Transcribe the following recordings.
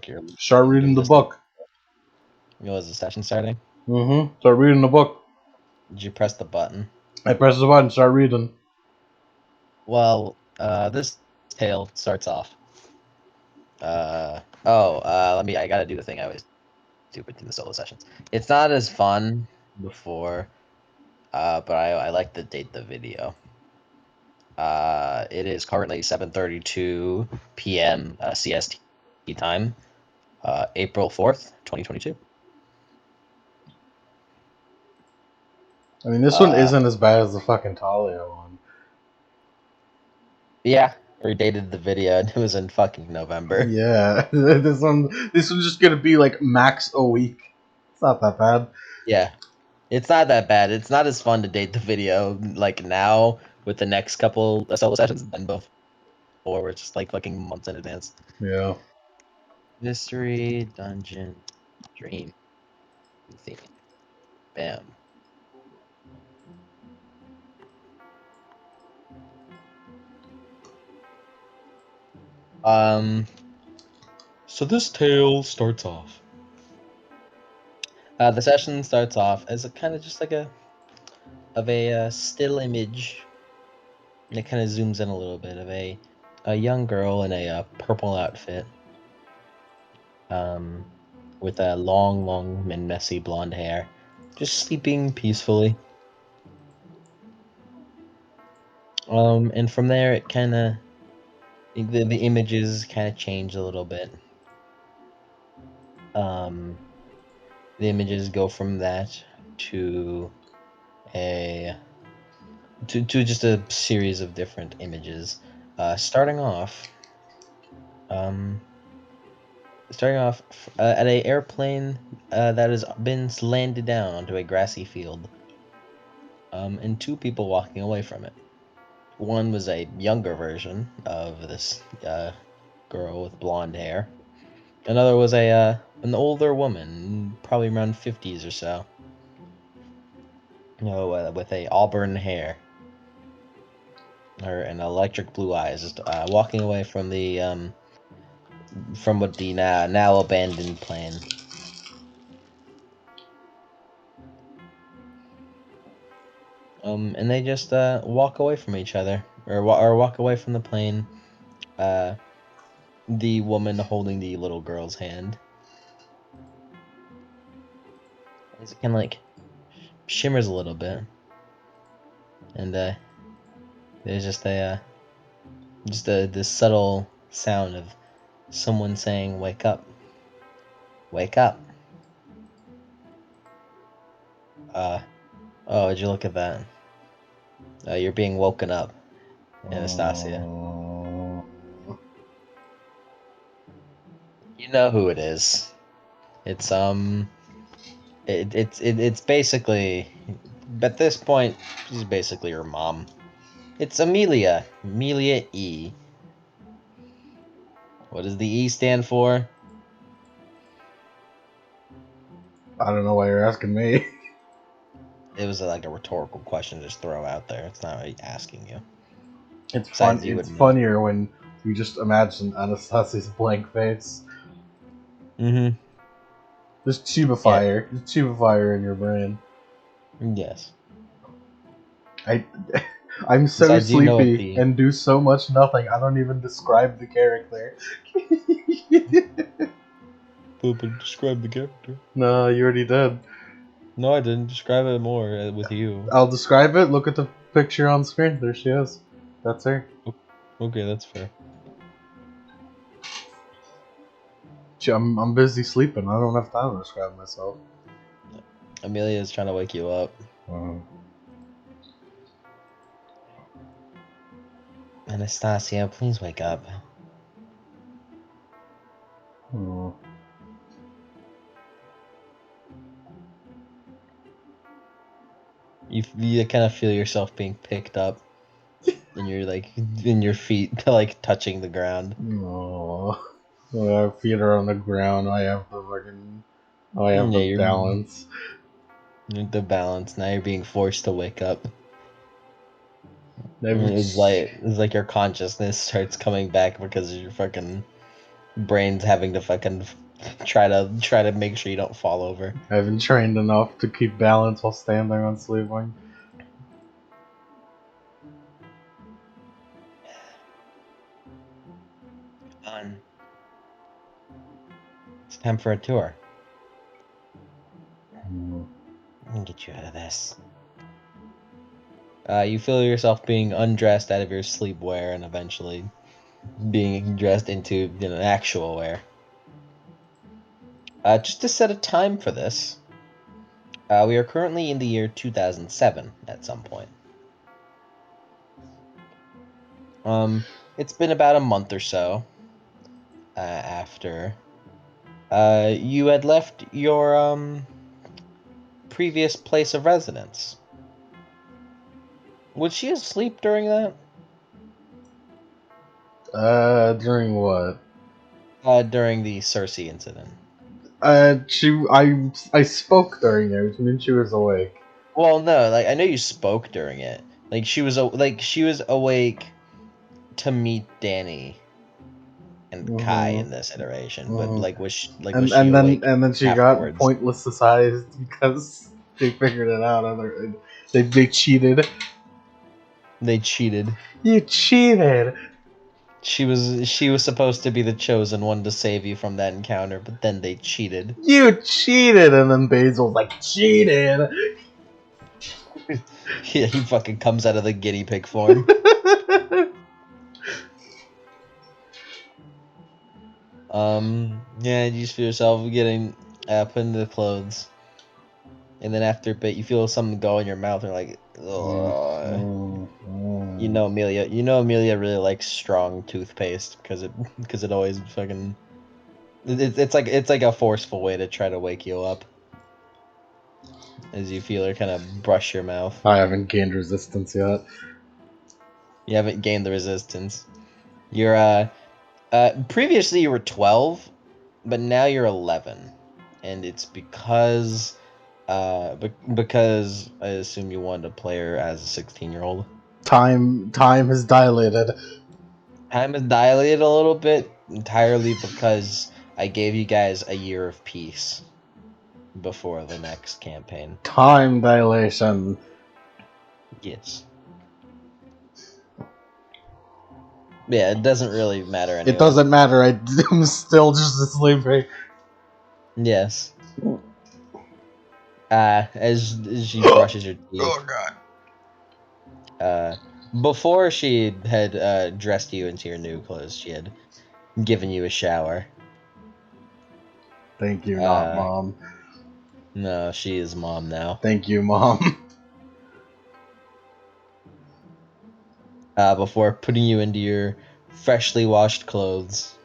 you're Start reading the listening. book. Was the session starting? Start reading the book. Did you press the button? I press the button, start reading. Well, this tale starts off. I gotta do the thing I always do between the solo sessions. It's not as fun before, but I like to date the video. It is currently 7:32 p.m. CST time, April 4th, 2022. I mean, this one isn't as bad as the fucking Talia one. Yeah, we dated the video, and it was in fucking November. Yeah, this one's just gonna be like max a week. It's not that bad. Yeah, it's not that bad. It's not as fun to date the video like now with the next couple of solo sessions than before. Where it's just like fucking months in advance. Yeah. Mystery dungeon dream theme. Bam. So this tale starts off. The session starts off as a kind of just like a still image, and it kind of zooms in a little bit of a young girl in a purple outfit, with a long and messy blonde hair, just sleeping peacefully. And from there, it kind of the images kind of change a little bit. Um, the images go from that to a to just a series of different images. Starting off, um, at a airplane that has been landed down onto a grassy field, and two people walking away from it. One was a younger version of this girl with blonde hair. Another was an older woman, probably around 50s or so, with a auburn hair, or and electric blue eyes, just walking away from the from what the now abandoned plane. And they just walk away from each other, or walk away from the plane. Uh, the woman holding the little girl's hand. It kind of like shimmers a little bit, and there's just a this subtle sound of someone saying, "Wake up, wake up." Oh, did you look at that? You're being woken up, Anastasia. You know who it is. It's it's basically, at this point, she's basically her mom. It's Amelia. Amelia E. What does the E stand for? I don't know why you're asking me. It was like a rhetorical question to just throw out there. It's not really asking you. It's fun. Besides, you It's would know. funnier when you just imagine Anastasia's blank face. Mm-hmm. Just tube of Yeah. fire. Just tube of fire in your brain. Yes. I'm so Besides, you know what sleepy the and do so much nothing. I don't even describe the character. But describe the character. No, you already did. No, I didn't. Describe it more with you. I'll describe it. Look at the picture on screen. There she is. That's her. Okay, that's fair. I'm busy sleeping. I don't have time to describe myself. Amelia is trying to wake you up. Uh, Anastasia, please wake up. uh, You kind of feel yourself being picked up, and you're like in your feet like touching the ground. oh. Our feet are on the ground. I have the fucking. I have Yeah, the balance. you're the balance. Now you're being forced to wake up. Never. It's like your consciousness starts coming back because you're fucking brain's having to fucking try to make sure you don't fall over. I haven't trained enough to keep balance while standing on sleeping. On. It's time for a tour. I can get you out of this. You feel yourself being undressed out of your sleepwear and eventually being dressed into actual wear. Just to set a time for this, we are currently in the year 2007 at some point. It's been about a month or so after you had left your previous place of residence. Was she asleep during that? During what? During the Cersei incident. I spoke during it, which means she was awake. Well, no, like I know you spoke during it. Like she was awake to meet Danny and Kai Mm-hmm. in this iteration, but Mm-hmm. was she awake And then she got afterwards? pointlessized because they figured it out. They cheated. They cheated. You cheated. She was supposed to be the chosen one to save you from that encounter, but then they cheated. You cheated. And then Basil's like, cheated. Yeah, he fucking comes out of the guinea pig form. Yeah, you just feel yourself getting put into the clothes, and then after a bit, you feel something go in your mouth, and you're like, Mm, ugh. mm, You mm. know Amelia. You know Amelia really likes strong toothpaste because it always fucking it's like a forceful way to try to wake you up as you feel her kind of brush your mouth. I haven't gained resistance yet. You haven't gained the resistance. You're previously you were 12, but now you're 11, and it's because I assume you wanted to play her as a 16-year-old. Time has dilated. Time is dilated a little bit entirely because I gave you guys a year of peace before the next campaign. Time dilation. Yes. Yeah, it doesn't really matter It anyway. doesn't matter. I'm still just sleeping. Yes. As she brushes her Oh teeth. god. Uh, Before she had dressed you into your new clothes, she had given you a shower. Thank you, not Uh, mom. no, she is mom now. Thank you, mom. Before putting you into your freshly washed clothes,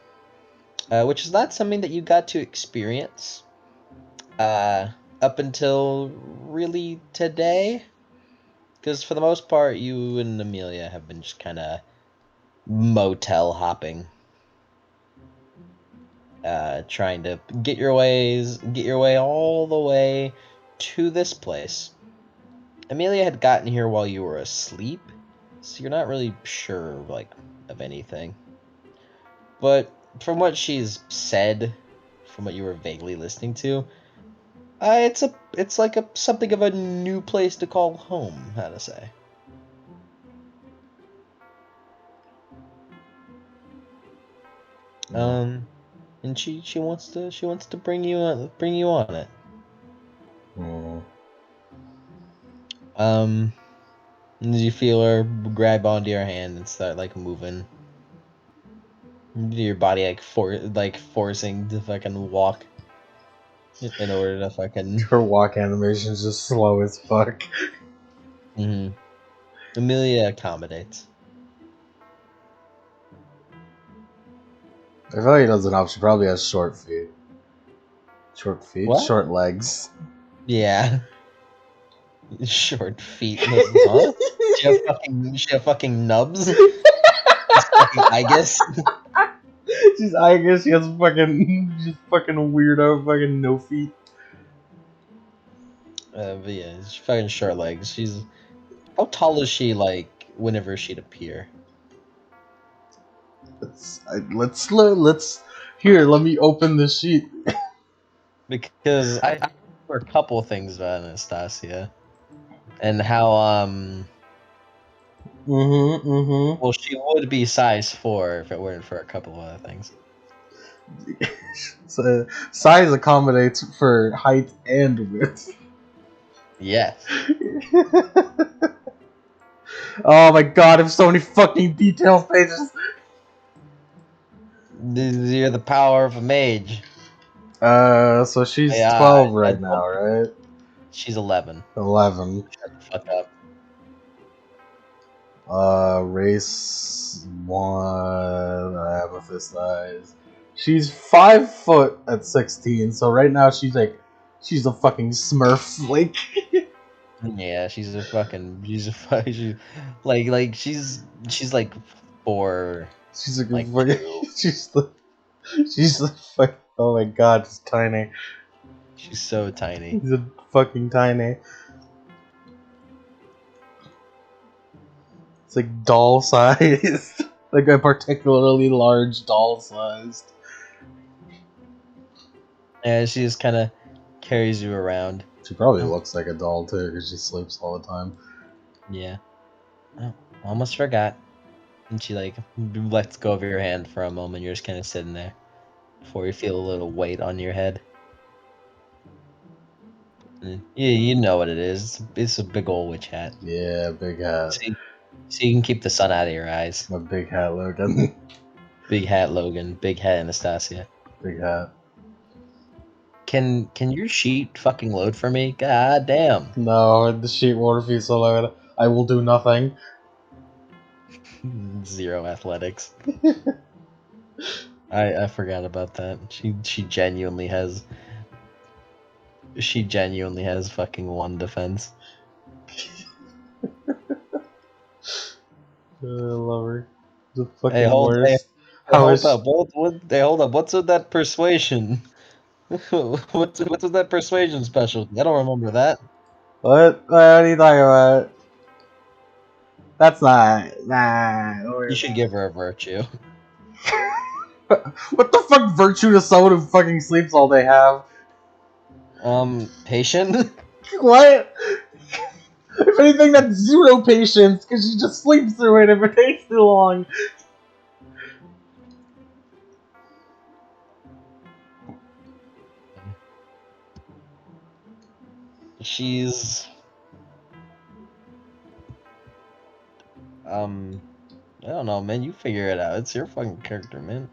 which is not something that you got to experience uh, up until really today. Because for the most part, you and Amelia have been just kind of motel hopping, trying to get your way all the way to this place. Amelia had gotten here while you were asleep, so you're not really sure of anything. But from what she's said, from what you were vaguely listening to, it's like a something of a new place to call home. How to say? Um, and she wants to bring you on it. Mm. Um, and you feel her grab onto your hand and start moving your body forcing to fucking walk in order to fucking. Her walk animation's just slow as fuck. Mhm. Amelia accommodates. I feel like he doesn't help. She probably has short feet. Short feet? What? Short legs. Yeah, short feet. Huh? She have fucking nubs. She's fucking I guess. I guess she has fucking, just fucking weirdo, fucking no feet. But yeah, she's fucking short legs. She's how tall is she? Whenever she'd appear. Let's. Here, let me open the sheet. because I remember a couple things about Anastasia and how Mm-hmm. well she would be size 4 if it weren't for a couple of other things. So, size accommodates for height and width. Yes. Oh my god, I have so many fucking details pages. You're the power of a mage. So she's Yeah, 12 I right told now, you. right? She's 11. 11. Shut the fuck up. Race 1, amethyst eyes. She's 5 foot at 16, so right now she's a fucking smurf. Like, Yeah, she's she's like 4, she's a like fucking, 2. she's the fucking, oh my god, she's tiny. She's so tiny. She's a fucking tiny. It's like doll sized. Like a particularly large doll sized. And she just kind of carries you around. She probably Oh, looks like a doll too, because she sleeps all the time. yeah. Oh, almost forgot. And she like lets go of your hand for a moment. You're just kind of sitting there before you feel a little weight on your head. And you know what it is. It's a big old witch hat. Yeah, big hat. So you can keep the sun out of your eyes. My big hat Logan. Big hat Logan. Big hat Anastasia. Big hat. Can your sheet fucking load for me? God damn. No, the sheet won't be so loud. I will do nothing. 0 athletics. I forgot about that. She genuinely has fucking 1 defense. I love her. The Hey, fucking hold hey, worst. hey How hold is up. Hold up. What's with that persuasion? what's with that persuasion special? I don't remember that. what are you talking about? That's not. Nah. You should give her a virtue. What the fuck virtue does someone who fucking sleeps all day have? Patient? What? If anything, that's zero patience, because she just sleeps through it if it takes too long. She's um I don't know, man. You figure it out. It's your fucking character, man.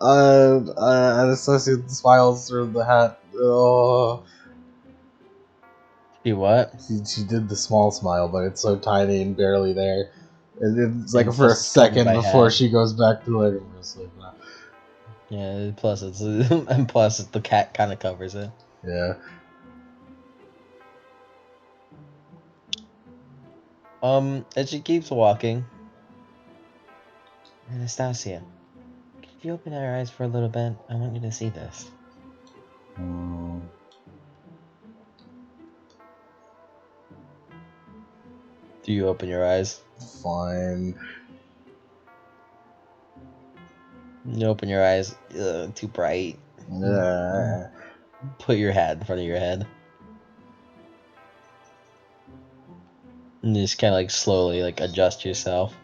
Anastasia smiles through the hat. Oh, She what? she did the small smile, but it's so tiny and barely there. It's like And for a plus it's covered second by before hat. she goes back to letting her sleep now. Yeah, plus it's and plus the cat kind of covers it. Yeah. And she keeps walking. Anastasia, could you open your eyes for a little bit? I want you to see this. Mm, Do you open your eyes? fine. You open your eyes. Ugh, too bright. Yeah. Put your hat in front of your head. And just kind of like slowly like adjust yourself.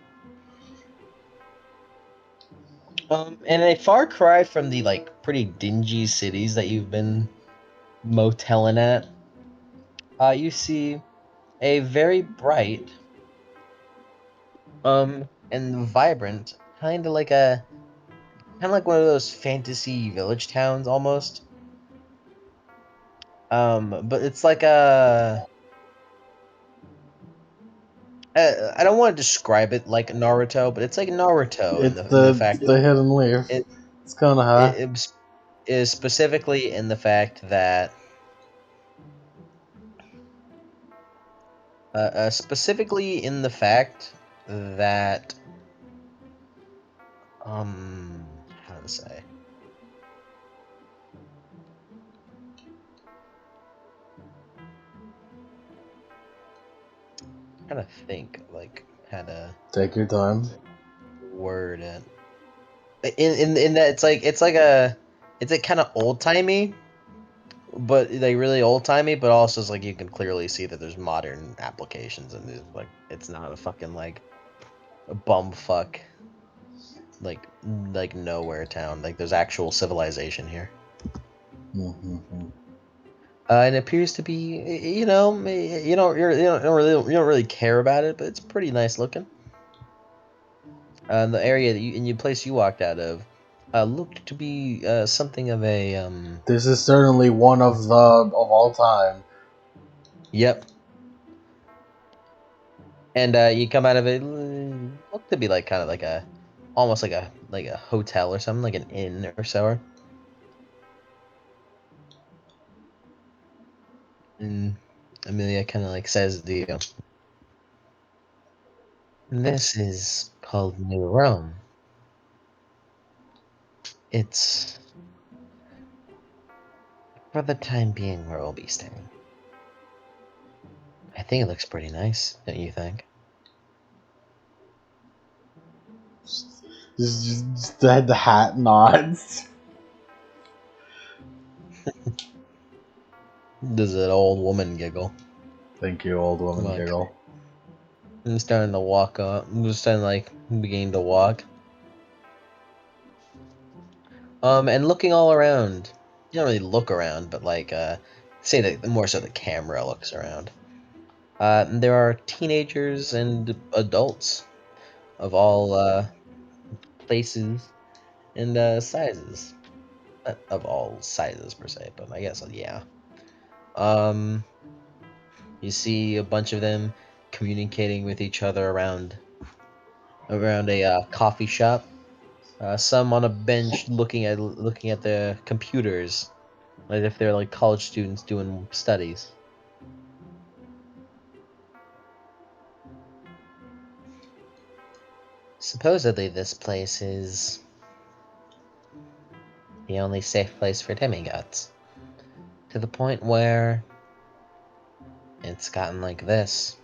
And a far cry from the like pretty dingy cities that you've been moteling at, you see a very bright, and vibrant, kind of like one of those fantasy village towns almost. But it's like I don't want to describe it like Naruto, but it's like Naruto in It's the fact the hidden leaf. it It's kind of high. it is specifically in the fact that specifically in the fact that how to say, trying to think like how to Take your time. word it? In that it's like kind of old timey, but like really old timey, but also it's like you can clearly see that there's modern applications and it's not a fucking like a bumfuck like nowhere town. Like there's actual civilization here. Mm-hmm. And it appears to be, you know, you don't really care about it, but it's pretty nice looking. The area that you in your place you walked out of, looked to be something of a This is certainly one of all time. Yep. And you come out of it, looked to be like kind of like a, almost like a hotel or something, like an inn or so. And Amelia kind of like says to you, "This is called New Rome. It's for the time being where we'll be staying. I think it looks pretty nice, don't you think?" Just the hat nods. Does an old woman giggle? Thank you, old I'm woman like, giggle. I'm starting to walk up. I'm just starting to, like, beginning to walk. And looking all around. You don't really look around, but like, say that more so the camera looks around. There are teenagers and adults of all places and sizes. Not of all sizes per se, but I guess yeah. Um, you see a bunch of them communicating with each other around a coffee shop. Some on a bench looking at the computers, as if they're like college students doing studies. Supposedly, this place is the only safe place for demigods, to the point where it's gotten like this.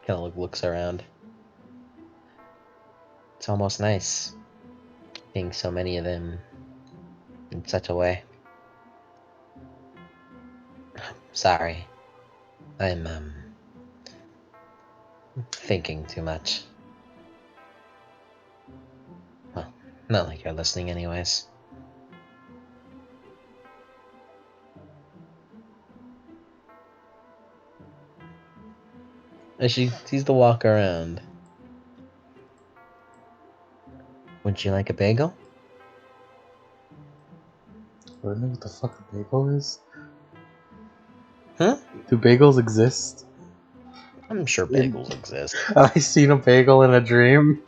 Kind of looks around. It's almost nice seeing so many of them in such a way. Sorry, I'm thinking too much. Well, not like you're listening, anyways. As she sees the walk around, would you like a bagel? I don't know what the fuck a bagel is. Huh? Do bagels exist? I'm sure In, bagels exist. have I seen a bagel in a dream?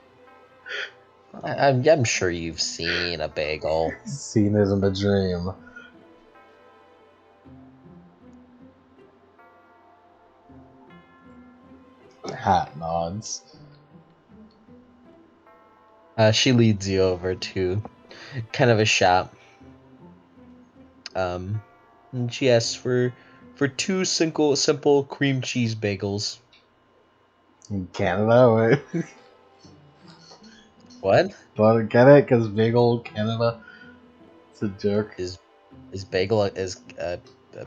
I'm sure you've seen a bagel. Seen it in a dream. Hat nods. She leads you over to kind of a shop. And she asks for two simple cream cheese bagels. In Canada? What Don't get it? Because bagel Canada? It's a joke. is is a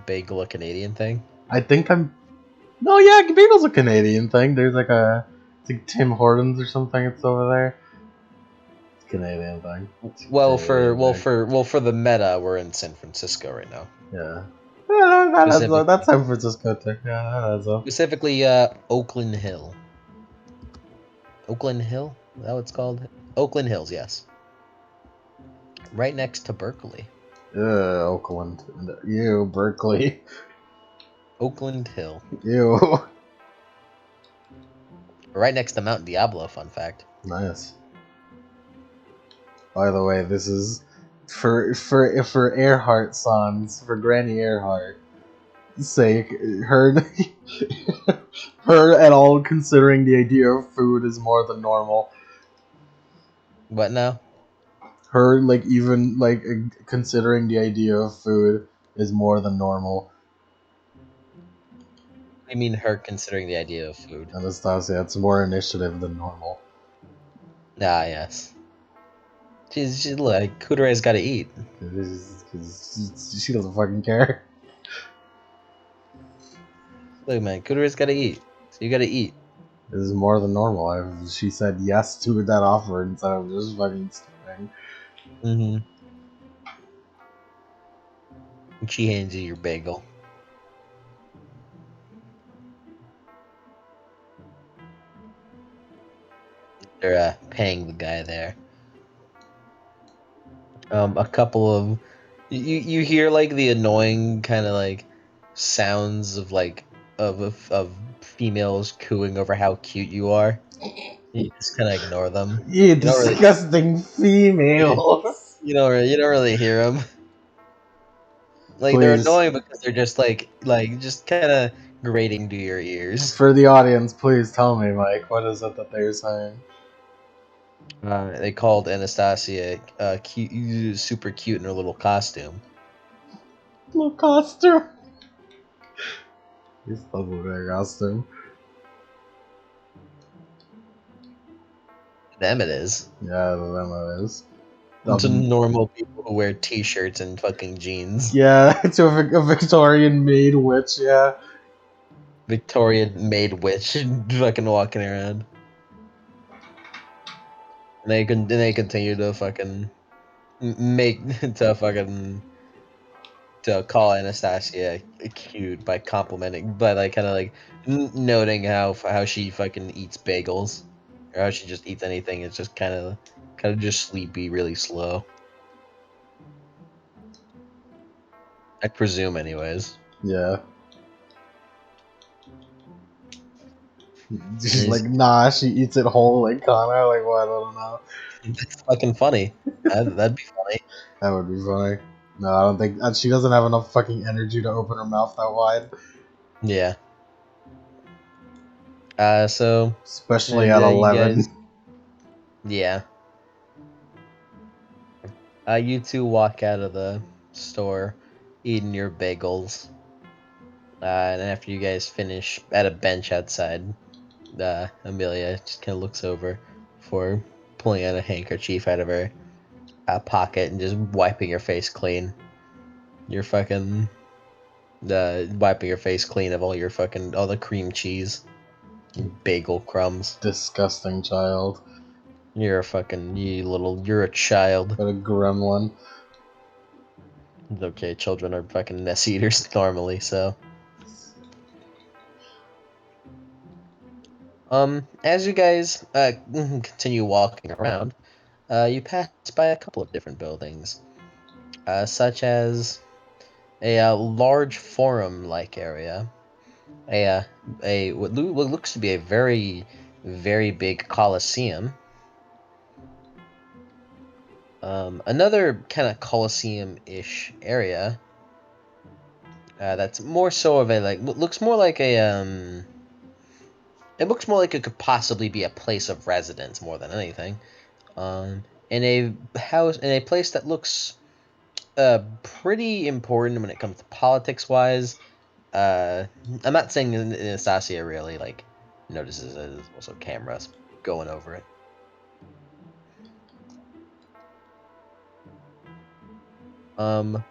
bagel a Canadian thing? I think I'm. No, yeah, bagel's a Canadian thing. There's like a. It's like Tim Hortons or something. It's over there. It's a Canadian thing. It's a Canadian thing. For the meta, we're in San Francisco right now. Yeah. Yeah, that's Specifically, San Francisco too. Yeah, that adds up. specifically Oakland Hill. Oakland Hill? Is that what it's called? Oakland Hills, yes. Right next to Berkeley. Oakland. Ew, Berkeley. Oakland Hill. Ew. Right next to Mount Diablo, fun fact. Nice. By the way, this is for Earhart sons, for Granny Earhart sake, her her at all considering the idea of food is more than normal. What now? Her like even like considering the idea of food is more than normal. I mean her considering the idea of food. Anastasia, it's more initiative than normal. Ah, yes. She's like Kudere's got to eat. Because she doesn't fucking care. Look, man, Kudere's got to eat. So you got to eat. This is more than normal. She said yes to that offer instead of just fucking staying. Mm-hmm. And she hands you your bagel. They're paying the guy there. A couple of you hear like the annoying kind of like sounds of like of females cooing over how cute you are. You just kind of ignore them. You You don't really disgusting females. you don't really hear them. Like they're Please, annoying because they're just like just kind of grating to your ears. for the audience, please tell me, Mike, what is it that they're saying? They called Anastasia cute, super cute in her little costume. Little costume. He's lovely that costume. To them it is. Yeah, then it is. To Um, normal people who wear t-shirts and fucking jeans. yeah, to a Victorian maid witch, yeah. Victorian maid witch fucking walking around. And they continue to fucking make to fucking to call Anastasia cute by complimenting by like kind of like noting how she fucking eats bagels or how she just eats anything. It's just kind of just sleepy, really slow. I presume, anyways. Yeah. And She's like, nah, she eats it whole like Connor. Like, what? I don't know. it's fucking funny. That'd be funny. That would be funny. No, I don't think she doesn't have enough fucking energy to open her mouth that wide, Yeah. So especially and at you 11. guys, yeah. You two walk out of the store, eating your bagels. And after you guys finish at a bench outside, Amelia just kind of looks over before pulling out a handkerchief out of her pocket and just wiping your face clean. You're fucking wiping your face clean of all the cream cheese and bagel crumbs. Disgusting child. You're a child. What a gremlin. It's okay, children are fucking mess eaters normally, so. As you guys continue walking around, you pass by a couple of different buildings, such as a large forum-like area, a uh, what looks to be a very, very big coliseum. Another kind of coliseum-ish area that's more so of a like looks more like a it looks more like it could possibly be a place of residence more than anything. In a place that looks pretty important when it comes to politics wise. I'm not saying Anastasia really like notices it. There's also cameras going over it. Um,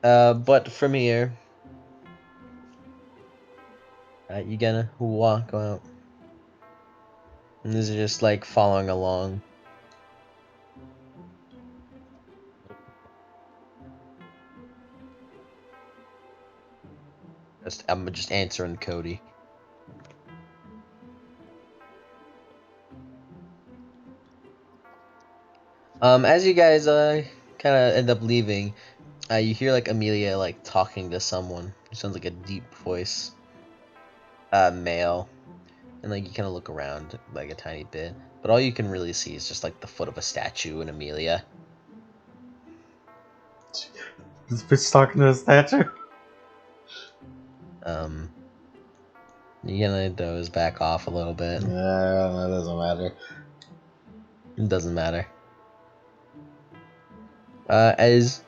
but from here, you gonna walk out. And this is just like following along. I'm just answering Cody. As you guys kind of end up leaving, you hear like Amelia like talking to someone. It sounds like a deep voice, male, and like you kind of look around like a tiny bit, but all you can really see is just like the foot of a statue and Amelia. This bitch talking to a statue. Um, you gonna doze back off a little bit. Yeah, that doesn't matter. It doesn't matter. As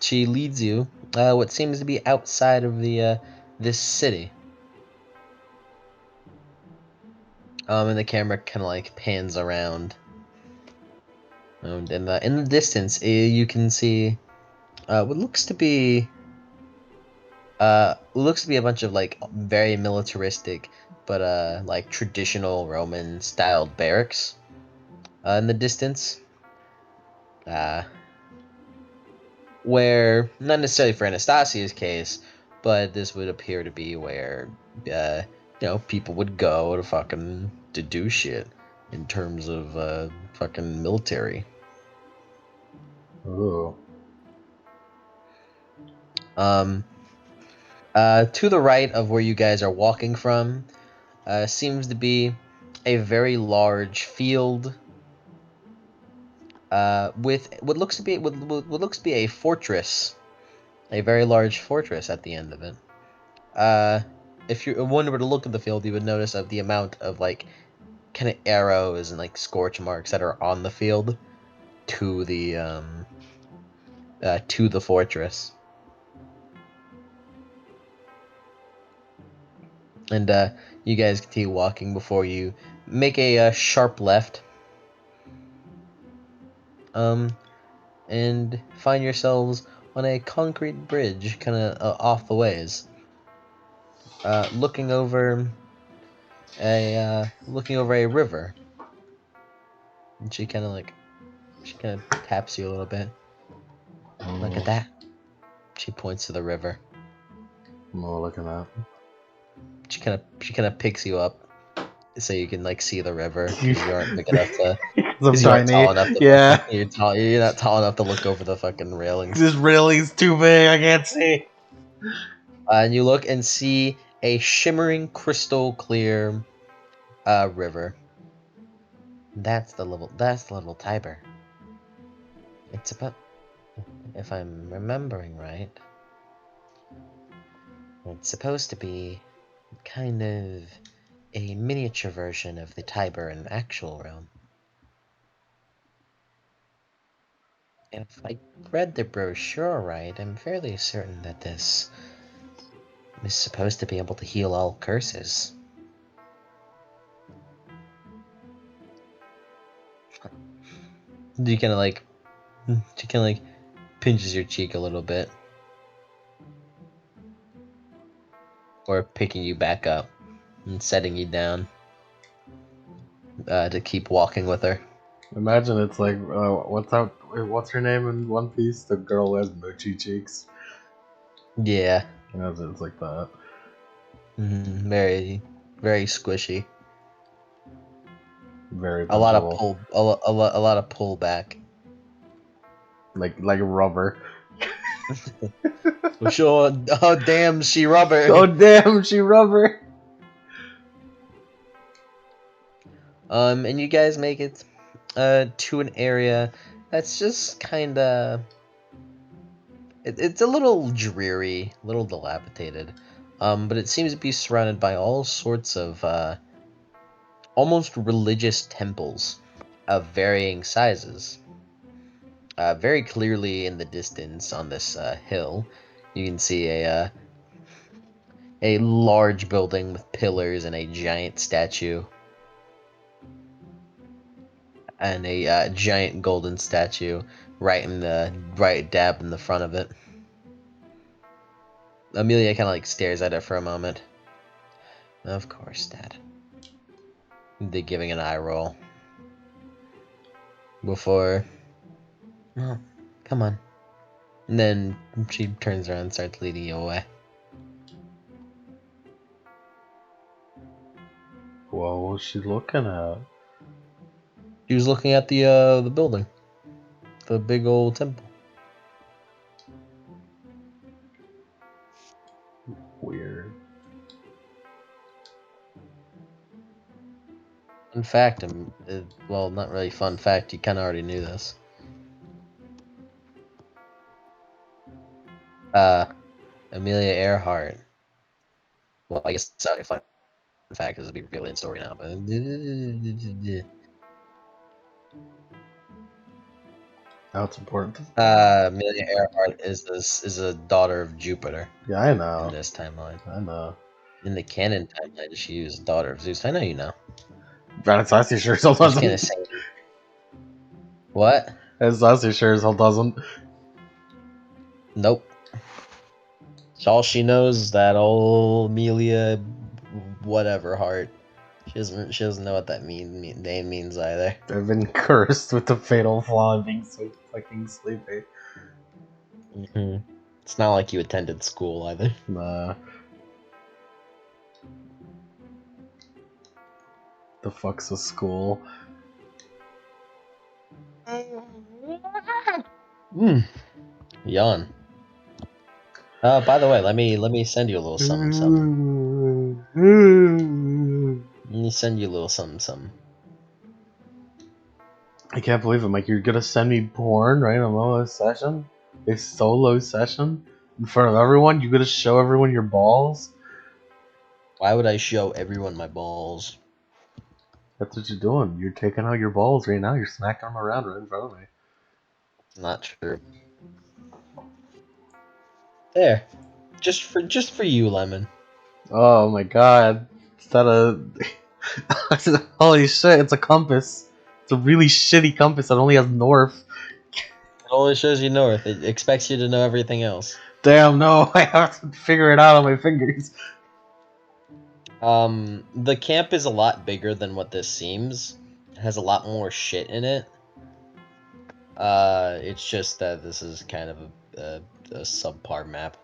she leads you, what seems to be outside of the this city. And the camera kind of like pans around, and in the distance, you can see what looks to be a bunch of like very militaristic, but like traditional Roman styled barracks in the distance. Uh, where not necessarily for Anastasia's case, but this would appear to be where people would go to do shit in terms of fucking military. Ooh. Um, to the right of where you guys are walking from, seems to be a very large field with what looks to be a fortress, a very large fortress at the end of it. Uh, if you one were to look at the field, you would notice of the amount of like kind of arrows and like scorch marks that are on the field to the fortress. And you guys continue walking before you make a sharp left. Um, and find yourselves on a concrete bridge, kind of off the ways. Looking over a river. And she kind of taps you a little bit. Look at Mm, that. She points to the river. I'm not looking at. She kind of picks you up so you can like see the river because you aren't big enough to Because I'm because you aren't tiny. tall enough to fucking Yeah. you're not tall enough to look over the fucking railings. This railing's too big. I can't see. And you look and see a shimmering crystal clear river. That's the little Tiber. It's about, if I'm remembering right, it's supposed to be kind of a miniature version of the Tiber in actual realm. If I read the brochure right, I'm fairly certain that this is supposed to be able to heal all curses. You kind of like, she kind of like pinches your cheek a little bit, or picking you back up and setting you down to keep walking with her. Imagine it's like, what's her name in One Piece? The girl who has mochi cheeks. Yeah, Imagine it's like that. very, very squishy. Very A lot of punchable. a lot of pull back. Like rubber. For sure. Oh damn, she Oh rubber. damn, she rubber. And you guys make it to an area that's just kind of it's a little dreary, a little dilapidated. But it seems to be surrounded by all sorts of almost religious temples of varying sizes. Very clearly in the distance on this hill, you can see a large building with pillars and a giant statue and a giant golden statue right dab in the front of it. Amelia kind of like stares at it for a moment. Of course, Dad. They're giving an eye roll before. Oh, come on. And then she turns around and starts leading you away. What was she looking at? She was looking at the building, the big old temple. Weird. In fact, well, not really fun fact. You kind of already knew this. Uh, Amelia Earhart. Well, I guess it's not a fun fact because it'll be revealed in story now. But That's important. Amelia Earhart is a daughter of Jupiter Yeah, I in know. this timeline. I know. In the canon timeline, she was a daughter of Zeus. I know you know. Anastasia sure as hell I'm just gonna doesn't. say what? Anastasia sure as hell doesn't. Nope. All she knows is that old Amelia, whatever heart. She doesn't. She doesn't know what that name means either. I've been cursed with the fatal flaw of being so fucking sleepy. Hmm. It's not like you attended school either. Nah. The fuck's a school? Mm. Yawn. By the way, let me send you a little something something. Let me send you a little something something. I can't believe it, Mike. You're gonna send me porn right in the middle of a session? A solo session? In front of everyone? You gonna show everyone your balls? Why would I show everyone my balls? That's what you're doing. You're taking out your balls right now. You're smacking them around right in front of me. Not true. There, just for you, Lemon. Oh my god. Is that a... Holy shit, it's a compass. It's a really shitty compass that only has north. It only shows you north. It expects you to know everything else. Damn, no, I have to figure it out on my fingers. The camp is a lot bigger than what this seems. It has a lot more shit in it. It's just that this is kind of a subpar map.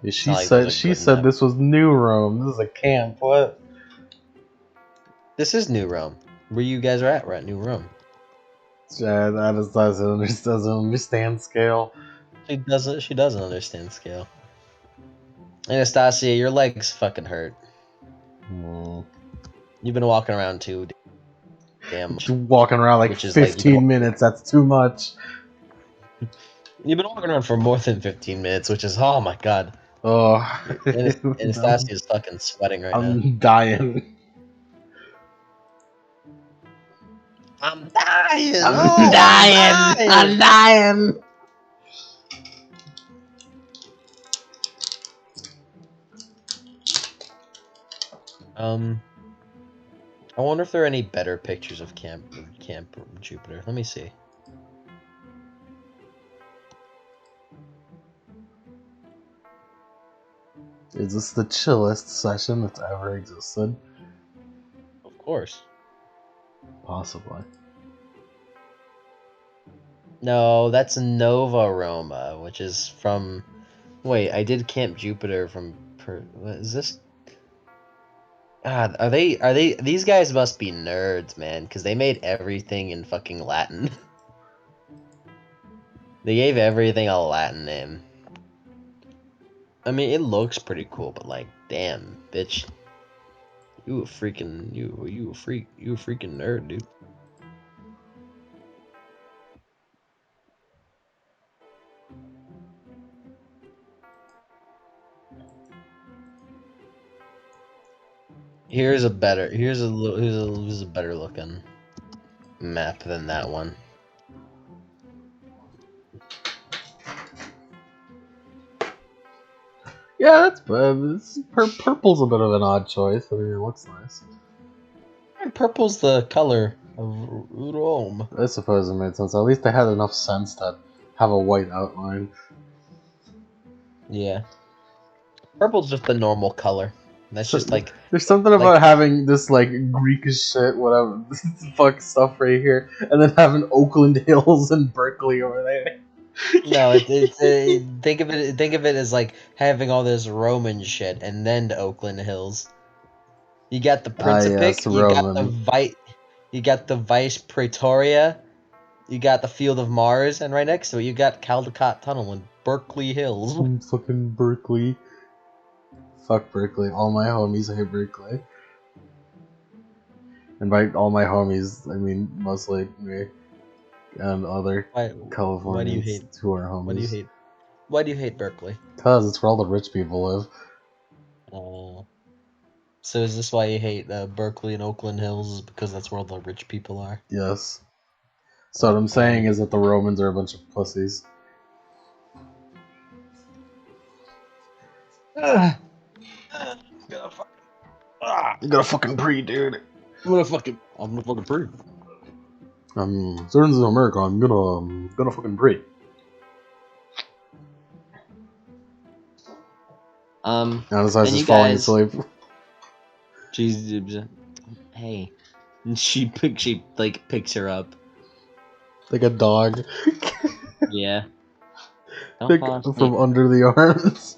It's She not like there's said a she good said map. this was New Rome. This is a camp. What? This is New Rome. Where you guys are at? We're at New Rome. That just doesn't understand scale. She doesn't understand scale. Anastasia, your legs fucking hurt. Hmm. You've been walking around too damn much, Walking around like which is like 15 minutes. That's too much. you've been walking around for more than 15 minutes, which is oh my god. Oh, Anastasia is fucking sweating right now. I'm dying. I'm dying. I'm Oh, I'm dying. I'm dying. dying. Um, I wonder if there are any better pictures of Camp Jupiter. Let me see. Is this the chillest session that's ever existed? Of course. Possibly. No, that's Nova Roma, which is from. Wait, I did Camp Jupiter from. What is this? God, are they? These guys must be nerds, man, because they made everything in fucking Latin. They gave everything a Latin name. I mean, it looks pretty cool, but like, damn, bitch, you a freaking nerd, dude. Here's a better looking map than that one. Yeah, that's purple's a bit of an odd choice. I mean, it looks nice. And purple's the color of Rome. I suppose it made sense. At least they had enough sense to have a white outline. Yeah, purple's just the normal color. That's So, just like there's something like about having this like Greek as shit, whatever, fuck stuff right here, and then having Oakland Hills and Berkeley over there. no, think of it as like having all this Roman shit and then the Oakland Hills. You got the Ah, yes, Principic, Roman. You got the Vice Praetoria, you got the Field of Mars, and right next to it you got Caldecott Tunnel and Berkeley Hills. Fucking Berkeley. Fuck Berkeley. All my homies hate Berkeley. And by all my homies, I mean mostly me and other Why do you Californians hate who are why do you homies. hate why do you hate Berkeley? Cause it's where all the rich people live. Oh, so is this why you hate Berkeley and Oakland Hills? Is because that's where all the rich people are? Yes. So what I'm saying is that the Romans are a bunch of pussies. I'm gonna fucking. Ah. You gotta fucking pee, dude. I'm gonna fucking prove. Certain in America, I'm gonna fucking pray. Then Anastasia's you falling guys, asleep. she's, hey, and she like picks her up. Like a dog. Yeah, don't Pick fall from asleep. under the arms.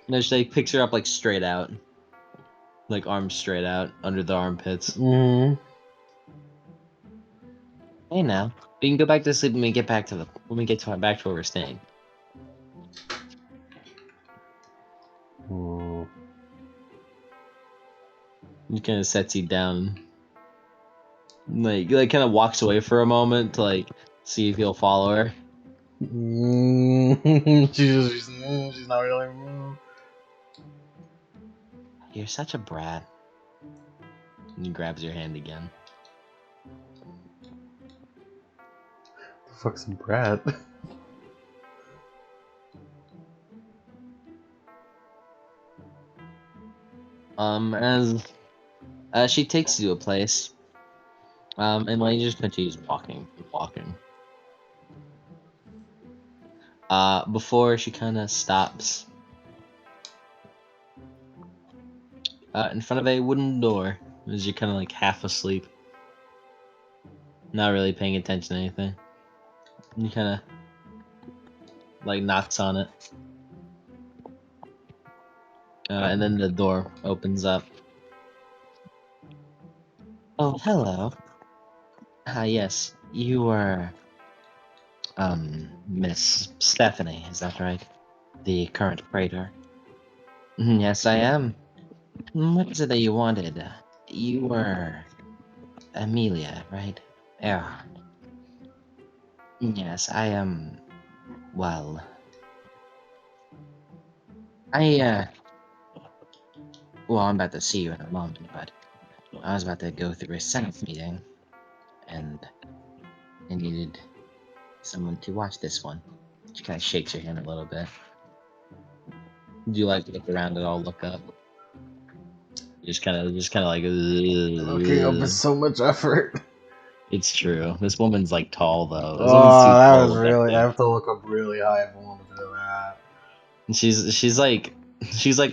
No, she like picks her up like straight out, like arms straight out under the armpits. Mm. Hey now, we can go back to sleep when we get back to back to where we're staying. Mm. He kind of sets you down, like kind of walks away for a moment to like see if you'll follow her. She's not really. You're such a brat. And he grabs your hand again. The fuck's a brat? As she takes you to a place, and Lane just continues walking, walking. Before she kind of stops, in front of a wooden door, as you're kind of like half asleep, not really paying attention to anything. And you kind of like knocks on it, and then the door opens up. Oh, hello. Yes, you were, Miss Stephanie, is that right? The current praetor? Yes, I am. What is it that you wanted? You were Amelia, right? Yeah. Yes, I am. Well, I, well, I'm about to see you in a moment, but I was about to go through a Senate meeting, and I needed someone to watch this one. She kind of shakes her hand a little bit. Do you like look around at all, look up? Just kind of like, Looking up is so much effort. It's true. This woman's like tall though. This woman's too Oh, that tall to was look up really. I to. have to look up really high if I want to do that. And she's like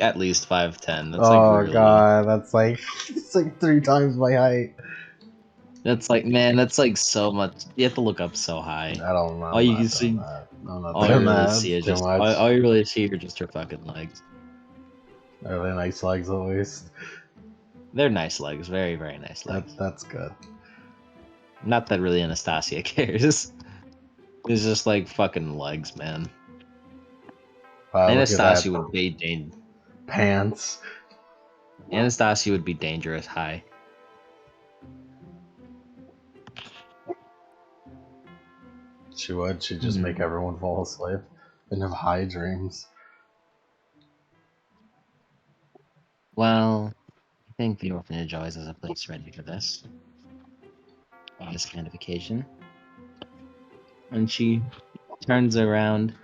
at least 5'10". That's like Oh really. god, that's like it's like 3 times my height. That's like, man, that's like so much. You have to look up so high. I don't know. All I'm you can not doing see, that. I'm not all you doing really that. see It's is too just much. all you really see are just her fucking legs. Are they nice legs at least? They're nice legs, very very nice legs. That's good. Not that really Anastasia cares. It's just like fucking legs, man. Wow, look at that. Anastasia would be Pants. Anastasia would be dangerous high. She would. She'd just make Hmm. everyone fall asleep and have high dreams. Well, I think the orphanage always has a place ready for this on this kind of occasion. And she turns around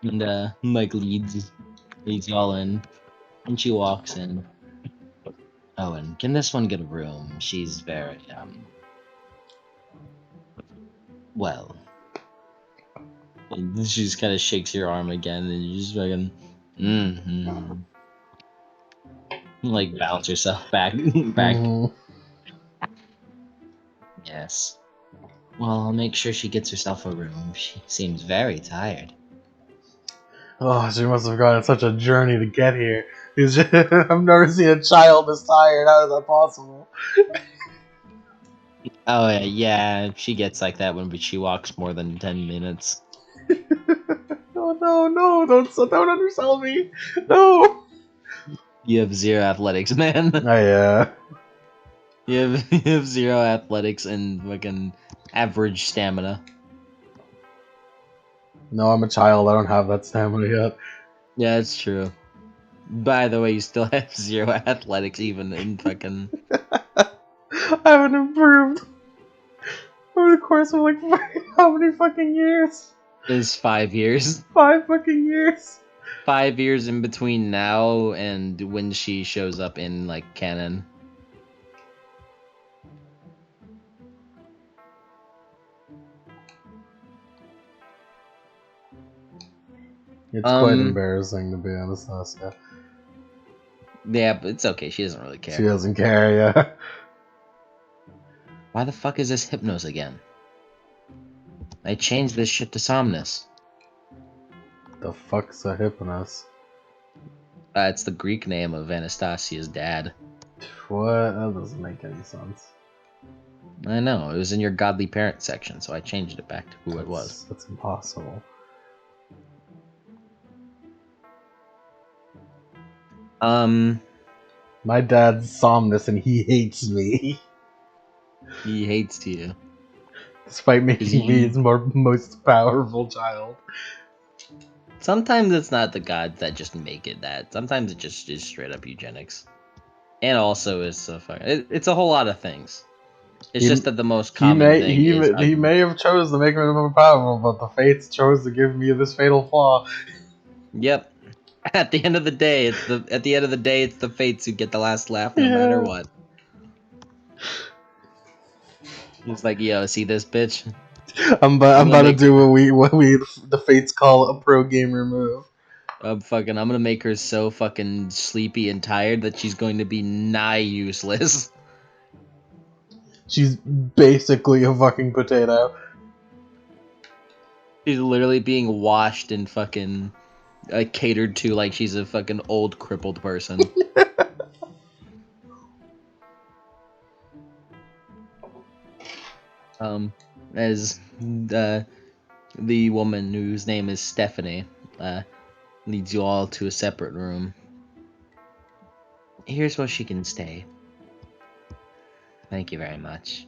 and like leads y'all in, and she walks in. Oh, and can this one get a room? She's very well. And she just kind of shakes your arm again, and you just fucking mm-hmm. Like bounce yourself back back. Mm-hmm. Yes. Well, I'll make sure she gets herself a room. She seems very tired. Oh, she must have gone on such a journey to get here. I've never seen a child this tired. How is that possible? Oh yeah, yeah. She gets like that when she walks more than 10 minutes. Oh no, no! Don't undersell me. No. You have zero athletics, man. Oh yeah. You have zero athletics and fucking average stamina. No, I'm a child. I don't have that stamina yet. Yeah, it's true. By the way, you still have zero athletics even in fucking. I haven't improved over the course of like how many fucking years? Is 5 years. 5 fucking years. 5 years in between now and when she shows up in like canon. It's quite Um, embarrassing to be Anastasia. yeah, but it's okay. She doesn't really She care. doesn't care, yeah. Why the fuck is this Hypnos again? I changed this shit to Somnus. The fuck's a Hypnos? It's the Greek name of Anastasia's dad. What? That doesn't make any sense. I know, it was in your godly parent section, so I changed it back to who it was. That's impossible. My dad's Somnus and he hates me. He hates you. Despite Cause making me his most powerful child. sometimes it's not the gods that just make it that. Sometimes it just is straight up eugenics. And also it's it's a whole lot of things. It's He just that the most common thing is he may have chose to make me more powerful, but the fates chose to give me this fatal flaw. yep. At the end of the day, it's the fates who get the last laugh no matter Yeah. what. It's like, yo, see this bitch? I'm I'm gonna about to make do her what we the fates call a pro gamer move. I'm gonna make her so fucking sleepy and tired that she's going to be nigh useless. She's basically a fucking potato. She's literally being washed and fucking catered to like she's a fucking old crippled person. Um, as the woman whose name is Stephanie leads you all to a separate room. Here's where she can stay. Thank you very much.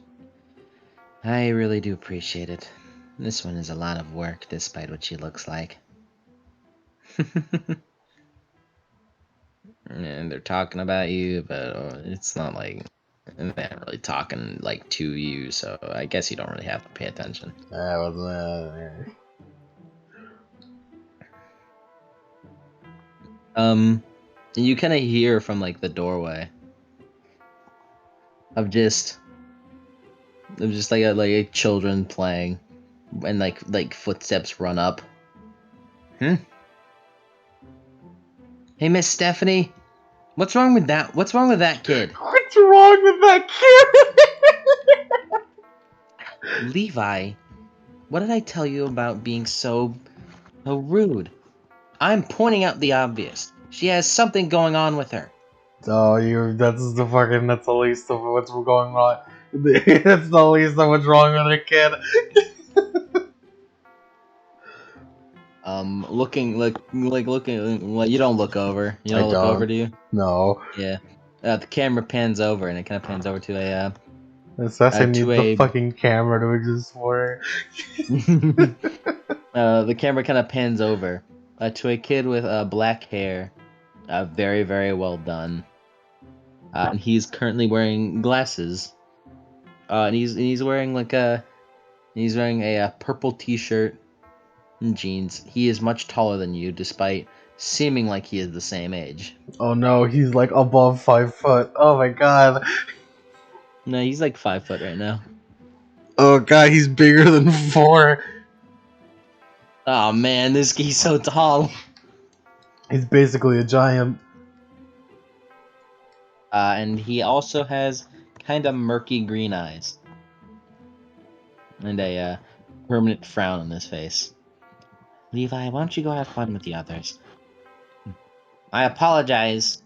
I really do appreciate it. This one is a lot of work, despite what she looks like. And they're talking about you, but it's not like they're not really talking like to you, so I guess you don't really have to pay attention. That was And you kind of hear from like the doorway of like children playing, and like footsteps run up. Hmm. Hey, Miss Stephanie, what's wrong with that? What's wrong with that kid? What's wrong with that kid? Levi, what did I tell you about being so rude? I'm pointing out the obvious. She has something going on with her. Oh, that's the least of what's going on. That's the least of what's wrong with her kid. Looking like you don't look over. You I don't look over, don't. do you? No. Yeah. The camera pans over, and it kind of pans over to Assassin to needs the a fucking camera to exist for her. the camera kind of pans over to a kid with black hair, very very well done. And he's currently wearing glasses. And he's wearing a purple t-shirt and jeans. He is much taller than you, despite seeming like he is the same age. Oh no, he's like above 5 foot. Oh my god. No, he's like 5 foot right now. Oh god, he's bigger than 4. Oh man, he's so tall. He's basically a giant. And he also has kind of murky green eyes and a permanent frown on his face. Levi, why don't you go have fun with the others? I apologize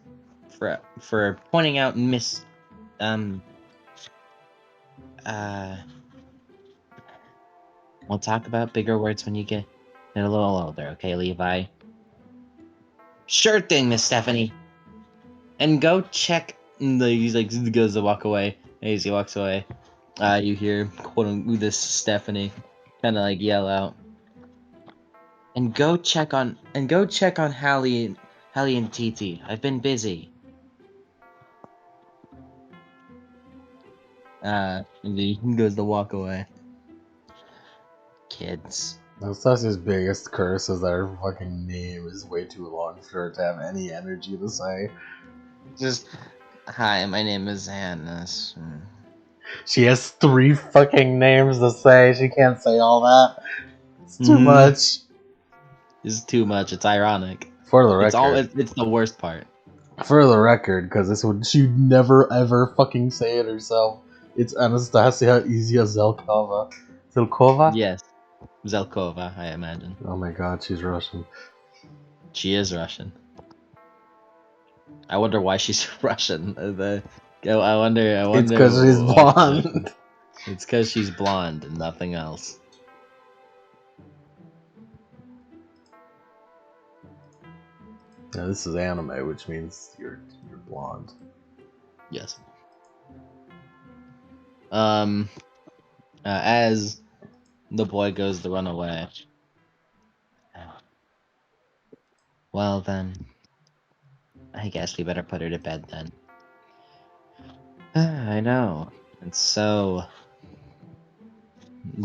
for pointing out um uh we'll talk about bigger words when you get a little older, okay, Levi? Sure thing, Miss Stephanie. And go check he's like he goes to walk away. And as he walks away, you hear quote unquote this Stephanie kinda like yell out. And go check on Hallie and Titi. I've been busy. And he goes to walk away. Kids. Anastasia's biggest curse is that her fucking name is way too long for her to have any energy to say. Just hi, my name is Hannah. She has 3 fucking names to say. She can't say all that. It's too Mm-hmm. much. It's too much. It's ironic. For the It's all. record. It's the worst part. For the record, because this would she'd never ever fucking say it herself. It's Anastasia Izia Zelkova. Zelkova? Yes, Zelkova. I imagine Oh my god, she's Russian. she is Russian. I wonder why she's Russian. I wonder. I It's wonder because she's why she's Russian. blonde. It's because she's blonde and nothing else. Yeah, this is anime, which means you're blonde. Yes. Um. As the boy goes to run away. Well then, I guess we better put her to bed then. I know. And so,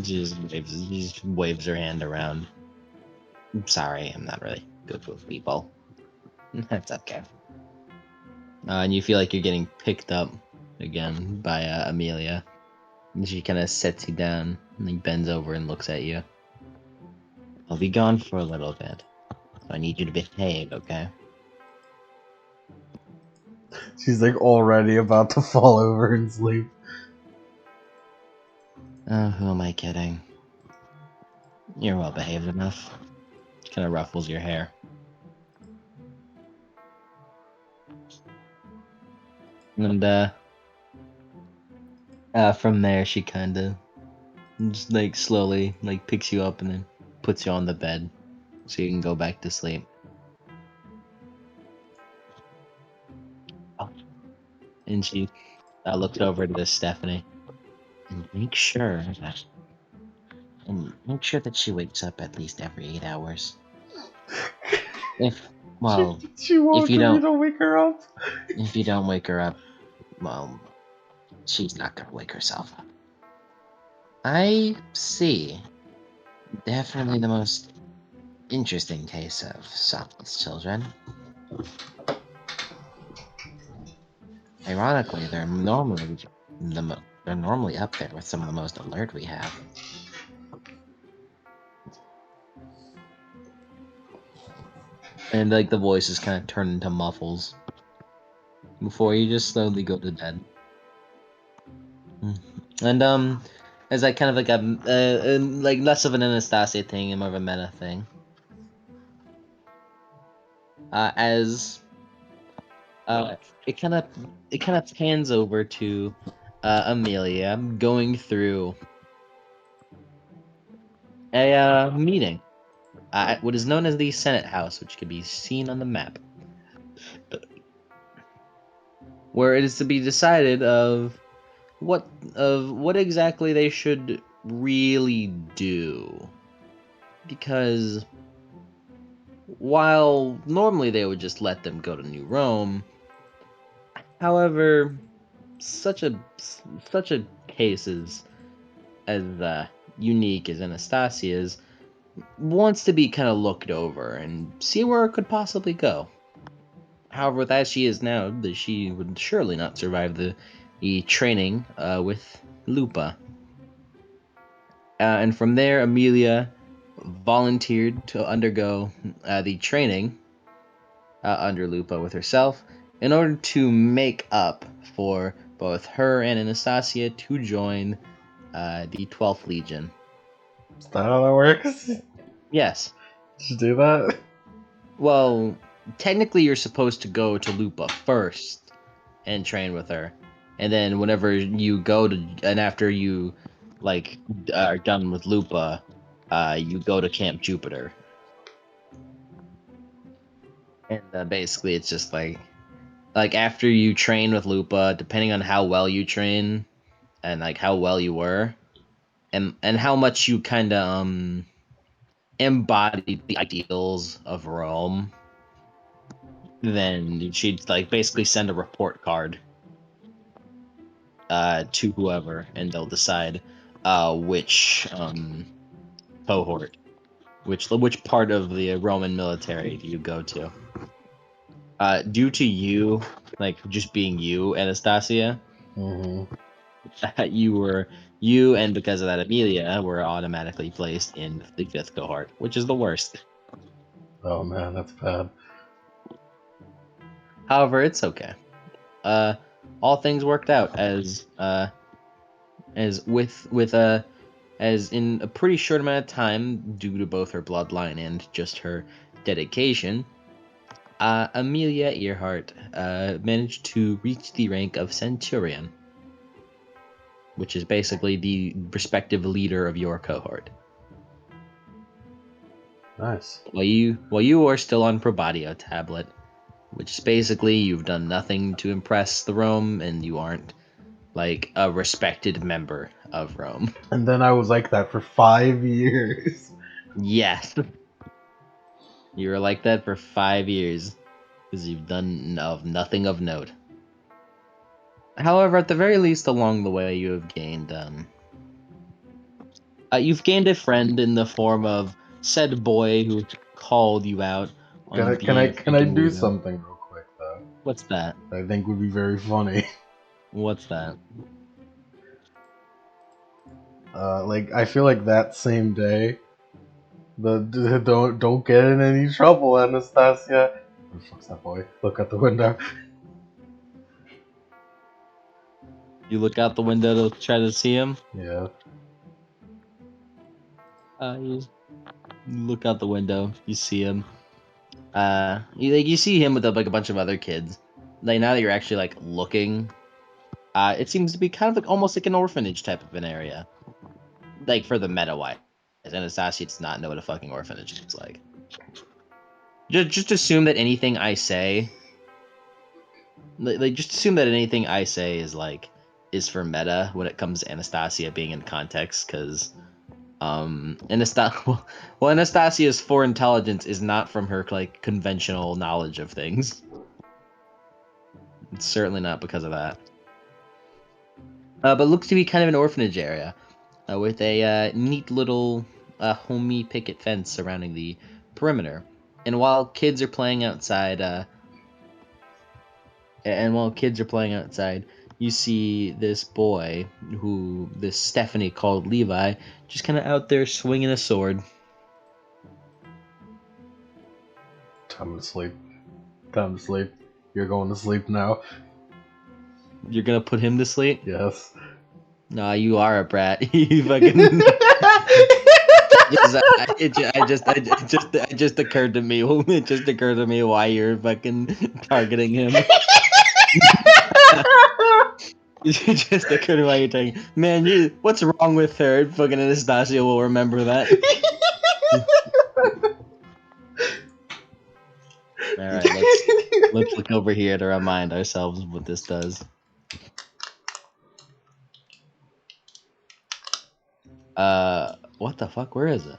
just waves her hand around. I'm sorry, I'm not really good with people. That's okay. And you feel like you're getting picked up again by Amelia. And she kind of sets you down and then bends over and looks at you. I'll be gone for a little bit, so I need you to behave, okay? She's like already about to fall over and sleep. Oh, who am I kidding? You're well behaved enough. Kind of ruffles your hair. And from there she kind of just like slowly like picks you up and then puts you on the bed so you can go back to sleep. Oh. And she looks over to Stephanie and make sure that she wakes up at least every 8 hours. If well, She if you wanted me don't to wake her up. if you don't wake her up, well, she's not gonna wake herself up. I see. Definitely the most interesting case of Solomon's children. Ironically, they're normally up there with some of the most alert we have. And like the voices kind of turn into muffles before you just slowly go to bed. Mm. And as like kind of like like less of an Anastasia thing and more of a meta thing. As uh, it kind of it kind of pans over to Amelia going through a meeting. What is known as the Senate House, which can be seen on the map, where it is to be decided of what exactly they should really do. Because while normally they would just let them go to New Rome, however, such a case as unique as Anastasia's wants to be kind of looked over and see where it could possibly go. However, with as she is now, that she would surely not survive the training with Lupa. And from there, Amelia volunteered to undergo the training under Lupa with herself in order to make up for both her and Anastasia to join the 12th Legion. Is that how that works? Yes. Did you do that? Well, technically, you're supposed to go to Lupa first and train with her, and then whenever you go to, and after you like are done with Lupa, you go to Camp Jupiter, and basically it's just like after you train with Lupa, depending on how well you train and like how well you were, and how much you kind of embodied the ideals of Rome, then she'd like basically send a report card to whoever, and they'll decide which cohort, which part of the Roman military do you go to. Due to you, like just being you, Anastasia, Mm-hmm. you and because of that Amelia were automatically placed in the fifth cohort, which is the worst. Oh man, that's bad. However, it's okay. Uh, all things worked out as with as in a pretty short amount of time due to both her bloodline and just her dedication. Amelia Earhart managed to reach the rank of Centurion, which is basically the respective leader of your cohort. Nice. While you are still on Probadio tablet, which is basically you've done nothing to impress the Rome, and you aren't like a respected member of Rome. And then I was like that for 5 years. Yes, you were like that for 5 years because you've done of nothing of note. However, at the very least, along the way, you've gained a friend in the form of said boy who called you out Can on I can I being a can I freaking do weirdo. something real quick though? What's that? I think would be very funny. What's that? Like I feel like that same day, don't get in any trouble, Anastasia. Where the fuck's that boy? Look out the window. You look out the window to try to see him. Yeah. You look out the window. You see him. You see him with like a bunch of other kids. Like now that you're actually like looking, it seems to be kind of like almost like an orphanage type of an area. Like for the meta wise, Anastasia does not know what a fucking orphanage looks like. Just assume that anything I say, like just assume that anything I say is for meta when it comes to Anastasia being in context, because Anastasia's for intelligence is not from her like conventional knowledge of things. It's certainly not because of that. But looks to be kind of an orphanage area with a neat little homey picket fence surrounding the perimeter. And while kids are playing outside, you see this boy who this Stephanie called Levi just kind of out there swinging a sword. Time to sleep. Time to sleep. You're going to sleep now. You're gonna put him to sleep? Yes. Nah, you are a brat. You fucking. It just occurred to me. It just occurred to me why you're fucking targeting him. It just occurred to me why you're targeting. Man, what's wrong with her? Fucking Anastasia will remember that. All right, let's look over here to remind ourselves of what this does. What the fuck? Where is it?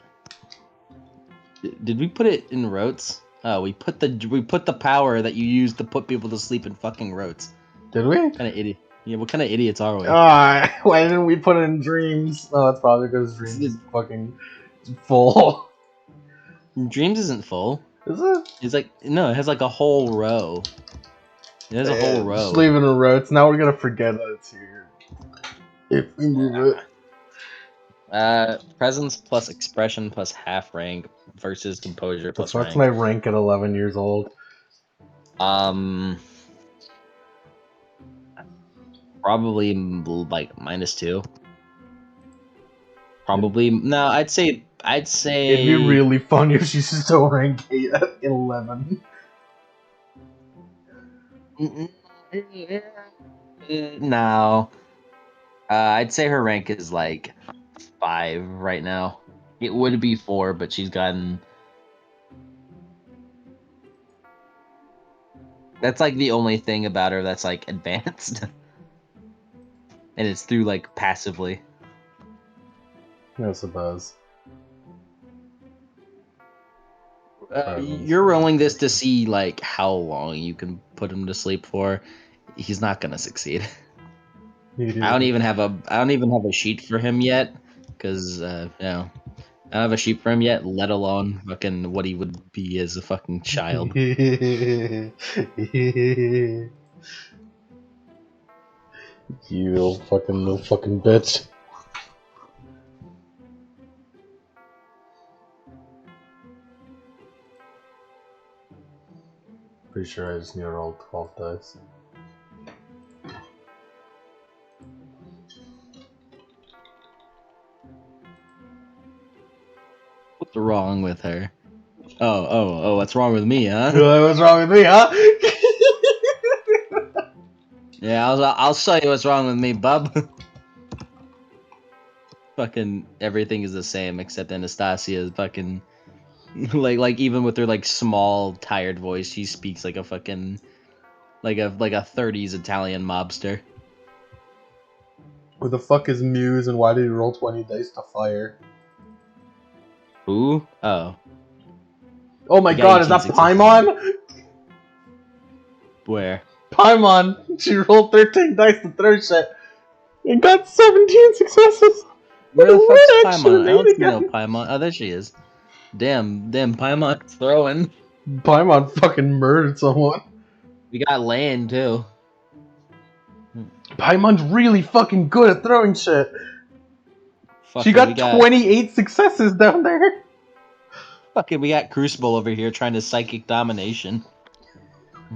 Did we put it in rotes? Oh, we put the power that you use to put people to sleep in fucking rotes. Did we? Kind of idiot. Yeah, what kind of idiots are we? Why didn't we put it in dreams? No, that's probably because dreams is fucking full. Dreams isn't full. Is it? It's like no, it has like a whole row. It has a whole row. Just leave it in rotes. Now we're gonna forget that it's here. If we move Presence plus expression plus half rank versus composure it. plus What's rank. my rank at 11 years old? Probably like -2. Probably no. It'd be really fun if she's still rank 8 at 11. No. I'd say her rank is like 5 right now. It would be 4, but she's gotten. That's like the only thing about her that's like advanced, and it's through like passively. I suppose. You're rolling this to see like how long you can put him to sleep for. He's not gonna succeed. I don't even have a sheet for him yet, because I don't have a sheet for him yet. Let alone fucking what he would be as a fucking child. You little fucking bitch. Pretty sure I just need to roll 12 dice. What's wrong with her? Oh, what's wrong with me, huh? What's wrong with me, huh? Yeah, I'll show you what's wrong with me, bub. Fucking everything is the same except Anastasia is fucking like even with her like small tired voice, she speaks like a fucking like a 30s Italian mobster. Who the fuck is Muse and why did he roll 20 dice to fire? Who? Oh, Oh my you got god, is 18 that successes. Paimon? Where? Paimon! She rolled 13 dice to throw shit and got 17 successes! Where With a the fuck's red action Paimon? and I 8 don't see no again! Paimon. Oh, there she is. Damn, Paimon's throwing. Paimon fucking murdered someone. We got land too. Paimon's really fucking good at throwing shit. She Fucking, we got got 28 successes down there. we got Crucible over here trying to psychic domination.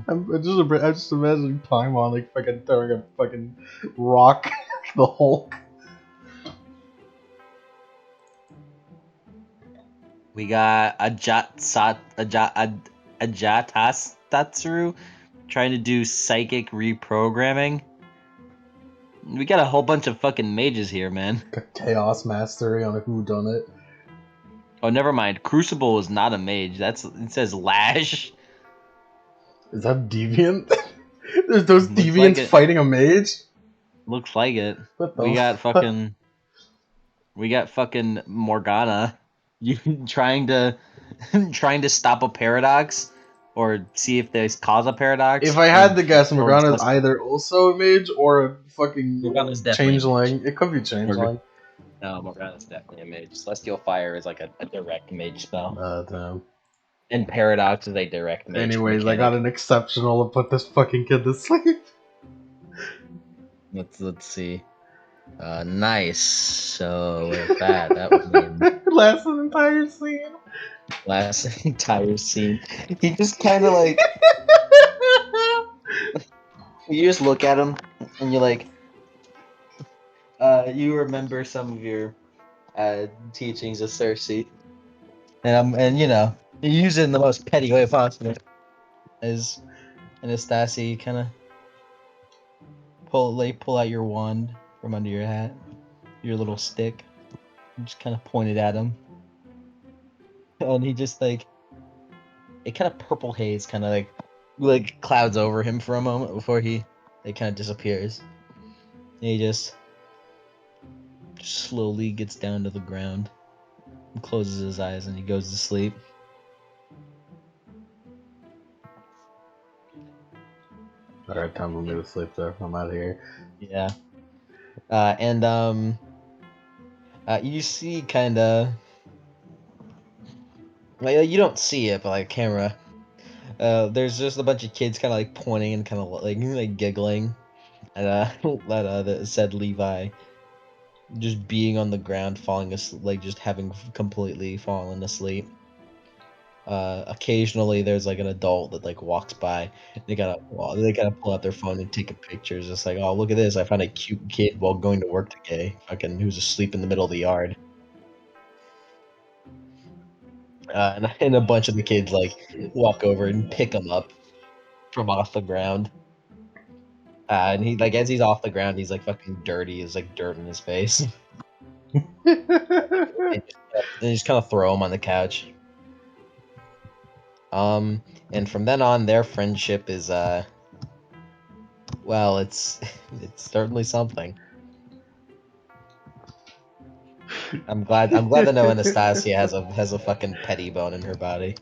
I just imagining Paimon like fucking throwing a fucking rock the Hulk. We got Ajatatsuru trying to do psychic reprogramming. We got a whole bunch of fucking mages here, man. Chaos Mastery on a whodunit. Oh, never mind. Crucible is not a mage. It says Lash. Is that deviant? There's those Looks like deviants it. fighting a mage? Looks like it. What We the got fuck? fucking Morgana. You trying to trying to stop a paradox or see if there's cause a paradox If I had and to guess, throwing Morgana is either also a mage or a Morgana's fucking definitely a mage. changeling. It could be changeling. No, Morgana's definitely a mage. Celestial Fire is like a direct mage spell. Damn. And Paradox is a direct mage Anyways, I got mechanic. an exceptional to put this fucking kid to sleep. Let's see. Nice. So with that, that would mean Last an entire scene. last entire scene. He just kind of like you just look at him and you're like, you remember some of your teachings of Cersei, and you know you use it in the most petty way possible. As Anastasia, kind of pull out your wand from under your hat, your little stick, and just kind of point it at him, and he just like it kind of purple haze, kind of like clouds over him for a moment before it kind of disappears. And he just slowly gets down to the ground, and closes his eyes, and he goes to sleep. Alright, time for me to sleep there. I'm out of here. Yeah. And you see kind of like you don't see it, but like camera. There's just a bunch of kids kind of like pointing and kind of like giggling at that said Levi just being on the ground, falling asleep, like just having completely fallen asleep. Occasionally there's like an adult that like walks by. They gotta pull out their phone and take a picture. It's just like, oh, look at this! I found a cute kid while going to work today. Fucking who's asleep in the middle of the yard. And a bunch of the kids like walk over and pick him up from off the ground. And he like as he's off the ground, he's like fucking dirty. There's like dirt in his face. And just kind of throw him on the couch. Um, and from then on, their friendship is well, it's certainly something. I'm glad to know Anastasia has a fucking petty bone in her body.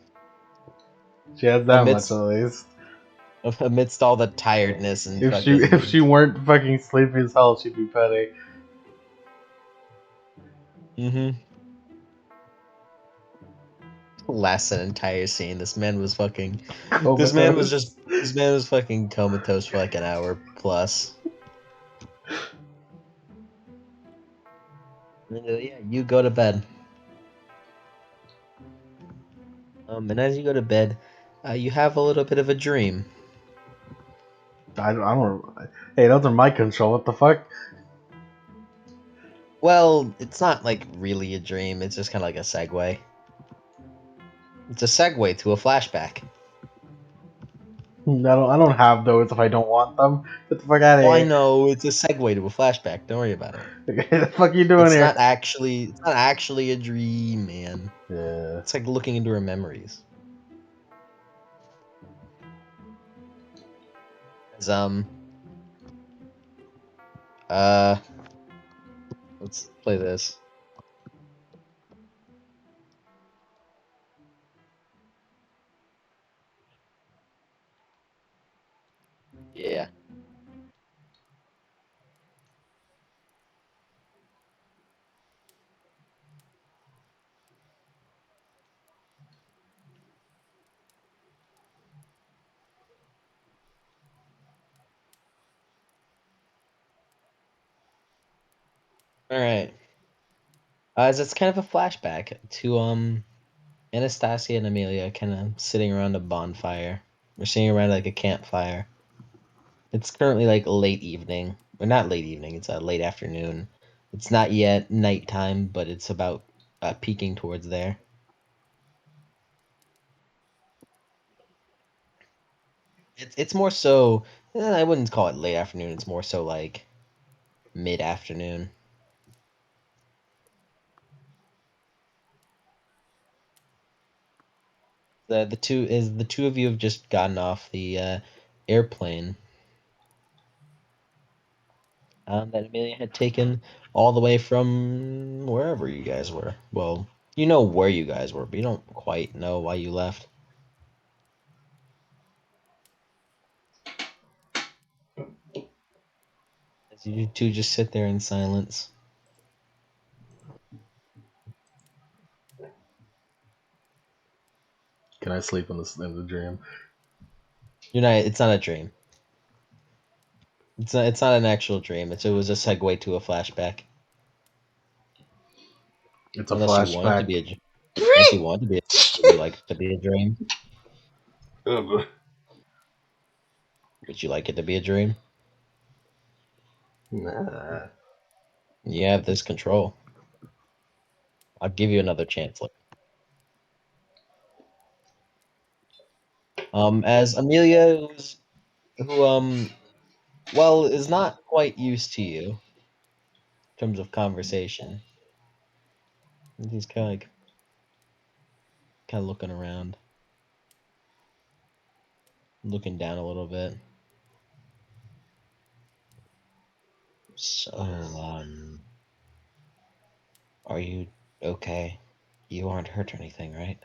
She has that much at Amidst least. amidst all the tiredness and If fucking she weren't fucking sleepy as hell, she'd be petty. mm-hmm. Lasts an entire scene. Comatose. This man was fucking comatose for like an hour plus. Yeah, you go to bed. And as you go to bed, you have a little bit of a dream. I don't. Hey, those are my control. What the fuck? Well, it's not like really a dream. It's just kind of like a segue. It's a segue to a flashback. I don't have those if I don't want them. Get the fuck out of Oh, I here. know it's a segue to a flashback. Don't worry about it. What the fuck you doing It's here? not actually. It's not actually a dream, man. Yeah. It's like looking into her memories. As uh, let's play this. Yeah. All right. As it's kind of a flashback to Anastasia and Amelia kind of sitting around a bonfire. We're sitting around like a campfire. It's currently like late evening. Or not late evening, it's late afternoon. It's not yet nighttime, but it's about peaking towards there. It's more so I wouldn't call it late afternoon, it's more so like mid afternoon. The two of you have just gotten off the airplane that Amelia had taken all the way from wherever you guys were. Well, you know where you guys were, but you don't quite know why you left. As you two just sit there in silence. Can I sleep in the dream? You're not. It's not a dream. It's not. It's not an actual dream. It was a segue to a flashback. It's a Unless you want it to flashback. be a. Unless you want it to be. Would you like it to be a dream? Would you like it to be a dream? Nah. You have this control. I'll give you another chance. Look. As Amelia, who well, is not quite used to you in terms of conversation. He's kind of looking around, looking down a little bit. So, are you okay? You aren't hurt or anything, right?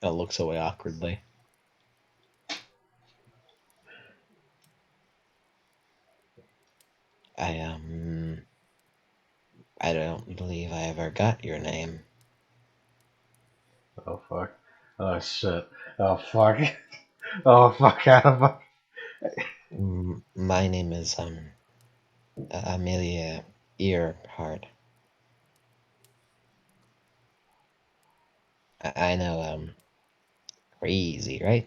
Kind of looks away awkwardly. I I don't believe I ever got your name. Oh fuck. Oh shit. Oh fuck. Oh fuck. Adam. My name is Amelia Earhart. I know crazy, right?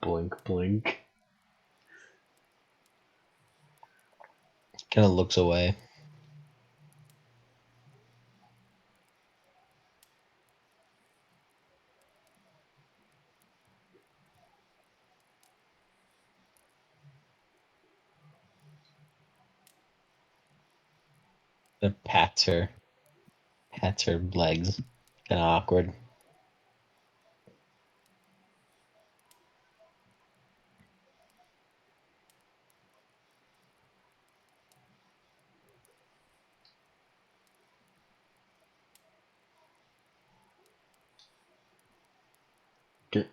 Blink, blink. Kind of looks away. Then pats her legs. Kind of awkward. Can,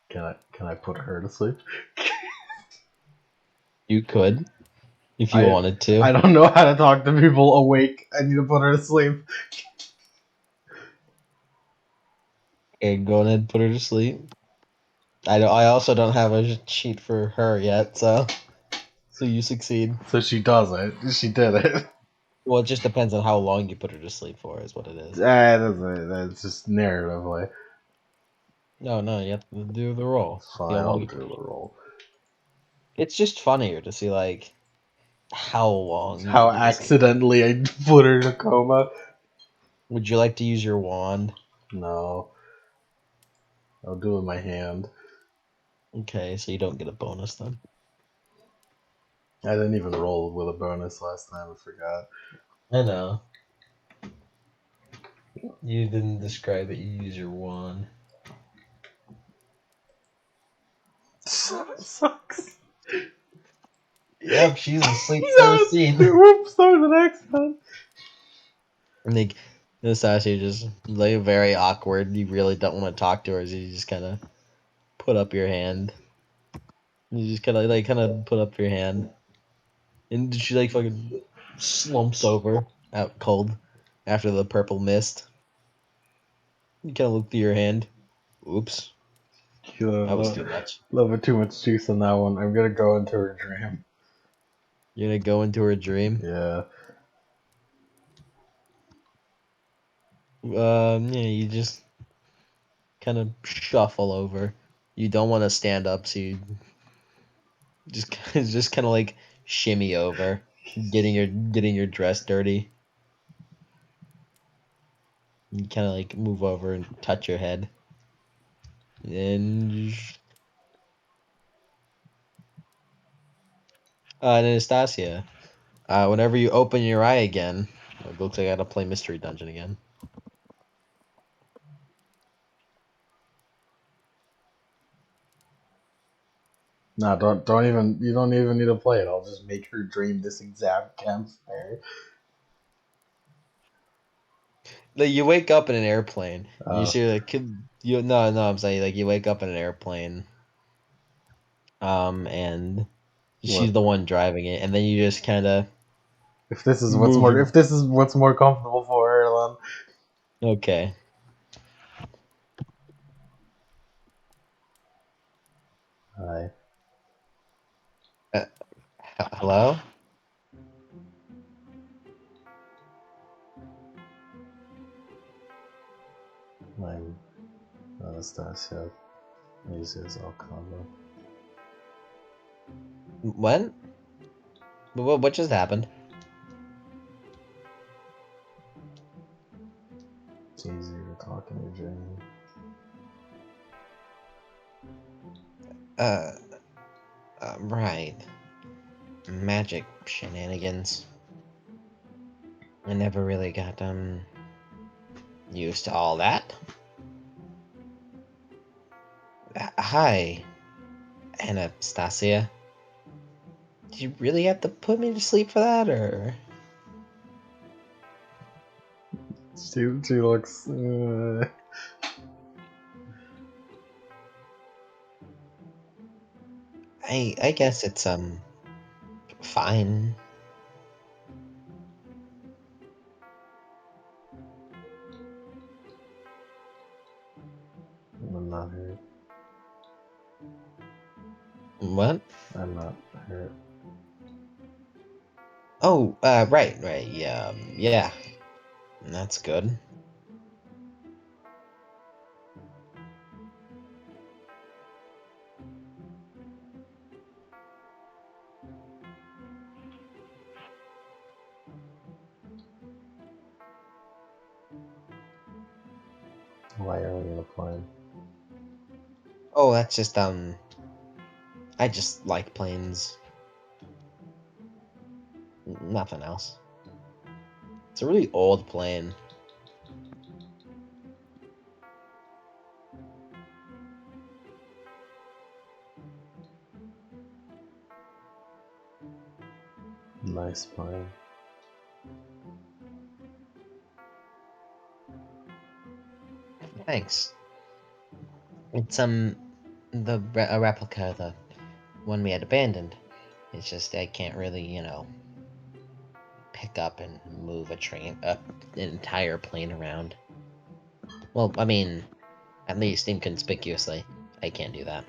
can, can I put her to sleep? You could if you I wanted to. I don't know how to talk to people awake. I need to put her to sleep. And go ahead and put her to sleep. I also don't have a sheet for her yet, so you succeed. So she does it. She did it. Well, it just depends on how long you put her to sleep for, is what it is. That's just narratively. No, you have to do the roll. See how Fine, long I'll you do the roll. It's just funnier to see like how long you How put her to sleep. accidentally I put her in a coma. Would you like to use your wand? No, I'll do it with my hand. Okay, so you don't get a bonus then. I didn't even roll with a bonus last time. I forgot. I know. You didn't describe that you use your wand. Sucks. Yep, she's asleep for the Yeah, scene. whoops, that was an accident. And like Anastasia just like very awkward. You really don't want to talk to her, so you just kind of put up your hand. You just kind of put up your hand, and she like fucking slumps over out cold after the purple mist. You kind of look through your hand. Oops, A that was little, too much. little bit too much juice on that one. I'm gonna go into her dream. You're gonna go into her dream. Yeah. Yeah, you just kind of shuffle over. You don't want to stand up, so you just just kind of like shimmy over, getting your dress dirty. You kind of like move over and touch your head, and Anastasia. Whenever you open your eye again, it looks like I gotta play Mystery Dungeon again. No, don't even. You don't even need to play it. I'll just make her dream this exact campfire. Like you wake up in an airplane. You Uh, see like you no, I'm saying like you wake up in an airplane. And she's what? the one driving it, and then you just kind of move your. If this is what's more comfortable for her, Okay. then. Hi, Uh, hello. I'm Anastasia. Uses Alcala. What? What just happened? It's easier to talk in your dream. Uh, right. Magic shenanigans. I never really got used to all that. Hi, Anastasia. Did you really have to put me to sleep for that, or? She looks. I guess it's fine. I'm not hurt. What? I'm not hurt. Oh, right, yeah. That's good. Why are we in a plane? Oh, that's just I just like planes. Nothing else. It's a really old plane. Nice plane. Thanks. It's a replica of the one we had abandoned. It's just I can't really, pick up and move an entire plane around. Well, I mean, At least inconspicuously. I can't do that.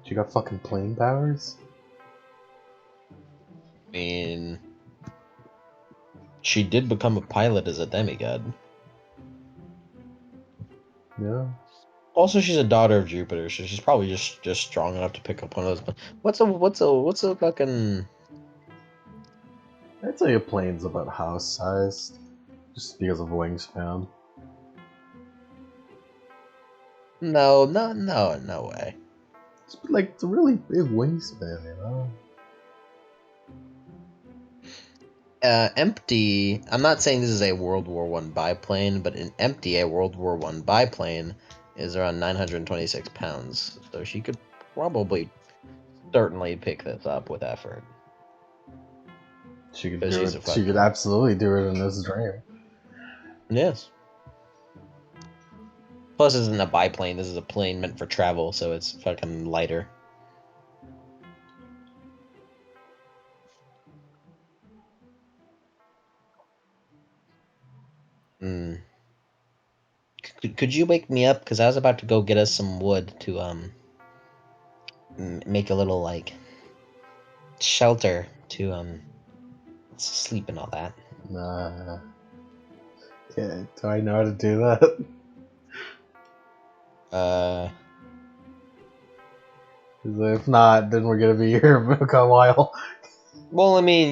She got fucking plane powers? I mean, she did become a pilot as a demigod. Yeah. Also, she's a daughter of Jupiter, so she's probably just strong enough to pick up one of those. But what's a fucking I'd say a plane's about house sized. Just because of wingspan. no way. It's like it's a really big wingspan, you know? Empty. I'm not saying this is a World War One biplane, but an empty a World War One biplane is around 926 pounds. So she could probably certainly pick this up with effort She could because do she's a it. She could fucking absolutely do it in this dream. yes. Plus, this isn't a biplane. This is a plane meant for travel, so it's fucking lighter. Hmm. Could you wake me up? Because I was about to go get us some wood to make a little like shelter to sleep and all that. Nah. Yeah, do I know how to do that? Uh, 'Cause if not, then we're gonna be here for a while. well, I mean,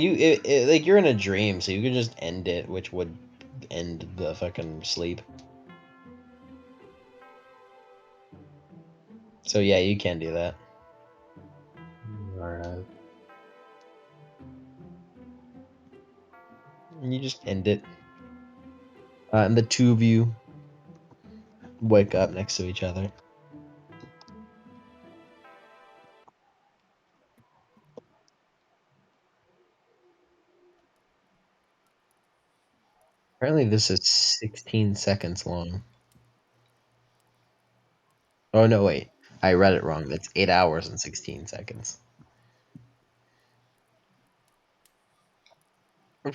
like you're in a dream, so you could just end it, which would end the fucking sleep. So yeah, you can do that. Alright. You just end it, and the two of you wake up next to each other. Apparently, this is 16 seconds long. Oh no, wait, I read it wrong. That's 8 hours and 16 seconds.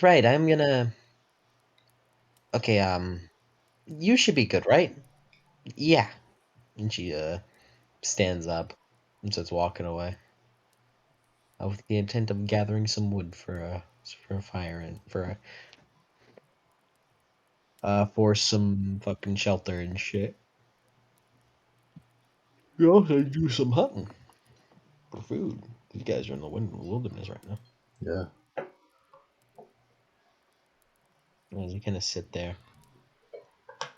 Right, I'm gonna. Okay, you should be good, right? Yeah. And she stands up and starts walking away, with the intent of gathering some wood for a fire and for some fucking shelter and shit. You also do some hunting for food. These guys are in the wilderness right now. Yeah. As you kind of sit there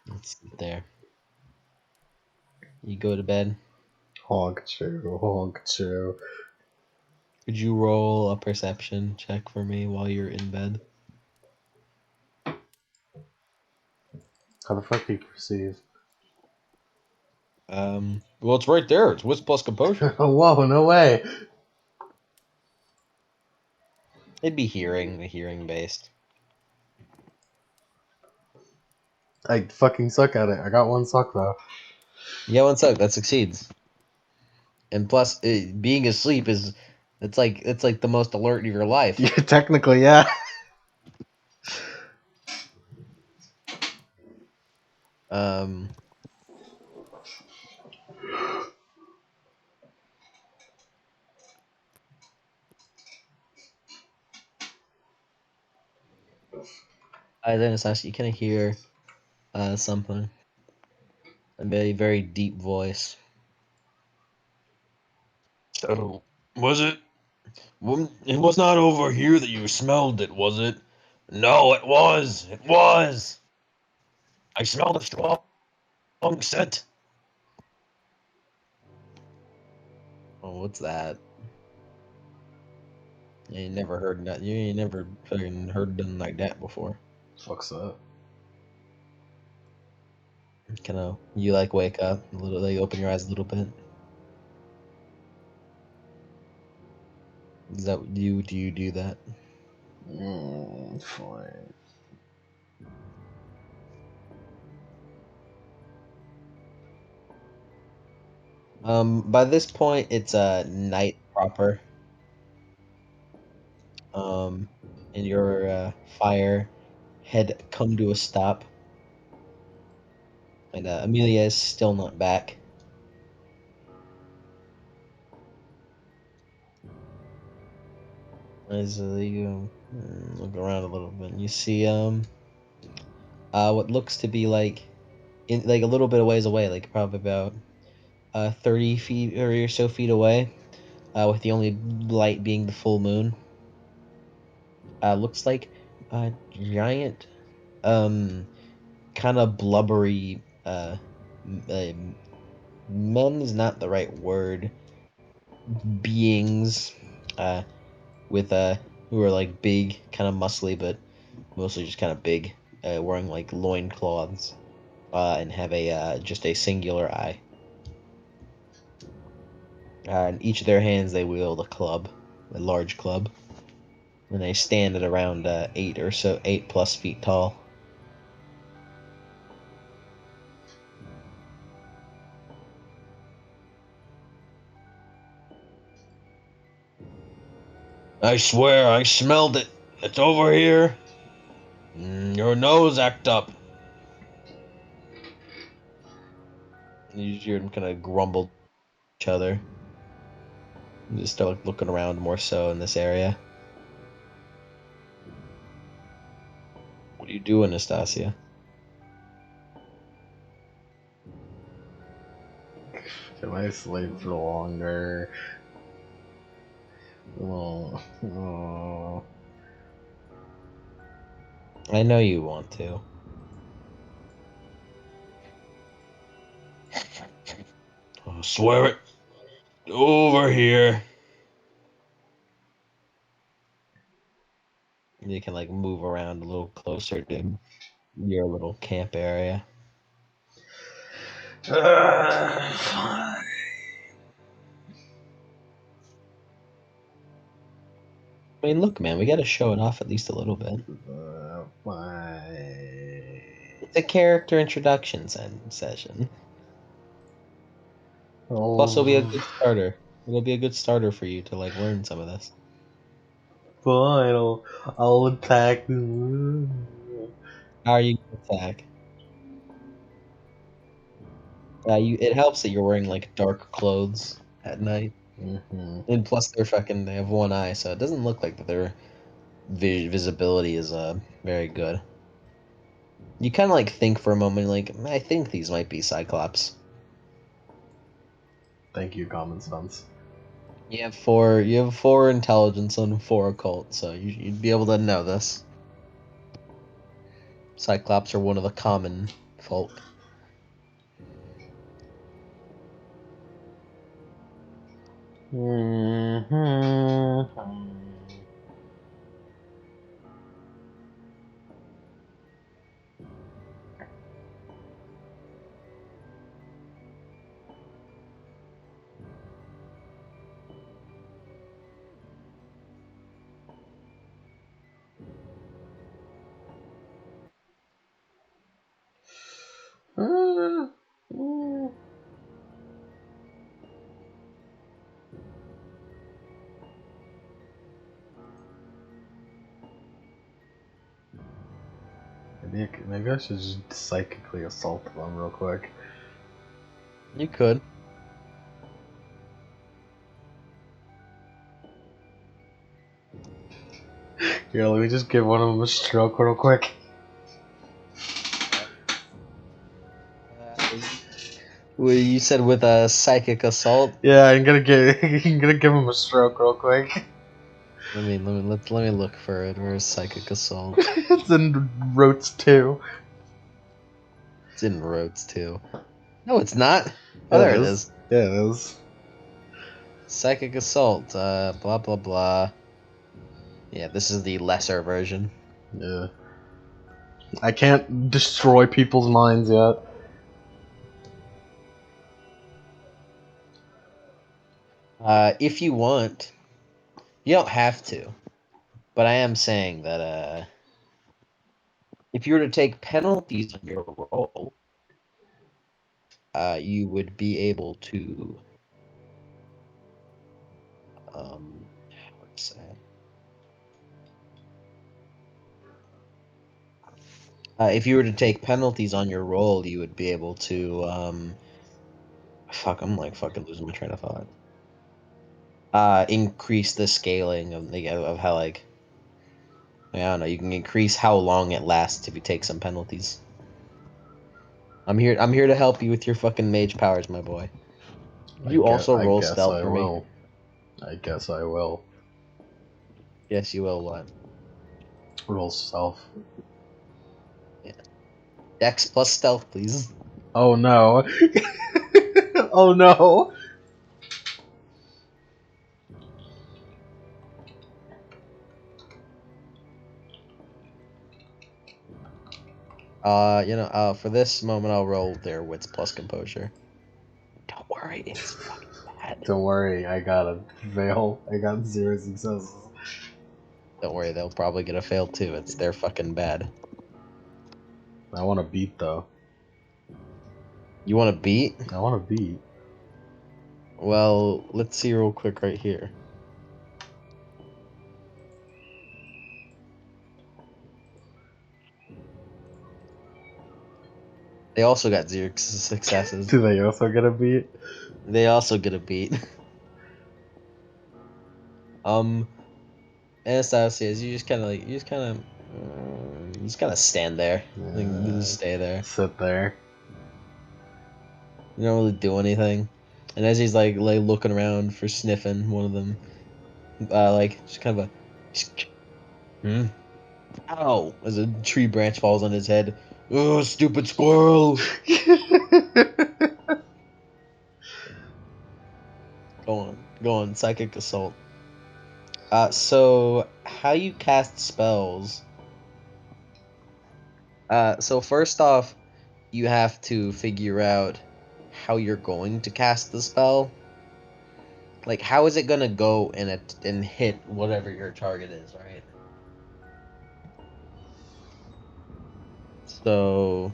and sit there, you go to bed. Honk chew, honk chew. Could you roll a perception check for me while you're in bed? How the fuck do you perceive? Well, it's right there. It's wits plus composure. Whoa, no way! It'd be the hearing based. I fucking suck at it. I got one suck though. Yeah, one sec, that succeeds. And plus, being asleep is it's like the most alert of your life. Yeah, technically, yeah. Um, I then Anastasia, you kind of hear something, a very very deep voice. So, was it? It was not over here that you smelled it, was it? No, it was. It was. I smelled a strong scent. Oh, what's that? You ain't never heard that. You ain't never fucking heard nothing like that before. Fuck's that? Kind of, you like wake up a little, like open your eyes a little bit. Is that you? Do you do that? Fine. By this point, it's night proper. And your fire had come to a stop. And Amelia is still not back. As you look around a little bit, you see what looks to be like a little bit of ways away, like probably about 30 feet or so feet away, with the only light being the full moon. Looks like a giant, um, kind of blubbery, men is not the right word, beings, uh, with who are like big, kind of muscly, but mostly just kind of big, wearing like loin cloths, and have a just a singular eye. In each of their hands, they wield a club, a large club, and they stand at around 8 plus feet tall. I swear, I smelled it. It's over here. Your nose act up. You hear them kind of grumble to each other. You just start like, looking around more so in this area. What do you do, Anastasia? Can I sleep for longer? Oh, oh. I know you want to. I swear it. Over here. You can like move around a little closer to your little camp area. Fine. I mean, look, man, we got to show it off at least a little bit. Fine. It's a character introduction session. Plus, it'll be a Oh, good starter. It'll be a good starter for you to like learn some of this. fine. I'll attack. How are you gonna attack? It helps that you're wearing like dark clothes at night, Mm-hmm. and plus they have one eye, so it doesn't look like that their visibility is very good. You kind of like think for a moment, like I think these might be Cyclops. Thank you, common sense. You have four intelligence and four occult, so you'd be able to know this. Cyclops are one of the common folk. Mm-hmm. Maybe I should just psychically assault them real quick. You could. Here, let me just give one of them a stroke real quick. Well, you said with a psychic assault. Yeah, I'm gonna give him a stroke real quick. Let me look for it. Where's psychic assault? It's in rotes too. It's in roads too. No, it's not. Oh, Yeah, there it it is. is. Yeah, it is. Psychic assault. Blah blah blah. Yeah, this is the lesser version. Yeah. I can't destroy people's minds yet. If you want, you don't have to. But I am saying that if you were to take penalties on your roll, you would be able to how to say If you were to take penalties on your roll, you would be able to fuck. I'm like fucking losing my train of thought. Increase the scaling of how like I don't know. You can increase how long it lasts if you take some penalties. I'm here. I'm here to help you with your fucking mage powers, my boy. You also I roll guess stealth I for me. will. I guess I will. Yes, you will. What? Roll self. Yeah. Dex plus stealth, please. Oh no. Oh no. For this moment, I'll roll their wits plus composure. Don't worry, it's fucking bad. Don't worry, I got a fail. I got 0 successes. Don't worry, they'll probably get a fail too. They're fucking bad. I want to beat though. You want to beat? I want to beat. Well, let's see real quick right here. They also got 0 successes. Do they also get a beat? They also get a beat. Anastasia, you just kind of stand there. Like, you just stay there. Sit there. You don't really do anything. And as he's like looking around for sniffing one of them, like just kind of hmm? Ow! As a tree branch falls on his head. Oh, stupid squirrel! Go on, psychic assault. So how you cast spells? So first off, you have to figure out how you're going to cast the spell. Like, how is it gonna go and hit whatever your target is, right? So,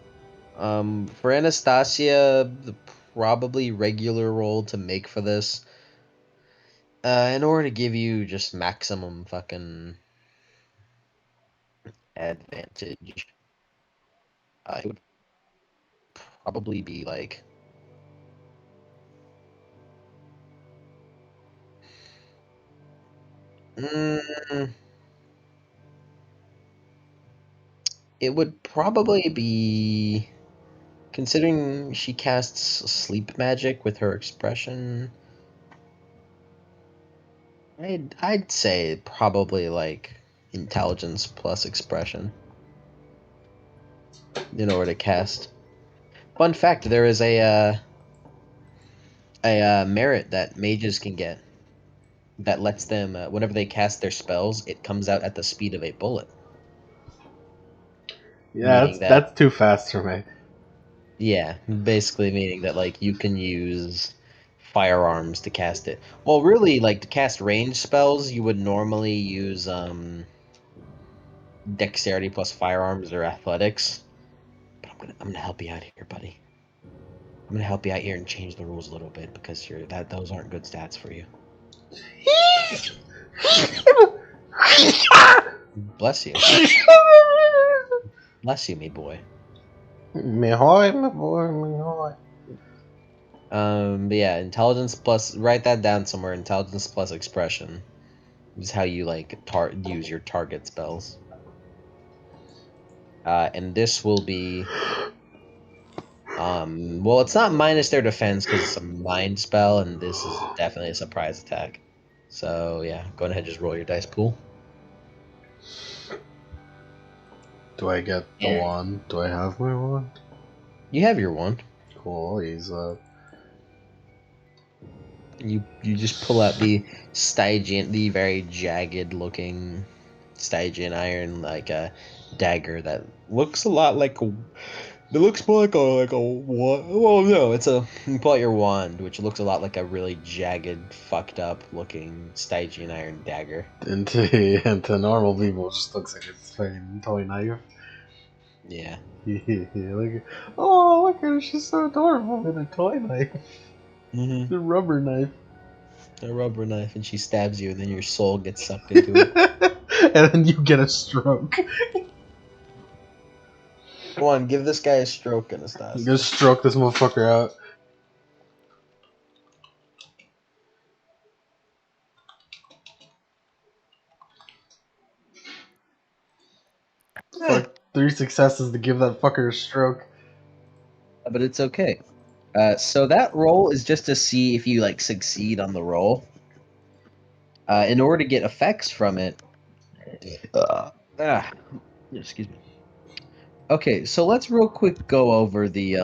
for Anastasia, the probably regular roll to make for this, in order to give you just maximum fucking advantage, it would probably be like, mm, it would probably be, considering she casts sleep magic with her expression. I'd say probably like intelligence plus expression in order to cast. Fun fact: there is a merit that mages can get that lets them whenever they cast their spells, it comes out at the speed of a bullet. Yeah, Meaning that that's too fast for me. yeah, basically meaning that like you can use firearms to cast it. Well, really, like to cast range spells, you would normally use dexterity plus firearms or athletics. But I'm gonna help you out here, buddy. I'm gonna help you out here and change the rules a little bit because those aren't good stats for you. Bless you. Bless you, me boy. Mehoy, my boy, mehoy. But yeah, intelligence plus write that down somewhere. Intelligence plus expression is how you like use your target spells. And this will be well, it's not minus their defense because it's a mind spell, and this is definitely a surprise attack. So yeah, go ahead and just roll your dice pool. Do I get the And wand? Do I have my wand? you have your wand. Cool, he's You just pull out the Stygian, the very jagged looking Stygian iron like a dagger that looks a lot like a. It looks more like a wand. Well, no, it's a. You pull out your wand, which looks a lot like a really jagged, fucked up looking Stygian iron dagger. into normal people, it just looks like it's fucking toy knife. Yeah. Like, oh, look at her, she's so adorable with a toy knife. Mm-hmm. The rubber knife. A rubber knife, and she stabs you, and then your soul gets sucked into it. And then you get a stroke. Come on, give this guy a stroke, Anastasia. Just stroke this motherfucker out. Fuck, 3 successes to give that fucker a stroke. But it's okay. So that roll is just to see if you like succeed on the roll. In order to get effects from it. Excuse me. Okay, so let's real quick go over the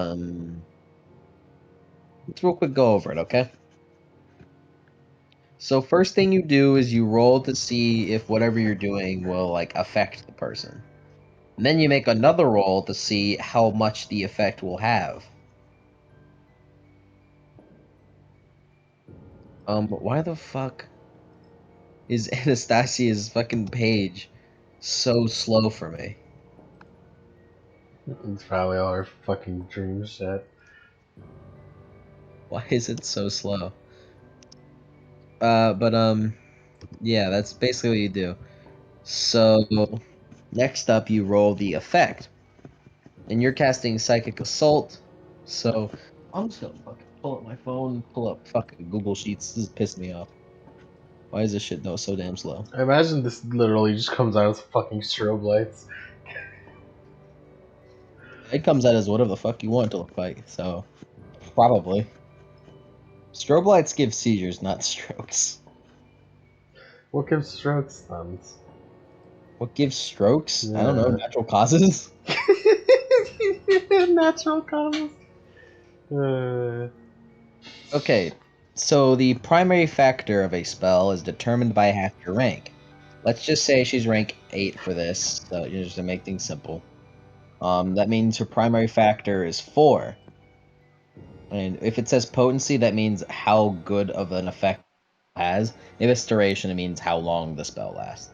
Let's real quick go over it, okay? So first thing you do is you roll to see if whatever you're doing will like affect the person. And then you make another roll to see how much the effect will have. Why the fuck is Anastasia's fucking page so slow for me? It's probably all our fucking dream shit. Why is it so slow? But yeah, that's basically what you do. So next up, you roll the effect, and you're casting Psychic Assault. So I'm just gonna fucking pull up my phone, pull up fucking Google Sheets. This is pissing me off. Why is this shit so damn slow? I imagine this literally just comes out as fucking strobe lights. It comes out as whatever the fuck you want it to look like. So probably strobe lights give seizures, not strokes. What gives stroke stuns? What gives strokes? I don't know. Yeah. Natural causes. Natural causes. Uh, Okay, so the primary factor of a spell is determined by half your rank. Let's just say she's rank 8 for this, so just to make things simple. That means her primary factor is 4. And if it says potency, that means how good of an effect it has. If it's duration, it means how long the spell lasts.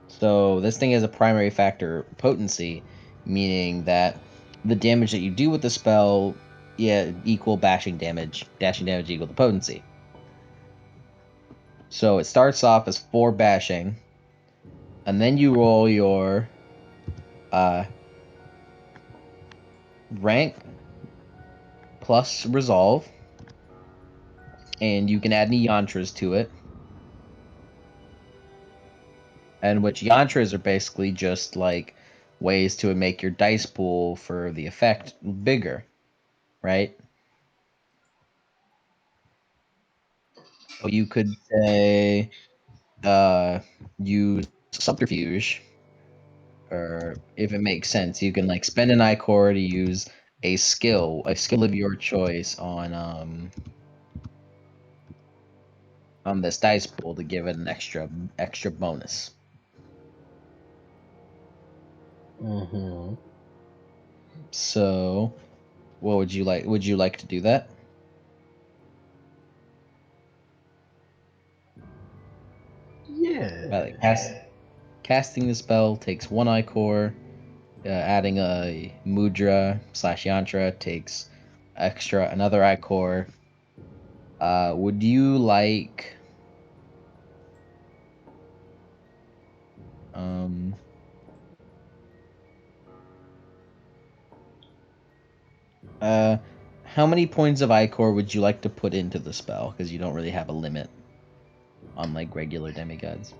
So this thing has a primary factor potency, meaning that the damage that you do with the spell, yeah, equal bashing damage. Dashing damage equal the potency. So it starts off as 4 bashing, and then you roll your uh, rank plus resolve, and you can add any yantras to it. And which yantras are basically just like ways to make your dice pool for the effect bigger, right? So you could say use subterfuge, or if it makes sense, you can like spend an ichor to use a skill of your choice on this dice pool to give it an extra bonus. mm-hmm. So, what would you like? Would you like to do that? By like Yeah. casting the spell takes 1 ichor. Adding a mudra / yantra takes another ichor. Would you like um uh how many points of ichor would you like to put into the spell? Because you don't really have a limit on like regular demigods.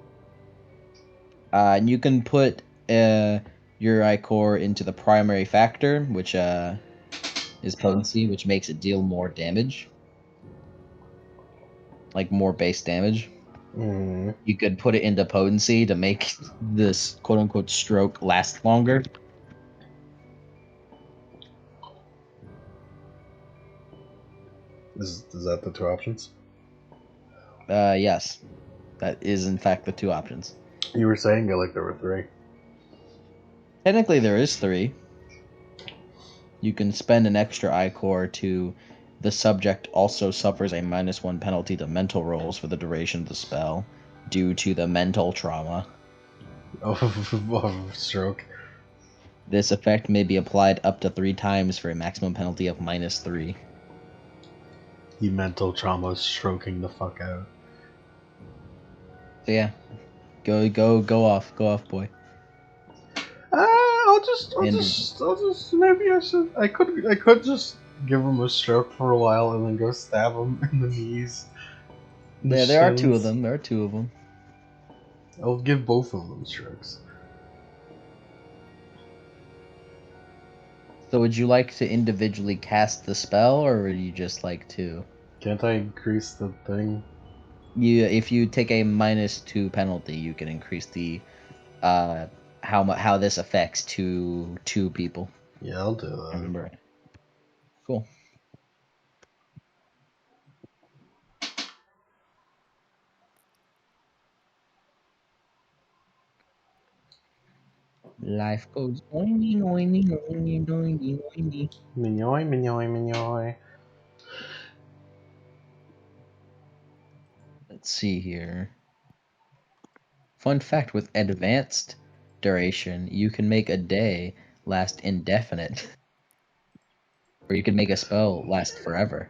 And you can put your ichor into the primary factor, which is potency, which makes it deal more damage, like more base damage. Mm. You could put it into potency to make this quote unquote stroke last longer. Is that the 2 options? Yes, that is in fact the 2 options. You were saying like there were 3. Technically, there is 3. You can spend an extra ichor to the subject also suffers a -1 penalty to mental rolls for the duration of the spell due to the mental trauma. Of stroke. This effect may be applied up to 3 times for a maximum penalty of -3. The mental trauma is stroking the fuck out. So yeah, go off, boy. Maybe I should. I could just give him a stroke for a while and then go stab him in the knees, the Yeah, there are two of shins. them. There are two of them. I'll give both of them strokes. So would you like to individually cast the spell, or would you just like to? Can't I increase the thing? If you take a -2 penalty, you can increase the uh how this affects two people. Yeah, I'll do that. Remember it. Cool. Life goes oiny oiny oiny oiny oiny. Mignoy, mignoy, mignoy. Let's see here. Fun fact: with advanced duration, you can make a day last indefinite, or you can make a spell last forever.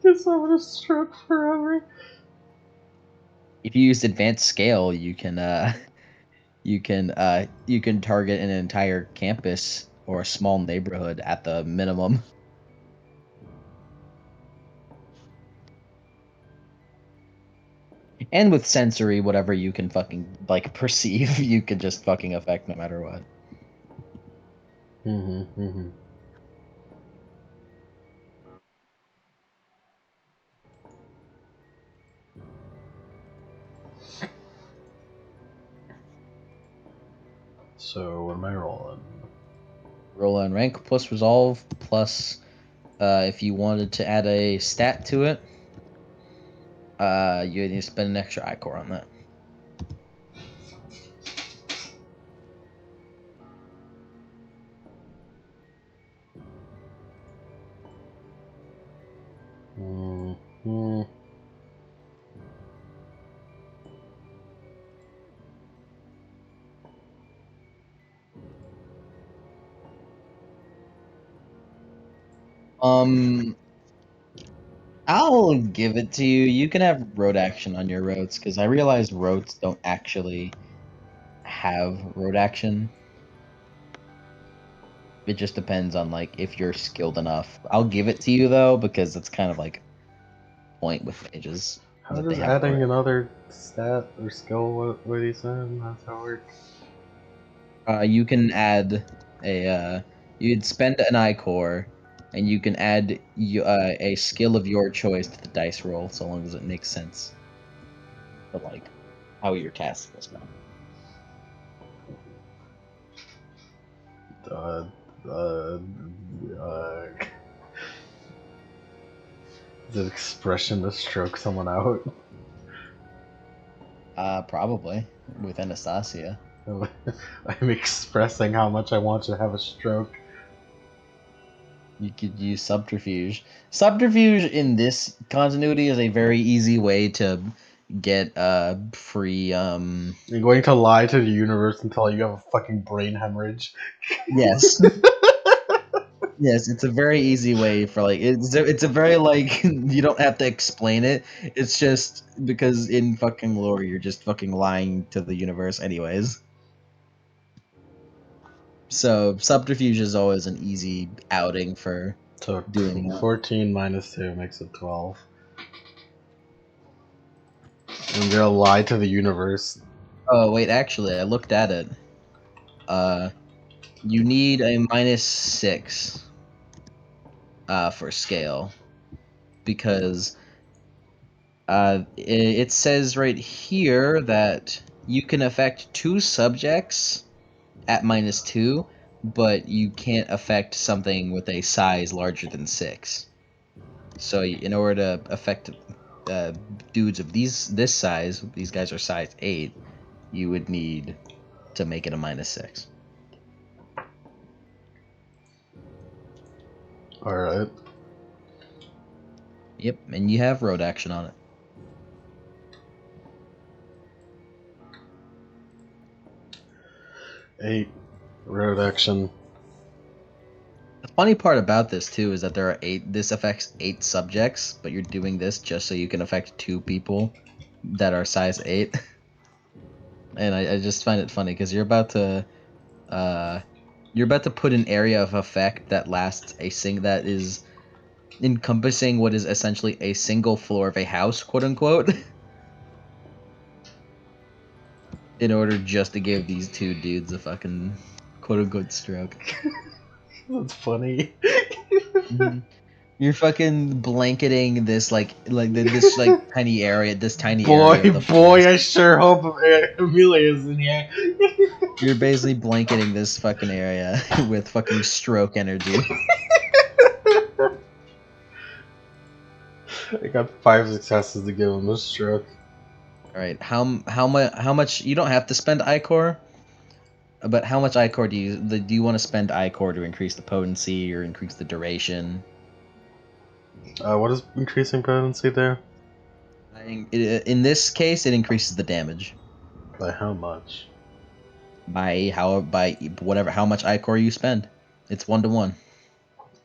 Give someone a stroke forever. If you use advanced scale, you can you can target an entire campus or a small neighborhood at the minimum. And with sensory, whatever you can fucking like perceive, you can just fucking affect no matter what. Mm-hmm. So what am I rolling? Roll on rank plus resolve plus if you wanted to add a stat to it, you need to spend an extra ichor on that. Mm-hmm. Um, I'll give it to you. You can have road action on your roads because I realize roads don't actually have road action. It just depends on like if you're skilled enough. I'll give it to you though because it's kind of like point with mages How that they does have adding road. another stat or skill what he said? How's that work? You can add a you'd spend an ichor, and you can add a skill of your choice to the dice roll, so long as it makes sense to like how you're casting the spell. Uh, uh, uh, the expression to stroke someone out. Probably with Anastasia. I'm expressing how much I want to have a stroke. You could use subterfuge. Subterfuge in this continuity is a very easy way to get free You're going to lie to the universe until you have a fucking brain hemorrhage. yes. Yes, it's a very easy way for like it's a very like you don't have to explain it. It's just because in fucking lore you're just fucking lying to the universe anyways. So subterfuge is always an easy outing for So doing that. 14 minus 2 makes it 12. I'm gonna lie to the universe. Oh wait, actually I looked at it. Uh you need a -6 for scale because it says right here that you can affect two subjects at -2, but you can't affect something with a size larger than 6. So in order to affect uh, dudes of this size, these guys are size 8, you would need to make it a -6. Alright. Yep, and you have road action on it. 8. Road action. The funny part about this too is that there are 8. This affects 8 subjects, but you're doing this just so you can affect 2 people that are size 8. and I just find it funny because uh you're about to put an area of effect that lasts that is encompassing what is essentially a single floor of a house, quote unquote, in order just to give these two dudes a fucking quote unquote stroke. That's funny. Mhm. You're fucking blanketing this this like tiny area Boy, of the forest. boy, I sure hope Amelia's in here. You're basically blanketing this fucking area with fucking stroke energy. I got 5 successes to give him a stroke. All right, how much you don't have to spend ichor, but how much ichor do you want to spend ichor to increase the potency or increase the duration? What is increasing potency there? In this case, it increases the damage By how much? by whatever how much ichor you spend. It's 1 to 1.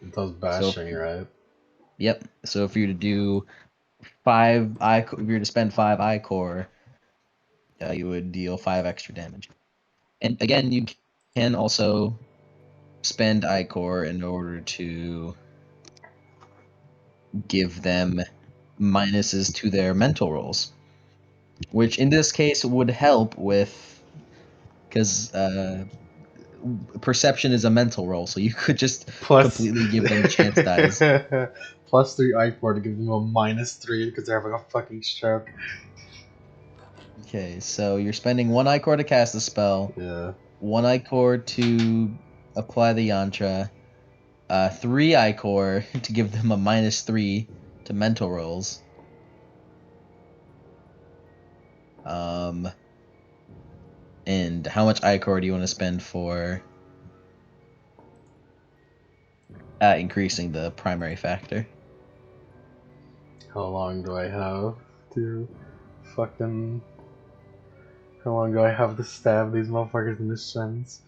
It does So if bashing, you, right? yep. So if you were to do five ichor, if you were to spend 5 ichor, you would deal 5 extra damage. And again, you can also spend ichor in order to give them minuses to their mental rolls, which in this case would help with because perception is a mental roll, so you could just Plus, completely give them chance dies. plus 3 I4 to give them a -3 because they're having a fucking stroke. Okay, so you're spending 1 ichor to cast the spell, Yeah. 1 ichor to apply the yantra, 3 ichor to give them a -3 to mental rolls. Um, and how much ichor do you want to spend for increasing the primary factor? How long do I have to fucking. How long do I have to stab these motherfuckers in the shins?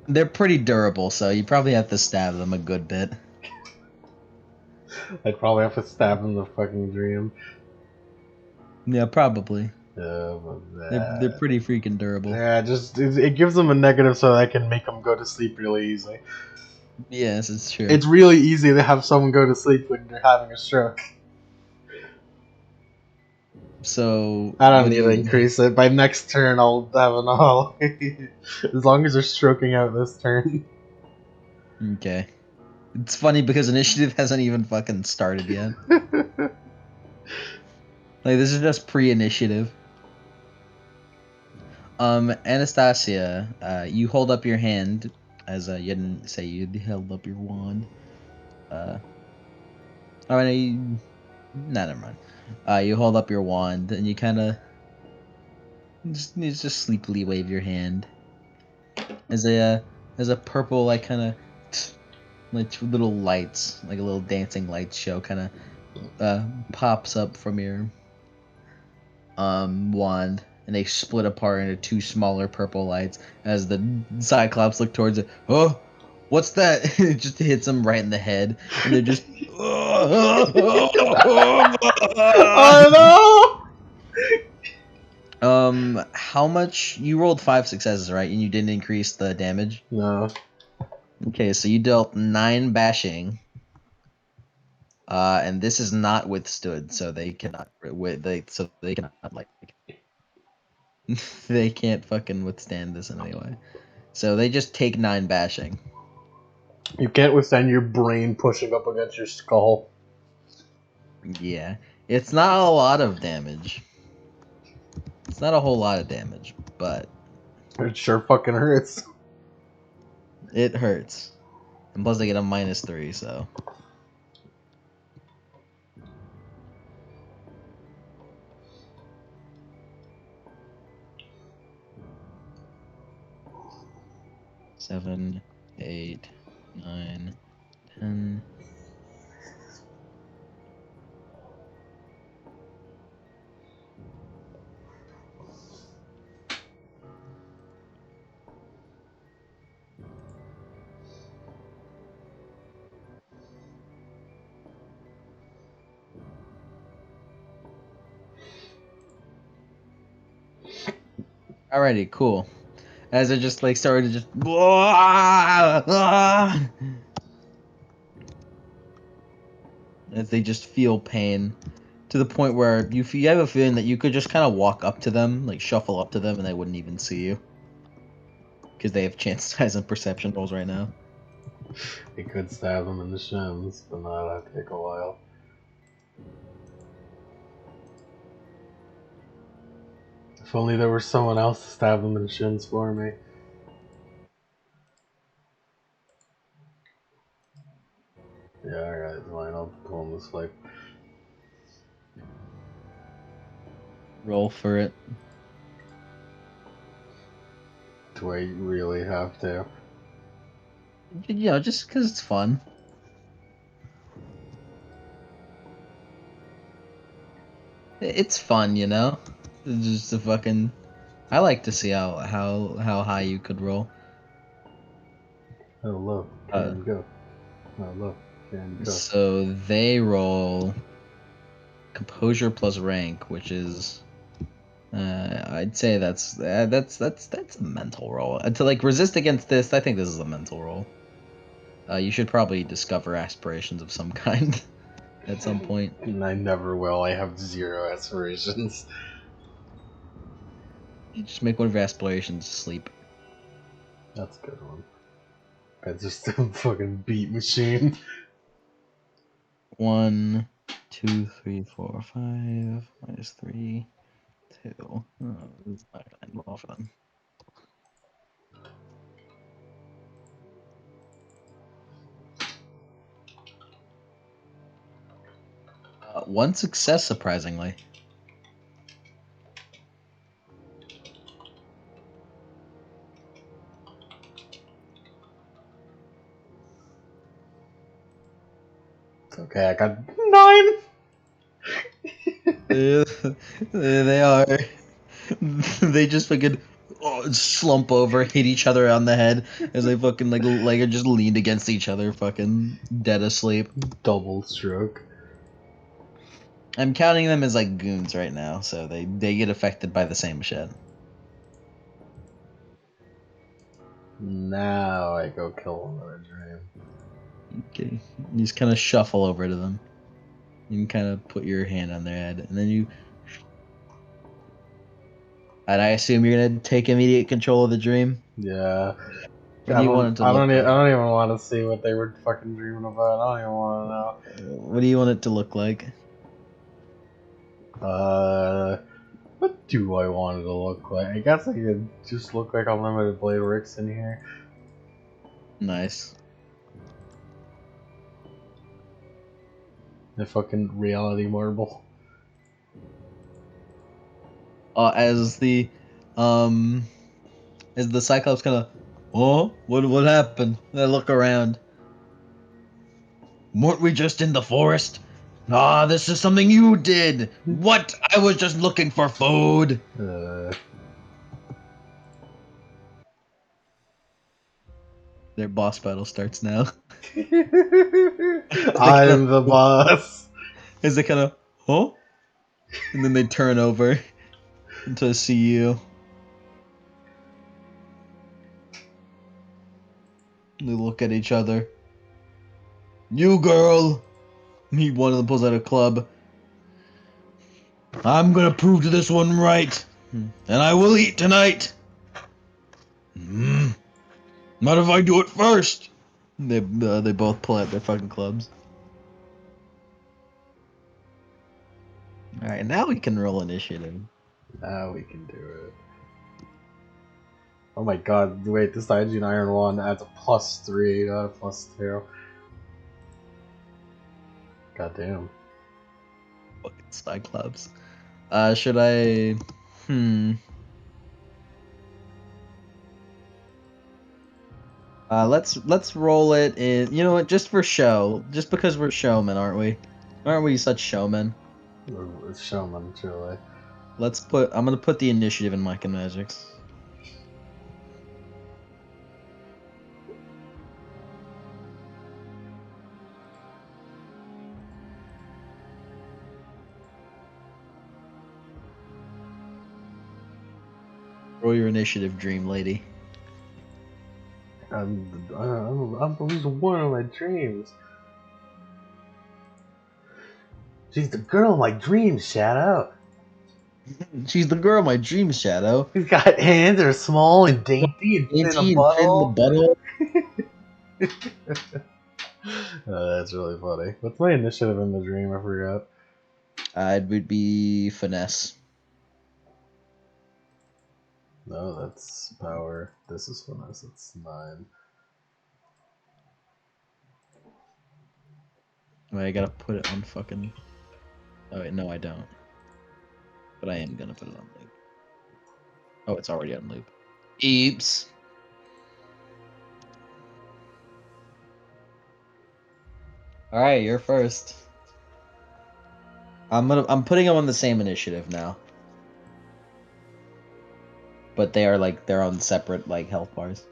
They're pretty durable, so you probably have to stab them a good bit. I'd probably have to stab in the fucking dream. Yeah, probably. Yeah, but They're pretty freaking durable. yeah, just it gives them a negative so I can make them go to sleep really easily. Yes, it's true. It's really easy to have someone go to sleep when they're having a stroke. So I don't what do need to you? increase it. By next turn, I'll have an all. As long as they're stroking out this turn. Okay. It's funny because initiative hasn't even fucking started yet. Like this is just pre-initiative. Anastasia, you hold up your hand as you didn't say you held up your wand. Uh, oh, no, nah, never mind. You hold up your wand and you kind of you just sleepily wave your hand as a purple like kind of like two little lights, like a little dancing light show, kind of pops up from your wand, and they split apart into two smaller purple lights as the Cyclops look towards it. Oh, what's that? It just hits them right in the head, and they're just. Oh How much you rolled 5 successes, right? And you didn't increase the damage. no! No. Okay, so you dealt 9 bashing. And this is not withstood, so they cannot. They cannot like they can't fucking withstand this in any way. So they just take 9 bashing. You can't withstand your brain pushing up against your skull. Yeah, it's not a lot of damage. It's not a whole lot of damage, but It sure fucking hurts. it hurts. And plus they get a -3, so 7, 8, 9, 10. Alrighty, cool. As it just like started to just as they just feel pain to the point where you have a feeling that you could just kind of walk up to them, like shuffle up to them, and they wouldn't even see you because they have chance size and perception rolls right now. It could stab them in the shins, but that'd take a while. If only there was someone else to stab them in the shins for me. Yeah, alright, fine, I'll pull him this way. Roll for it. Do I really have to? You know, just because it's fun. It's fun, you know. It's just a fucking. I like to see how high you could roll. Oh, low, Uh, can go. Oh, low, can go. so they roll composure plus rank, which is I'd say that's a mental roll. To like resist against this, I think this is a mental roll. You should probably discover aspirations of some kind at some point. And I never will, I have zero aspirations. You just make one of your aspirations sleep. That's a good one. I just a fucking beat machine. 1, 2, 3, 4, 5 minus 3, 2. Oh, this is not gonna end well for them. One success, surprisingly. It's okay, I got 9! There they are. They just fucking slump over, hit each other on the head as they fucking like are just leaned against each other, fucking dead asleep. Double stroke. I'm counting them as like goons right now, so they get affected by the same shit. Now I go kill one in a dream. Okay, you just kind of shuffle over to them. You can kind of put your hand on their head, and then you. And I assume you're gonna take immediate control of the dream. Yeah. What do you want it to look I like? don't even want to see what they were fucking dreaming about. I don't even want What do you want it to look like? to know. What do I want it to look like? I guess I could just look like Unlimited Blade Ricks in here. Nice. The fucking reality marble. As the um as the Cyclops kind of, oh, what happened? I look around. Weren't we just in the forest? Ah, this is something you did. What? I was just looking for food. Uh, Their boss battle starts now. As they kind of, I'm the boss. as they kind of, huh? And then they turn over to see you. They look at each other. You girl. One of them pulls out a club. I'm gonna prove to this one right, and I will eat tonight. Not if I do it first. They both pull out their fucking clubs. All right, now we can roll initiative. Now we can do it. Oh my god, wait, this Hygiene Iron 1 adds a +3, not a +2. God damn. Fucking Cyclops. Should I? Hmm. Let's roll it in. You know what? Just for show. Just because we're showmen, aren't we? Aren't we such showmen? It's Showman, truly. Let's put. I'm gonna put the initiative in Mike and Magic's. Roll your initiative, dream lady. I'm losing one of my dreams. She's the girl of my dreams, Shadow. She's the girl of my dreams, Shadow. She's got hands that are small and dainty and fit in a Dainty and fit in the bottle. butthole. That's really funny. What's my initiative in the dream? I forgot. It would be finesse. No, that's power. This is finesse. It's 9. Wait, I gotta put it on fucking. Oh wait, no, I don't. But I am gonna put it on loop. Oh, it's already on loop. Eeps. All right, you're first. I'm putting them on the same initiative now. But they are like they're on separate like health bars.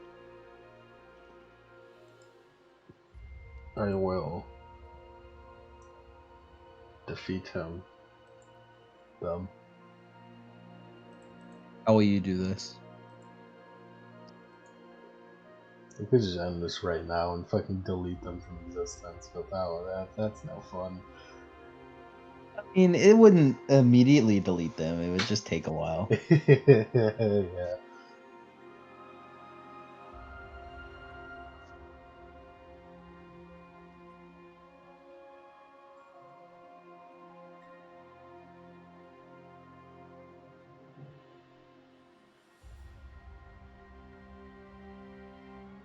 I will defeat him. Them. How will you do this? We could just end this right now and fucking delete them from existence, but that's no fun. I mean, it wouldn't immediately delete them. It would just take a while. Yeah.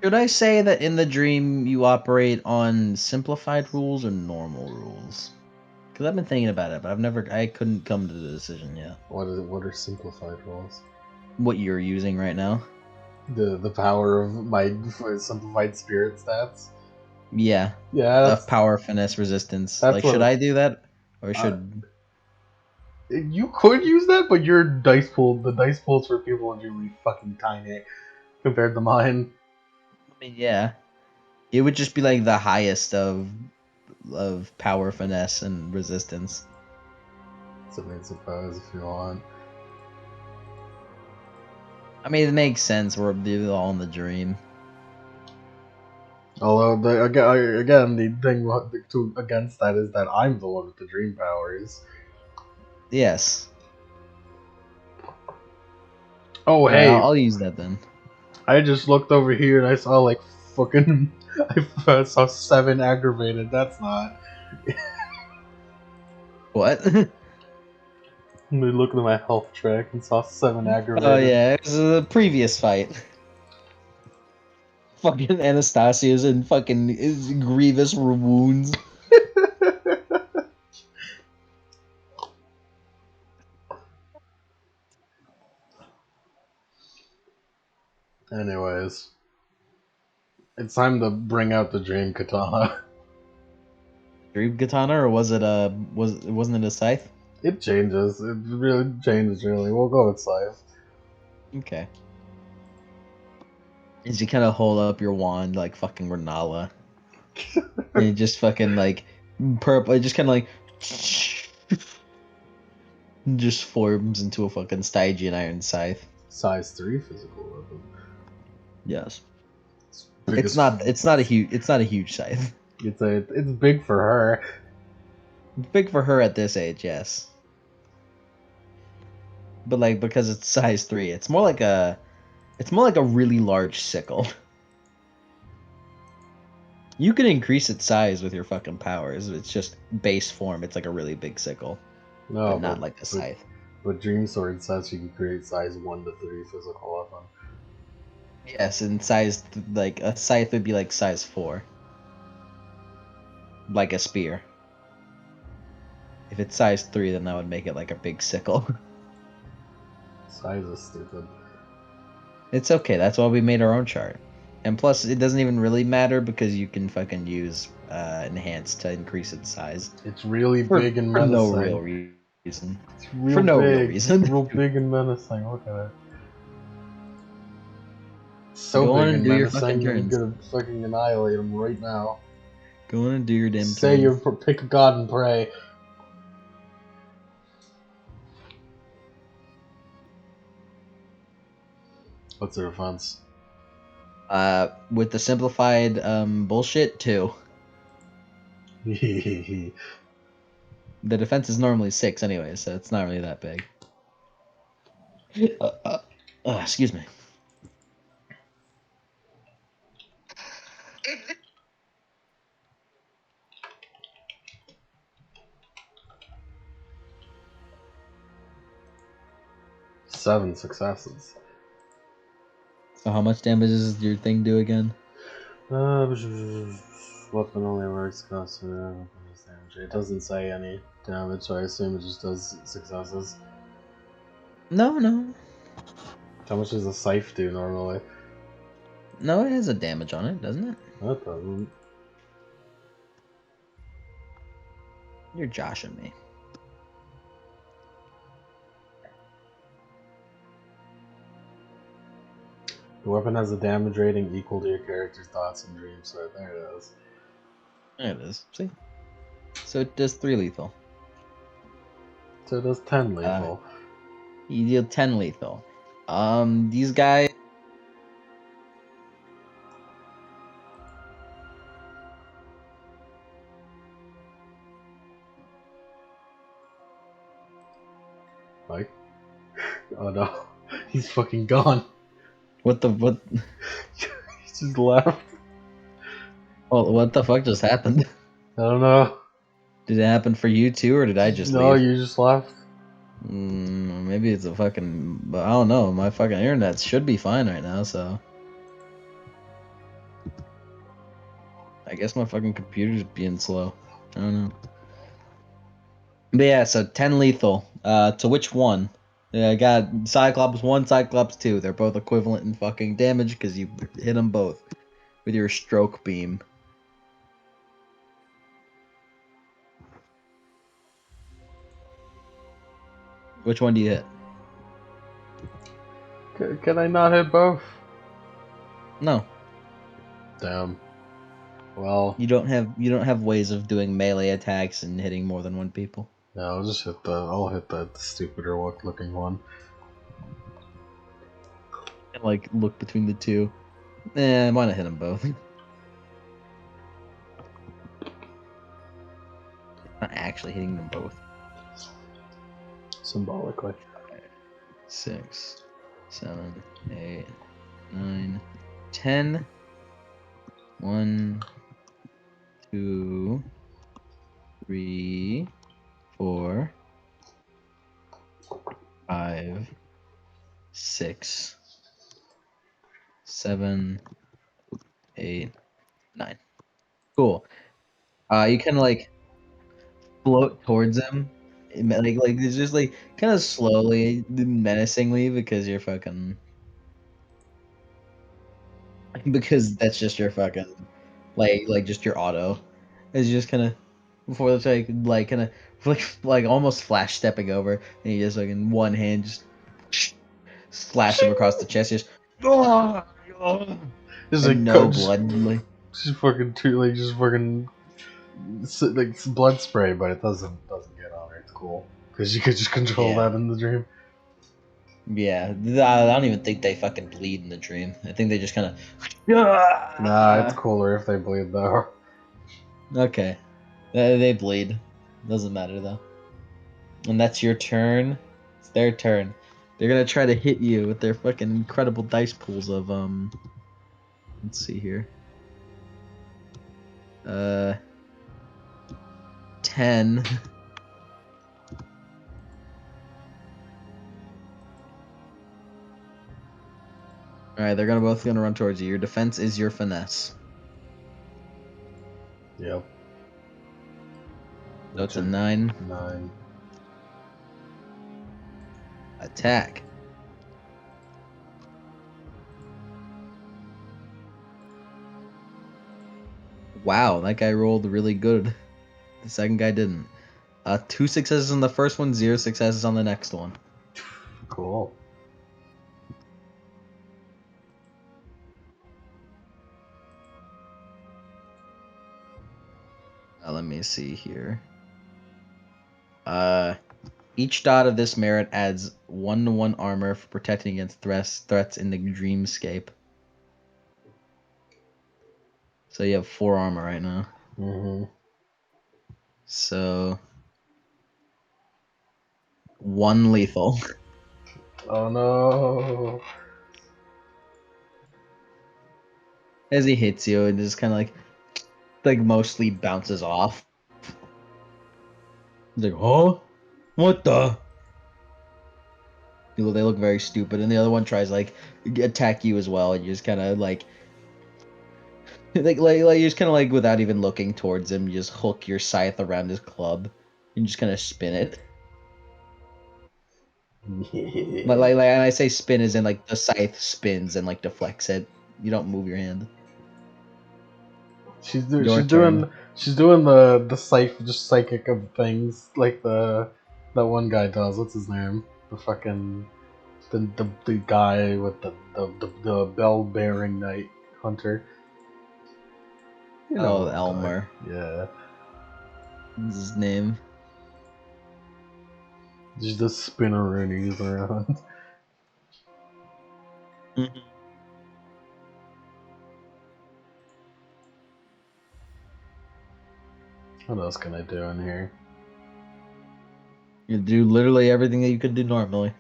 Should I say that in the dream you operate on simplified rules or normal rules? Because I've been thinking about it, but I couldn't come to the decision yet. What are simplified rules? What you're using right now? The power of my simplified spirit stats. Yeah. Yeah, Of power, finesse, resistance. that's Like, should what I do that? Or uh, should. you could use that, but the dice pools for people are really fucking tiny compared to mine. I mean, yeah. It would just be like the highest of power, finesse, and resistance. So I suppose if you want. I mean, it makes sense. We're all in the dream. Although again, the thing against that is that I'm the one with the dream powers. Yes. Oh Alright, hey, I'll use that then. I just looked over here and I saw like fucking I saw 7 aggravated. That's not. What? I looked at my health track and saw 7 Oh aggravated. yeah, it was the previous fight. Fucking Anastasia's in fucking grievous wounds. Anyways, it's time to bring out the dream katana. Dream katana, or was it wasn't it a scythe? It changes. It really changes. Really, we'll go with Scythe. Okay. As you kind of hold up your wand like fucking Renala, and it just fucking like purple. It just kind of like just forms into a fucking Stygian iron scythe. Size 3 physical weapon. Yes. It's big It's as not. It's not a huge. It's not a huge scythe. it's big for her. It's big for her at this age, yes. But like because it's size 3, it's more like a. It's more like a really large sickle. You can increase its size with your fucking powers. It's just base form. It's like a really big sickle, No, but not like a scythe. but Dream Sword says you can create size 1 to 3 physical weapon. Yes, and size like a scythe would be like size 4, like a spear. If it's size 3, then that would make it like a big sickle. Size is stupid. It's okay. That's why we made our own chart. And plus, it doesn't even really matter because you can fucking use enhance to increase its size It's really for big and for no menacing. real reason. It's For real no real big. reason. It's real big and menacing. Look at it. So Go on big and and do your fucking menacing. I'm turns. gonna fucking annihilate him right now. Go on and do your damn Say turns. your pick a god and pray. What's the defense? With the simplified bullshit, 2. It's The defense is normally 6 anyway, so it's not really that big. Excuse me. seven successes. So how much damage does your thing do again? Weapon only works cost damage. It doesn't say any damage, so I assume it just does successes. No. How much does a scythe do normally? No, it has a damage on it, doesn't it? That doesn't. You're joshing me. The weapon has a damage rating equal to your character's thoughts and dreams. So there it is. There it is. See? So it does 3 lethal. So it does 10 lethal. You deal 10 lethal. These guys. Like, oh no, he's fucking gone. What? He just left. Well, what the fuck just happened? I don't know. Did it happen for you too, or did I just No, leave? you just left. Maybe it's a fucking. I don't know. My fucking internet should be fine right now, so. I guess my fucking computer's being slow. I don't know. But yeah, so 10 lethal. To which one? Yeah, I got Cyclops 1, Cyclops 2. They're both equivalent in fucking damage because you hit them both with your stroke beam. Which one do you hit? Can I not hit both? No, Damn. Well, you don't have ways of doing melee attacks and hitting more than one people. yeah, I'll just hit the. I'll hit the stupider looking one. And like look between the two. Why not hit them both? Not actually hitting them both. Symbolically. 6, 7, 8, 9, 10. 1, 2, 3, 4, 5, 6, 7, 8, 9. Cool. You kind of like float towards him, like it's just like kind of slowly, menacingly, because you're fucking because that's just your fucking like just your auto. It's just kind of before it's like kind of like almost flash stepping over, and you just like in one hand just slash him across the chest, just "Ah!" Just and like no blood. just fucking just fucking like blood spray, but it doesn't get on her. It's cool because you could just control Yeah, that in the dream. yeah. I don't even think they fucking bleed in the dream. I think they just kind of. Nah, it's cooler if they bleed though. Okay, they bleed. Doesn't matter though. And that's your turn. It's their turn. They're gonna try to hit you with their fucking incredible dice pools of Let's see here. Uh, 10. All right, they're both gonna run towards you. Your defense is your finesse, Yep. so it's Which a is 9 9. attack. Wow, that guy rolled really good. The second guy didn't. 2 successes on the first one, 0 successes on the next one. Cool. Let me see here. Uh, Each dot of this merit adds 1 to 1 armor for protecting against threats in the dreamscape. So you have 4 armor right now. Mm-hmm. So 1 lethal. Oh no. As he hits you, it just kind of like mostly bounces off. He's like, huh? What the? They look very stupid, and the other one tries attack you as well, and you just kind of you just kind of without even looking towards him, you just hook your scythe around his club, and just kind of spin it. And I say spin as in the scythe spins and deflects it. You don't move your hand. She's Your turn. she's doing the psychic of things like that one guy does. What's his name? The fucking the guy with the bell bearing knight hunter. You know Oh, what I'm Elmer. Yeah. Is his name. Just the spinneroonies around. Mhm. What else can I do in here? You do literally everything that you could do normally.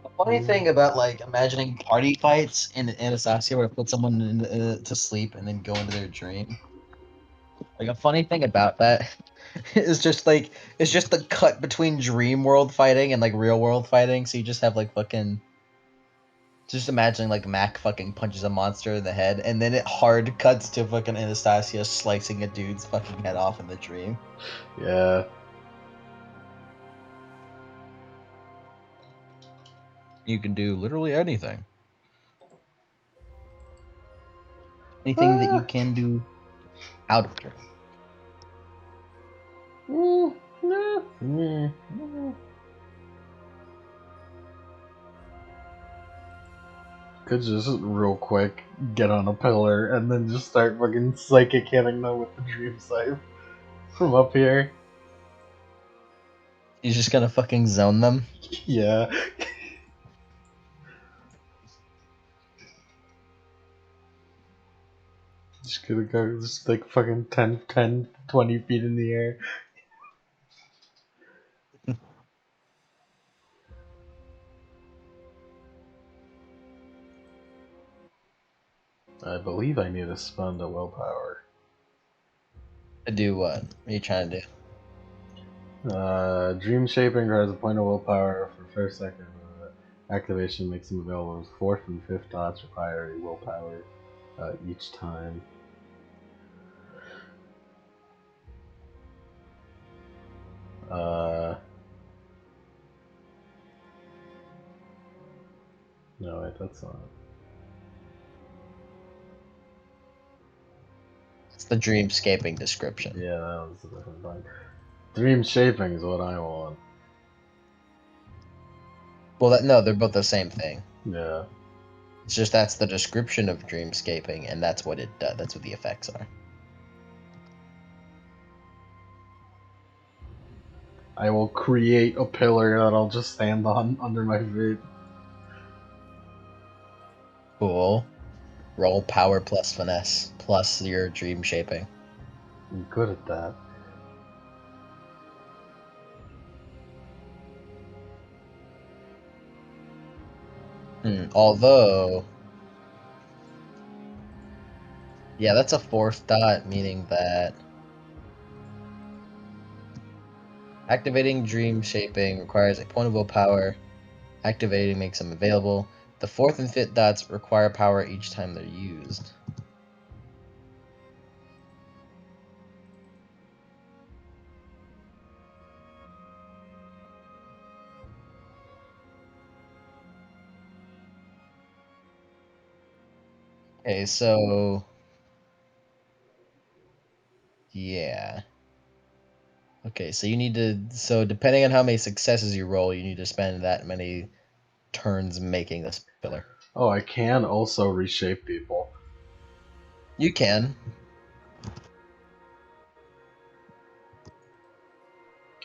The funny thing about imagining party fights in Anastasia where it puts someone to sleep and then go into their dream. A funny thing about that is just it's just the cut between dream world fighting and real world fighting. So you just have fucking just imagining Mac fucking punches a monster in the head and then it hard cuts to fucking Anastasia slicing a dude's fucking head off in the dream. Yeah. You can do literally anything. Anything that you Ah. can do out of dream. Could just real quick get on a pillar and then just start fucking psychic hitting them with the dream scythe from up here. You're just gonna fucking zone them. Yeah. Just gonna go just like fucking 20 feet in the air. I believe I need to spend a willpower. To do what? What are you trying to do? Dream shaping requires a point of willpower for first second. Activation makes them available as fourth and fifth dots require a willpower each time. Uh, no, wait, that's not. It's the dreamscaping description. Yeah, that was a different one. Dream shaping is what I want. Well, no, they're both the same thing. Yeah. It's just that's the description of dreamscaping, and that's what it does. That's what the effects are. I will create a pillar that I'll just stand on under my feet. Cool. Roll power plus finesse plus your dream shaping. I'm good at that. Although, yeah, that's a fourth dot, meaning that activating dream shaping requires a point of willpower. Activating makes them available. The fourth and fifth dots require power each time they're used. Okay, so yeah. Okay, so you need to. So depending on how many successes you roll, you need to spend that many turns making this pillar. Oh, I can also reshape people. You can.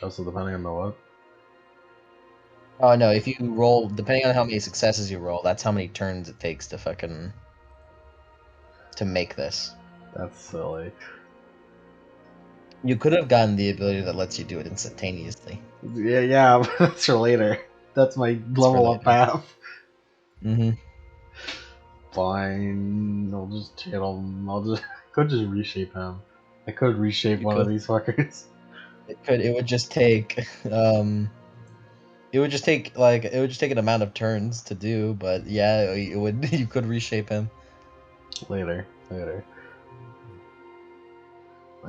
Also, depending on the what? Oh no, if you roll, depending on how many successes you roll, that's how many turns it takes to fucking to make this. That's silly. You could have gotten the ability that lets you do it instantaneously. Yeah, but that's for later. That's my It's for level up later. path. Mm-hmm. Fine, I'll just hit him. I could just reshape him. I could reshape You one of could. these fuckers. It could. It would just take. It would just take an amount of turns to do, but yeah, it would. You could reshape him. Later. I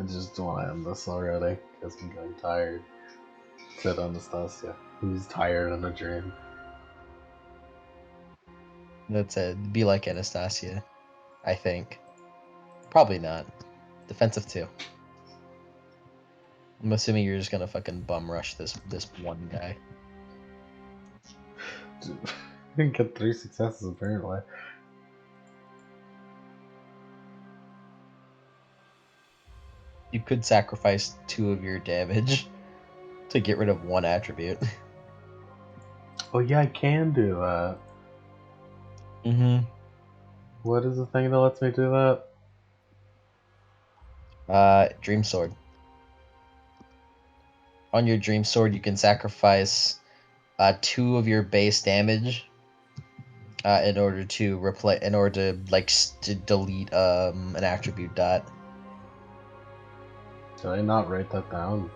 just don't want to end this already because I'm getting tired. Said Anastasia, who's tired in a dream. That's it. Be like Anastasia, I think. Probably not. Defensive 2. I'm assuming you're just gonna fucking bum rush this one guy. I didn't get 3 successes apparently. You could sacrifice 2 of your damage to get rid of 1 attribute. Oh yeah, I can do that. Mm-hmm. What is the thing that lets me do that? Dream Sword. On your Dream Sword, you can sacrifice 2 of your base damage in order to to delete an attribute dot. Did I not write that down?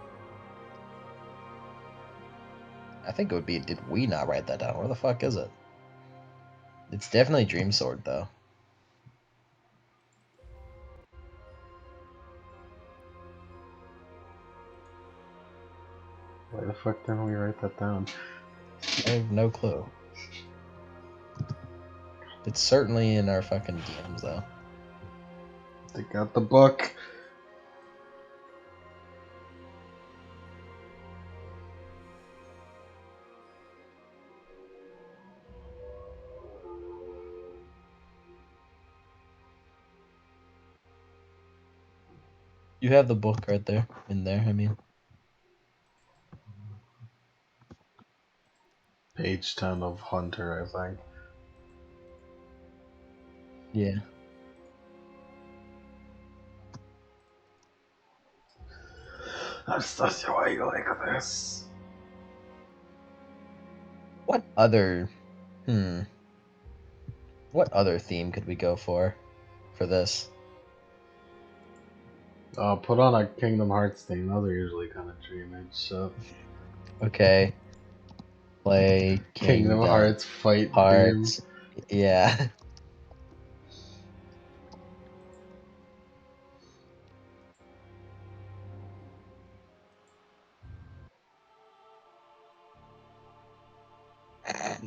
I think it would be. Did we not write that down? Where the fuck is it? It's definitely Dream Sword though. Why the fuck didn't we write that down? I have no clue. It's certainly in our fucking DMs though. They got the book. You have the book right there. In there, I mean. Page 10 of Hunter, I think. Yeah. Anastasia, why you like this? What other hmm. What other theme could we go for this? Put on a Kingdom Hearts theme. Those are usually kind of dreamy shit. Okay. Play Kingdom Kingdom Hearts fight theme. Hearts. Yeah.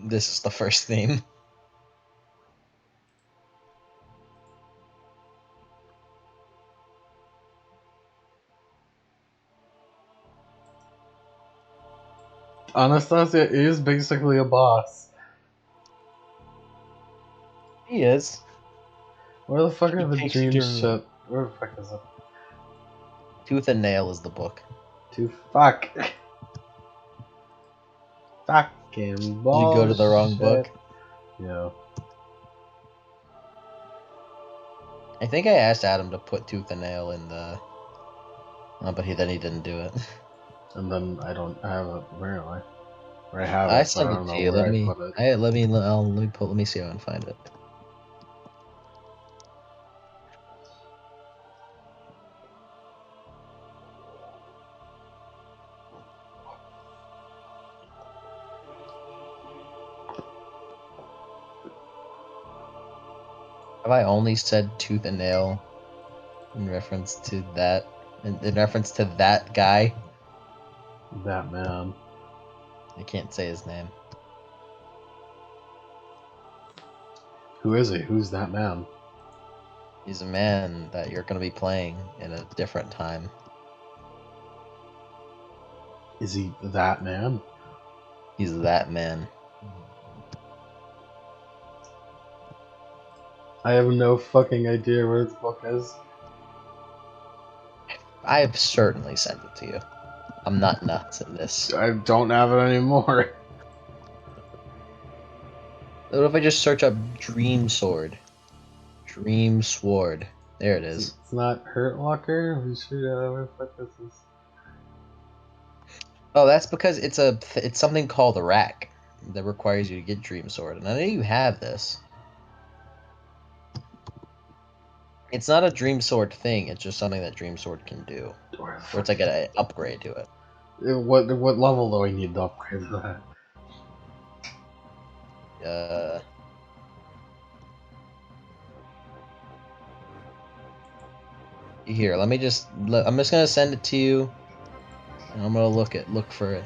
This is the first theme. Anastasia is basically a boss. He is. Where the fuck He are the takes you dream to shit? Where the fuck is it? Tooth and Nail is the book. To fuck. Fucking Did you go to the wrong bullshit. book? Yeah. I think I asked Adam to put Tooth and Nail in the but he didn't do it. And then I don't have it apparently. Or I have I it, but I sent it don't to know you. where I put it. Let me see if I can find it. Have I only said Tooth and Nail in reference to that? In reference to that guy? That man. I can't say his name. Who is he? Who's that man? He's a man that you're going to be playing in a different time. Is he that man? He's that man. I have no fucking idea where this book is. I have certainly sent it to you. I'm not nuts in this. I don't have it anymore. What if I just search up Dream Sword? Dream Sword. There it is. It's not Hurt Locker? We should, where the fuck is this? Oh, that's because it's something called a rack that requires you to get Dream Sword, and I know you have this. It's not a Dream Sword thing. It's just something that Dream Sword can do, Where the or it's fuck like an upgrade to it. what level do I need to upgrade that? Uh, Here, let me just. I'm just gonna send it to you, and I'm gonna look for it.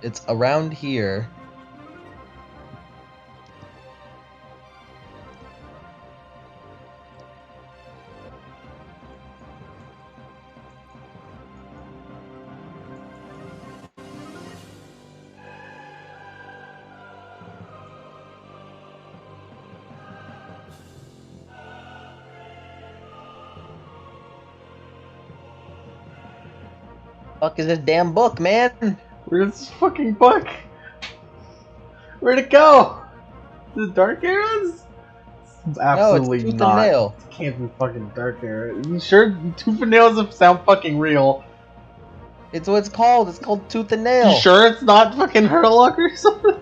It's around here. Fuck is this damn book, man? Where's this fucking book? Where'd it go? The Dark Arrows? It's No, it's absolutely Tooth and not. Nail. It can't be fucking Dark Arrows. You sure Tooth and Nails sound fucking real? It's what it's called. It's called Tooth and You Nail. sure it's not fucking Hurlock or something?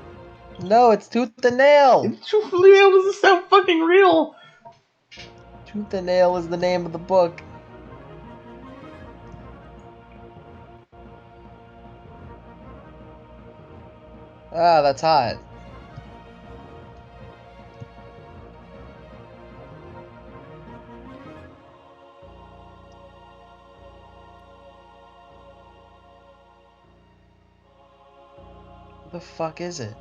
No, it's Tooth and Nail. It truthfully doesn't sound fucking real. Tooth and Nail is the name of the book. Ah, that's hot. What the fuck is it?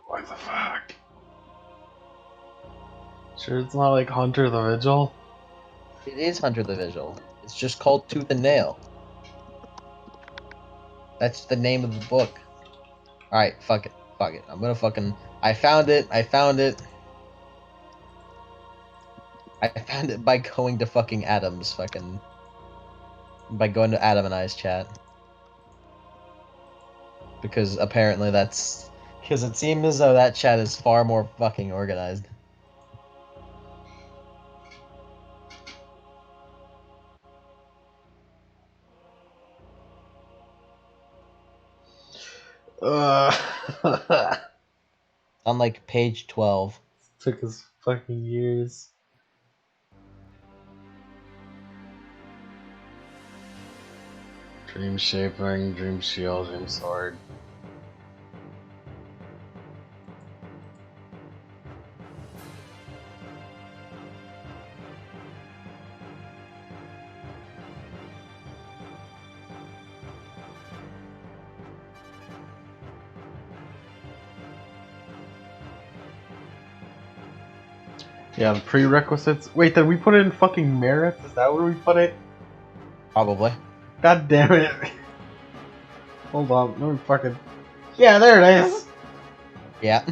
What the fuck? Sure it's not like Hunter the Vigil? It is Hunter the Vigil. It's just called Tooth and Nail. That's the name of the book. Alright, fuck it. Fuck it. I'm gonna fucking. I found it. I found it. I found it by going to fucking Adam's fucking. By going to Adam and I's chat. Because apparently that's. Because it seems as though that chat is far more fucking organized. Ugh. On like page 12. Took us fucking years. Dream Shaping, Dream Shield, Dream Sword. Yeah, the prerequisites. Wait, did we put it in fucking merits? Is that where we put it? Probably. God damn it. Hold on, let me fucking. Yeah, there it is! Yeah.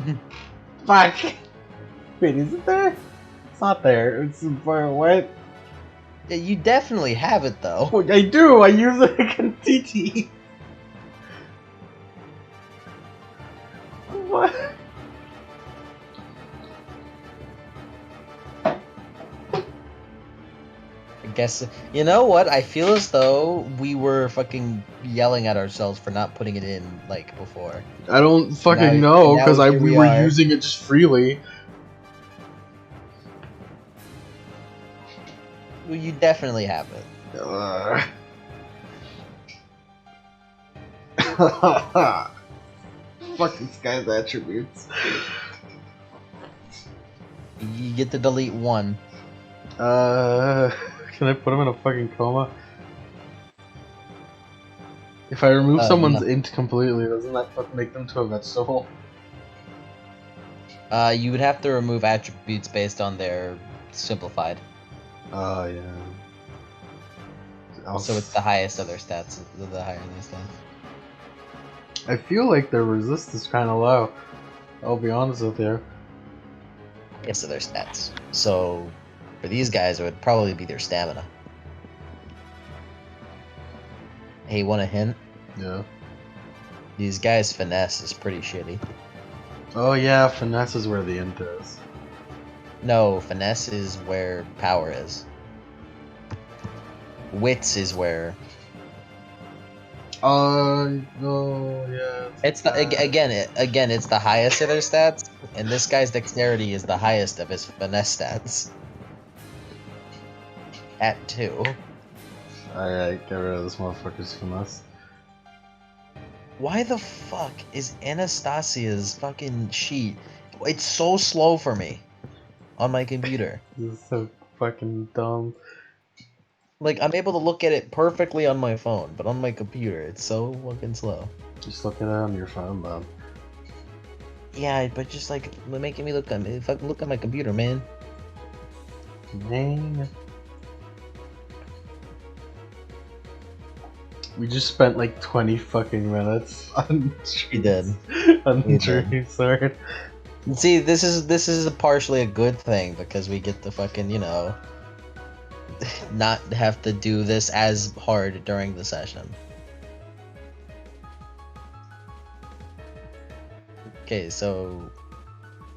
Fuck! Wait, is it there? It's not there. It's. What? Yeah, you definitely have it though. Oh, I do! I use it against TT! What? I guess you know what? I feel as though we were fucking yelling at ourselves for not putting it in like before. I don't fucking Now- know, now because here we we were are. using it just freely. Well, you definitely have it. Fuck this guy's attributes. You get to delete one. Can I put him in a fucking coma? If I remove someone's No. int completely, doesn't that make them to a vegetable? You would have to remove attributes based on their simplified. Oh yeah. So it's the highest of their stats. The higher their stats. I feel like their resist is kind of low. I'll be honest with you. Highest of their stats. So for these guys, it would probably be their stamina. Hey, want a hint? Yeah. These guys' finesse is pretty shitty. Oh yeah, finesse is where the int is. No, finesse is where power is. Wits is where No, yeah. it's the again it's the highest of their stats, and this guy's dexterity is the highest of his finesse stats at 2. Alright, get rid of this motherfucker's finesse. Why the fuck is Anastasia's fucking sheet? It's so slow for me on my computer. This is so fucking dumb. Like I'm able to look at it perfectly on my phone, but on my computer it's so fucking slow. Just look at it on your phone, man. Yeah, but just like making me look at me, fucking look at my computer, man. Dang. We just spent like 20 fucking minutes on We did. on We did. Dream Sword. See, this is partially a good thing because we get to fucking, you know, not have to do this as hard during the session. Okay, so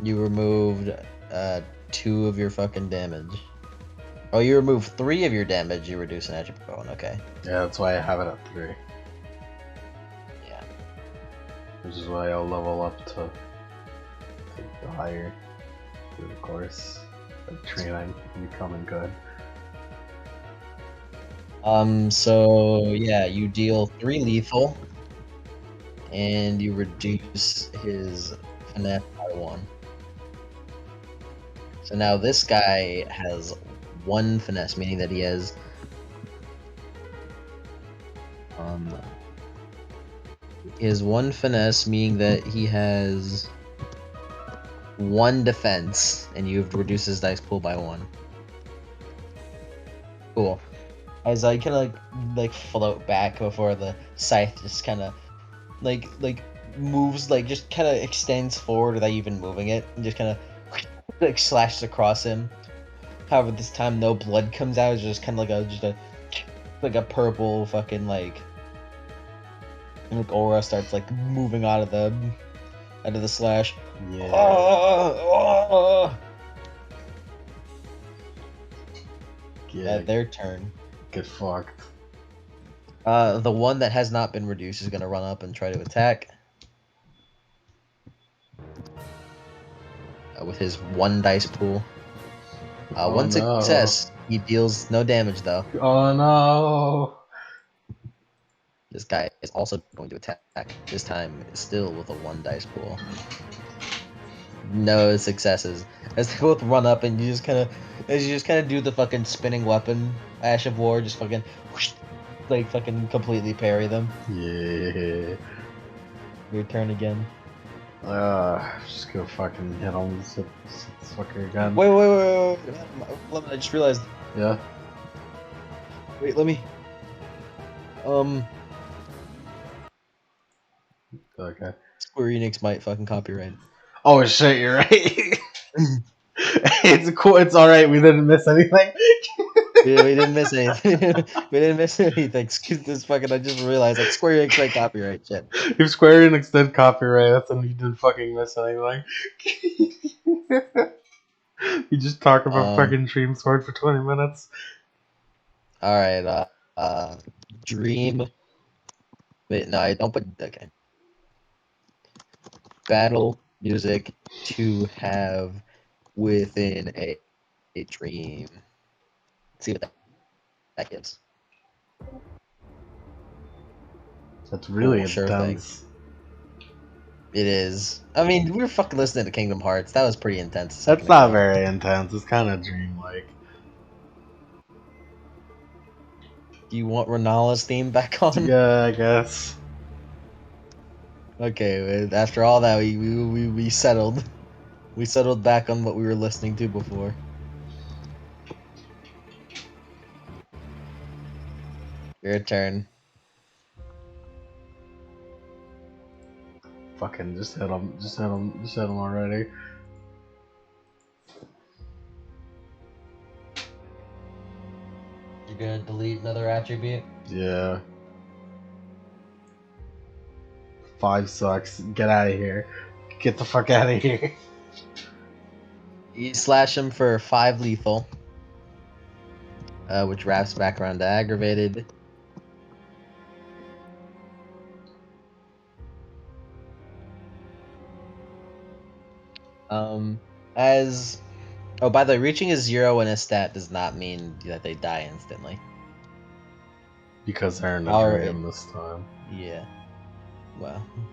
you removed 2 of your fucking damage. Oh, you remove 3 of your damage, you reduce an attribute bone, okay. Yeah, that's why I have it at 3. Yeah. Which is why I'll level up to the higher through the course of training and becoming good. So yeah, you deal 3 lethal, and you reduce his finesse by 1. So now this guy has 1 finesse, meaning that he has is 1 finesse, meaning that he has 1 defense, and you've reduced his dice pool by 1. Cool. As I kind of like float back before the scythe just kind of like moves, like just kind of extends forward without even moving it, and just kind of like slashes across him. However, this time no blood comes out. It's just kind of like a purple fucking like aura starts like moving out of the slash. Yeah. Yeah, their turn. Get fucked. The one that has not been reduced is gonna run up and try to attack. With his 1 dice pool. Oh 1 no. success. He deals no damage though. Oh no. This guy is also going to attack. This time still with a 1 dice pool. No successes. As they both run up and you just kind of do the fucking spinning weapon Ash of War, just fucking whoosh, like fucking completely parry them. Yeah. Your turn again. Just go fucking hit him. Hit this fucker again. Wait. I just realized. Yeah. Wait, let me. Okay. Square Enix might fucking copyright. Oh shit, you're right. It's cool. It's all right. We didn't miss anything. Yeah, we didn't miss anything. We didn't miss anything. Excuse this fucking. I just realized like Square Enix might copyright shit. If Square Enix did copyright us, then we didn't fucking miss anything. You just talk about fucking Dream Sword for 20 minutes. All right. Dream. Wait, no, I don't put. Okay. Battle music to have within a dream. Let's see what that gives. That's really Cool, sure thing. intense. It is. I mean, we were fucking listening to Kingdom Hearts. That was pretty intense. That's not very intense. It's kind of dreamlike. Do you want Renala's theme back on? Yeah, I guess. Okay, after all that, we settled. We settled back on what we were listening to before. Your turn. Fucking just hit him. Just hit him. Just hit him already. You're gonna delete another attribute? Yeah. 5 sucks. Get out of here. Get the fuck out of here. You slash him for 5 lethal, which wraps back around to aggravated. Um, as oh, by the way, reaching a 0 in a stat does not mean that they die instantly. Because they're in a How it, dream this time. yeah.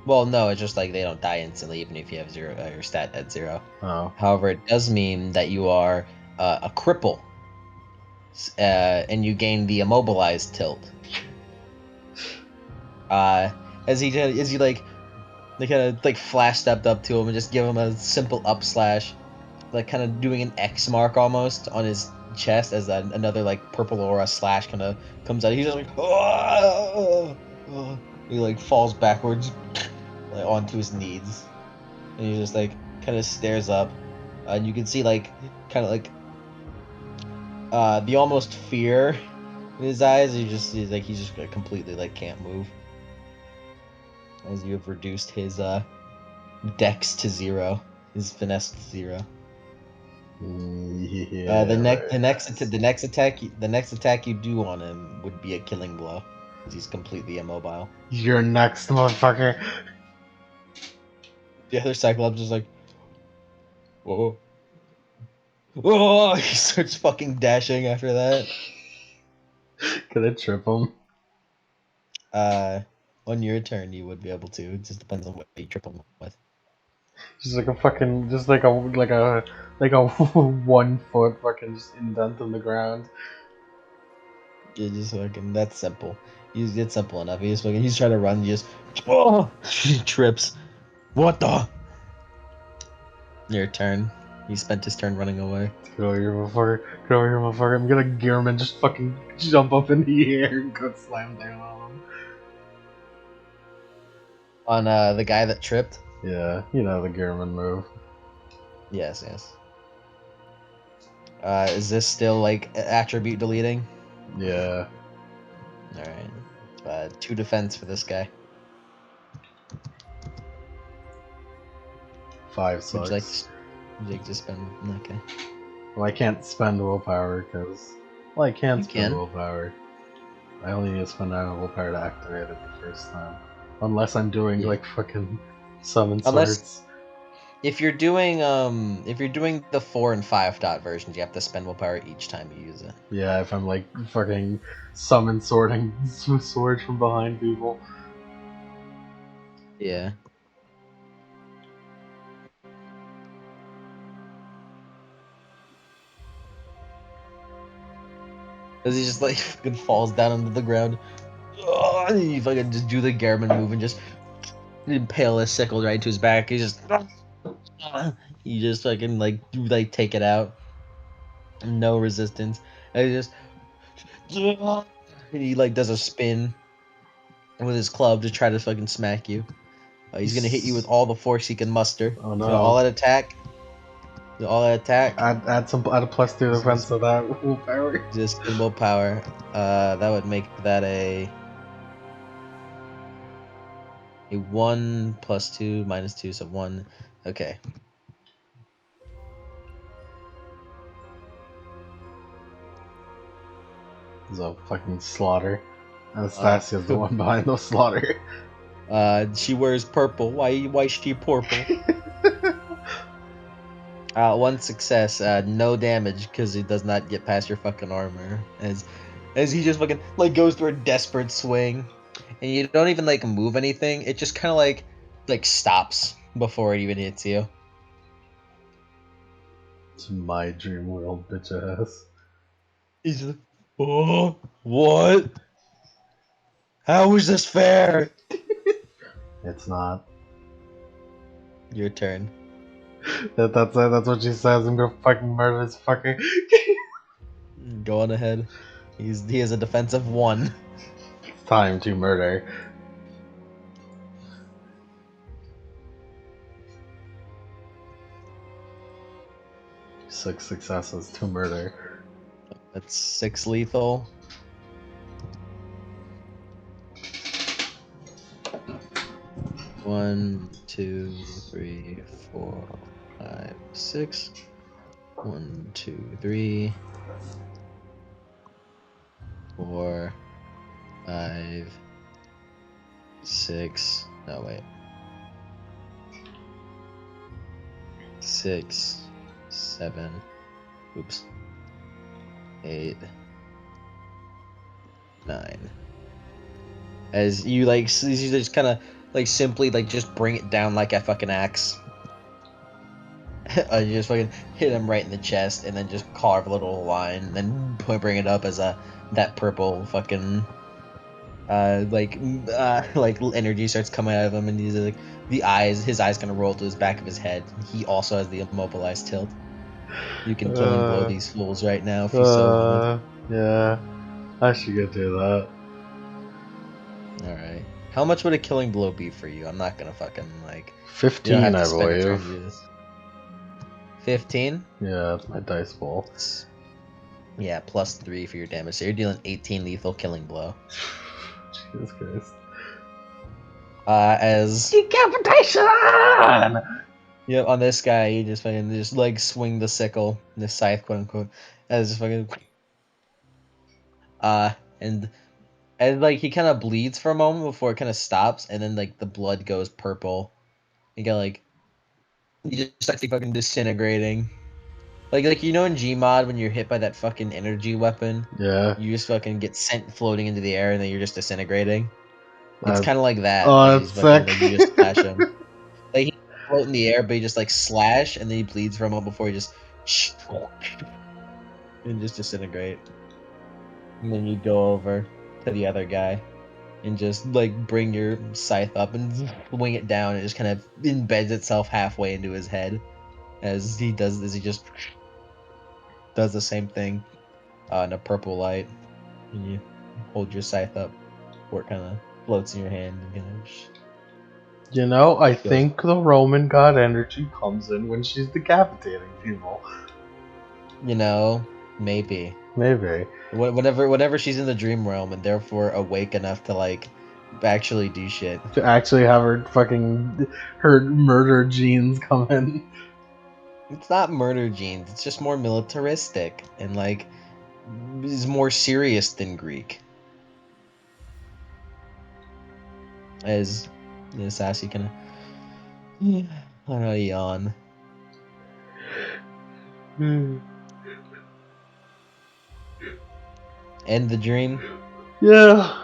Well, no, it's just like they don't die instantly, even if you have your stat at 0. Oh. However, it does mean that you are a cripple, and you gain the immobilized tilt. As he like they kind of like flash stepped up to him and just give him a simple up slash, like kind of doing an X mark almost on his chest as another like purple aura slash kind of comes out. He's just like, oh, oh. He like falls backwards like onto his knees, and he just like kind of stares up, and you can see like kind of like the almost fear in his eyes. He's just like, completely like can't move as you have reduced his dex to 0, his finesse to 0. Yeah, The next very the next nice. the next attack you do on him would be a killing blow, because he's completely immobile. You're next, motherfucker. The other Cyclops is like, whoa, whoa! He starts fucking dashing after that. Could I trip him? Uh, on your turn you would be able to. It just depends on what you trip him with. Just like a fucking, just like a 1 foot fucking just indent in the ground. You just fucking that's simple. It's simple enough. He's trying to run. You just oh, he trips. What the? Your turn. He spent his turn running away. Get over here, motherfucker. Get over here, motherfucker. I'm gonna gear him and just fucking jump up in the air and go slam down on him. On the guy that tripped. Yeah, you know the Gearman move. Yes, yes. Is this still like attribute deleting? Yeah, All right. 2 defense for this guy. 5 Would you like sucks. to, would you like to spend? Okay. Well, I can't spend willpower because. Well, I can You spend can. willpower. I only need to spend 9 willpower to activate it the first time. Unless I'm doing Yeah. like fucking summon Unless swords. if you're doing the 4 and 5 dot versions, you have to spend willpower each time you use it. Yeah, if I'm like fucking summon sorting swords from behind people. Yeah. Because he just like fucking falls down onto the ground. Oh, and you fucking just do the Garamond move and just impale his sickle right to his back. He's just you just fucking like take it out. No resistance. And he just and he like does a spin with his club to try to fucking smack you. He's gonna hit you with all the force he can muster. Oh He's gonna all no. out attack. All out attack. Add a +2 He's gonna, defense to that willpower. just spin willpower. That would make that a 1 plus 2 minus 2, so 1. Okay. It's a fucking slaughter. Uh, Anastasia's the one behind the slaughter. she wears purple. Why is she purple? 1 success. No damage because it does not get past your fucking armor. As he just fucking like goes through a desperate swing, and you don't even like move anything. It just kind of like stops before it even hits you. It's my dream world, bitch ass. He's just like, oh, what? How is this fair? It's not. Your turn. That's it. That's what she says. I'm gonna fucking murder this fucker. Go on ahead. He has a defensive 1. It's time to murder. Six successes to murder. That's 6 lethal. One, two, three, 4, 5, 6. 1, 2, 3, 4, 5, 6. No, wait. 6, 7. Oops. 8, 9. As you like, you just kind of like simply like just bring it down like a fucking axe. You just fucking hit him right in the chest, and then just carve a little line, and then bring it up as that purple fucking like energy starts coming out of him, and he's like his eyes kind of roll to his back of his head. He also has the immobilized tilt. You can killing blow these fools right now if you so wanted. Yeah, I should go do that. All right. How much would a killing blow be for you? I'm not gonna fucking like. You don't 15, have I to spend a turn believe. to do this. 15. Yeah, that's my dice bowl. Yeah, +3 for your damage. So you're dealing 18 lethal killing blow. Jesus Christ. As Decapitation! yep, on this guy, you just fucking just like swing the sickle, the scythe, quote unquote, as just fucking uh, and like he kind of bleeds for a moment before it kind of stops, and then like the blood goes purple. You got like you just start fucking disintegrating. Like you know in Gmod when you're hit by that fucking energy weapon, Yeah. you just fucking get sent floating into the air, and then you're just disintegrating. It's Uh, kind of like that. oh, As he's that's fucking sick. like you just slash him. Like he float in the air, but he just like slash, and then he bleeds for a moment before he just and just disintegrate. And then you go over to the other guy and just like bring your scythe up and swing it down. And it just kind of embeds itself halfway into his head as he just does the same thing in a purple light. And you hold your scythe up where it kind of floats in your hand and kind of You know, I goes. think the Roman god energy comes in when she's decapitating people. You know, maybe. Maybe. Whenever she's in the dream realm and therefore awake enough to like actually do shit. To actually have her murder genes come in. It's not murder genes. It's just more militaristic and like is more serious than Greek. As Anastasia kind of I don't know, yawn. End the dream. Yeah.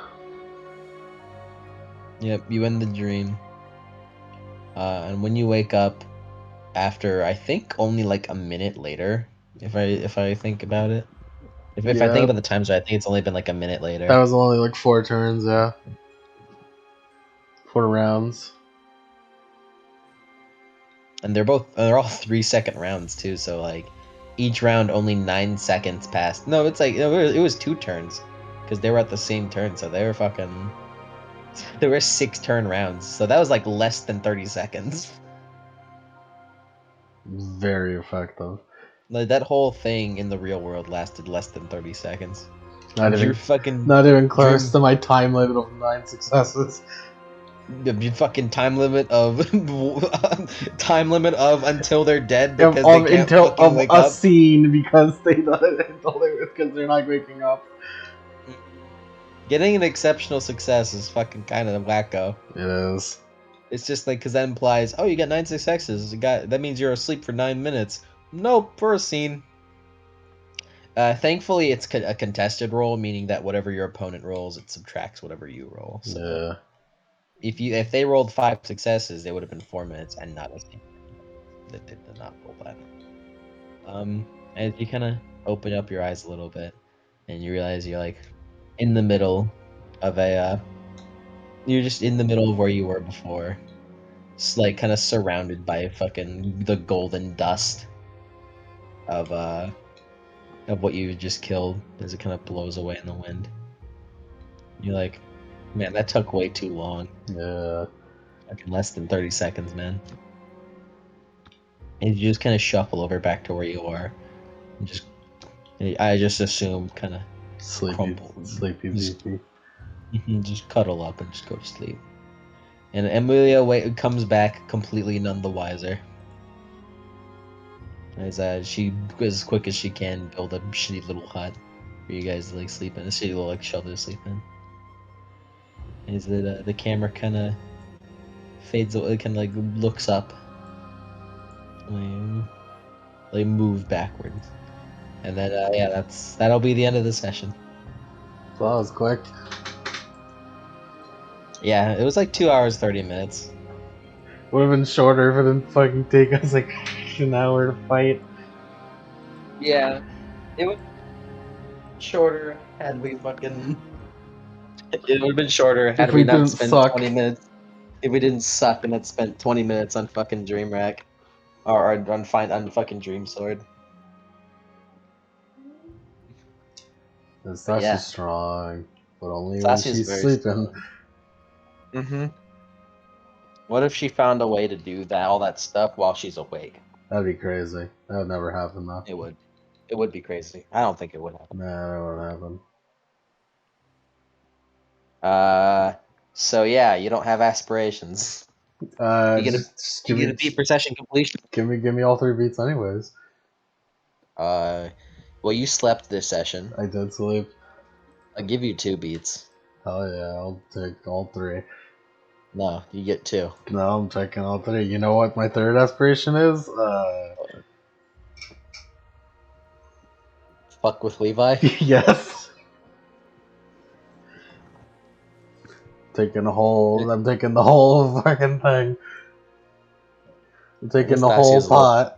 Yep, you end the dream. And when you wake up after I think only like a minute later, if I think about it. If I think Yeah. about the times right, I think it's only been like a minute That later. was only like 4 turns, yeah. 4 rounds. And they're all 3-second rounds too, so like each round only 9 seconds passed. No, it's like it was 2 turns because they were at the same turn, so they were fucking. There were 6 turn rounds, so that was like less than 30 seconds. Very effective. Like that whole thing in the real world lasted less than 30 seconds. Not Your even fucking not even close dream, to my time limit of 9 successes. your fucking time limit of time limit of until they're dead Of, because they of can't until fucking of wake a up. scene because because they're not waking up. Getting an exceptional success is fucking kind of wacko. It is. It's just like because that implies, oh, you got 9 successes. That means you're asleep for 9 minutes. Nope, for a scene. Thankfully, it's a contested roll, meaning that whatever your opponent rolls, it subtracts whatever you roll. So Yeah. if they rolled 5 successes, they would have been 4 minutes and not a scene. They did not roll that. As you kind of open up your eyes a little bit, and you realize you're like in the middle of a You're just in the middle of where you were before. It's like kind of surrounded by fucking the golden dust of uh of what you just killed as it kind of blows away in the wind. You're like, man, that took way too long. Yeah. Fucking less than 30 seconds, man. And you just kind of shuffle over back to where you are. And I just assume kind of Sleepy, crumple. sleepy Just, beefy. just cuddle up and just go to sleep. And Amelia comes back completely none the wiser. As she, as quick as she can, build a shitty little hut for you guys to like sleep in, a shitty little like shelter to sleep in. Is that the camera kind of fades away, kind of like looks up, like move backwards, and then yeah, that'll be the end of the session. So that was quick. Yeah, it was like 2 hours 30 minutes. Would have been shorter if it didn't fucking take us like an hour to fight. Yeah, it was shorter had we fucking. It would have been shorter If had we we not didn't spent suck. 20 minutes. If we didn't suck and had spent 20 minutes on fucking Dream Rack, or on fucking Dream Sword. But Anastasia's yeah, strong, but only when Sasia's she's very sleeping. strong. Mm-hmm. What if she found a way to do that all that stuff while she's awake? That'd be crazy. That would never happen though. It would. It would be crazy. I don't think it would happen. Nah, that wouldn't happen. Uh, so yeah, you don't have aspirations. Just You get a beat per session completion. give me all 3 beats anyways. Uh, well, you slept this session. I did sleep. I'll give you 2 beats. Hell yeah, I'll take all 3. No, you get 2. No, I'm taking all 3. You know what my third aspiration is? Fuck with Levi. Yes. I'm taking the whole fucking thing. I'm taking the whole Anastasia's a little. pot.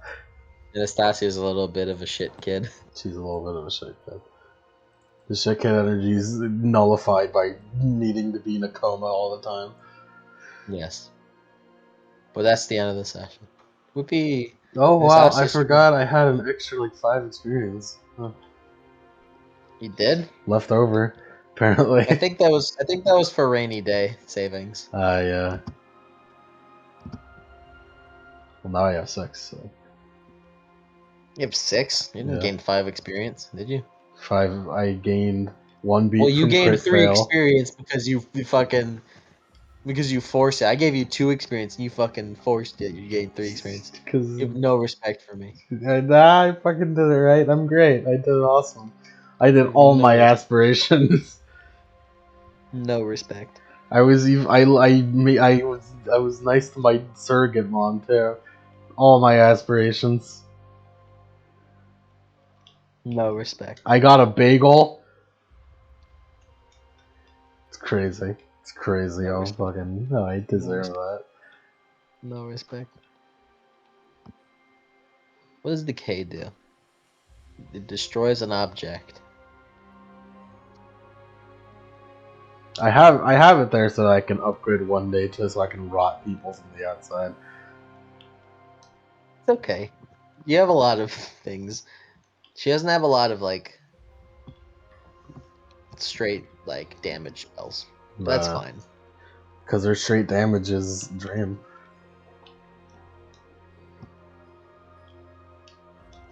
Anastasia's a little bit of a shit kid. She's a little bit of a shit kid. The shit kid energy is nullified by needing to be in a coma all the time. Yes, but that's the end of the session. Would be Oh wow, I Anastasia's. forgot I had an extra like 5 experience. Huh. You did? Left over, apparently. I think that was for rainy day savings. Yeah. Well, now I have 6, so. You have 6. You didn't Yeah. gain 5 experience, did you? 5, I gained 1 Well, beat you from gained crit 3 fail. experience because you fucking because you forced it. I gave you 2 experience and you fucking forced it. You gained 3 experience. Because You have no respect for me. I fucking did it right. I'm great. I did it awesome. I did You have all my no aspirations. no respect. I was even I was nice to my surrogate mom too. All my aspirations. No respect. I got a bagel. It's crazy. It's crazy. No Oh respect. fucking no! I deserve respect. that. No respect. What does decay do? It destroys an object. I have it there so that I can upgrade one day just so I can rot people from the outside. It's okay. You have a lot of things. She doesn't have a lot of like straight like damage spells. But that's fine. Because her straight damage is Dream.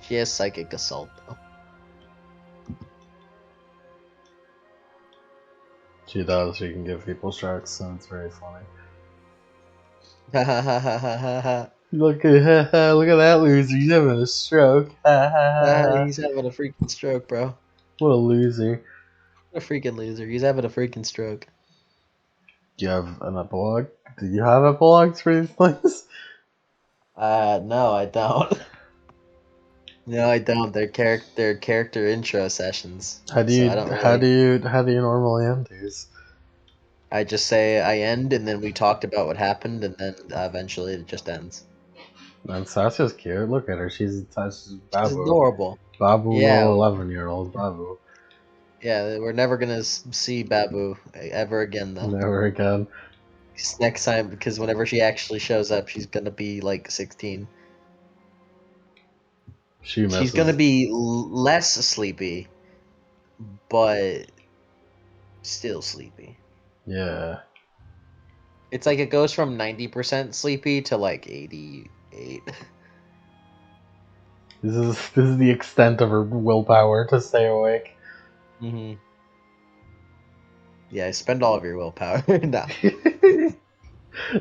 She has psychic assault though. She does. She can give people strokes, and it's very funny. Look at that loser. He's having a stroke. He's having a freaking stroke, bro. What a loser. What a freaking loser. He's having a freaking stroke. Do you have an epilogue? Do you have epilogues for these things? No, I don't. No, I don't. They're character intro sessions. How do So you I don't how do really. you how do you normally end these? I just say I end, and then we talked about what happened, and then eventually it just ends. And Sasha's cute. Look at her. She's She's Babu. adorable. Babu, Yeah, little 11-year-old Babu. Yeah, we're never gonna see Babu ever again, though. Never again. 'Cause next time, because whenever she actually shows up, she's gonna be like 16. She She's gonna misses. be less sleepy, but still sleepy. Yeah. It's like it goes from 90% sleepy to like 88. This is the extent of her willpower to stay awake. hmm Yeah, spend all of your willpower. No.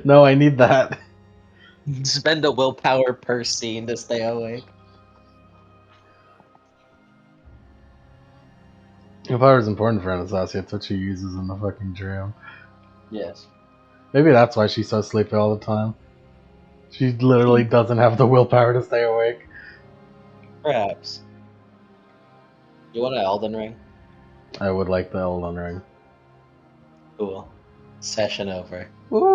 No, I need that. Spend a willpower per scene to stay awake. Willpower is important for Anastasia. It's what she uses in the fucking dream. Yes. Maybe that's why she's so sleepy all the time. She literally doesn't have the willpower to stay awake. Perhaps. You want an Elden Ring? I would like the Elden Ring. Cool. Session over. Woo!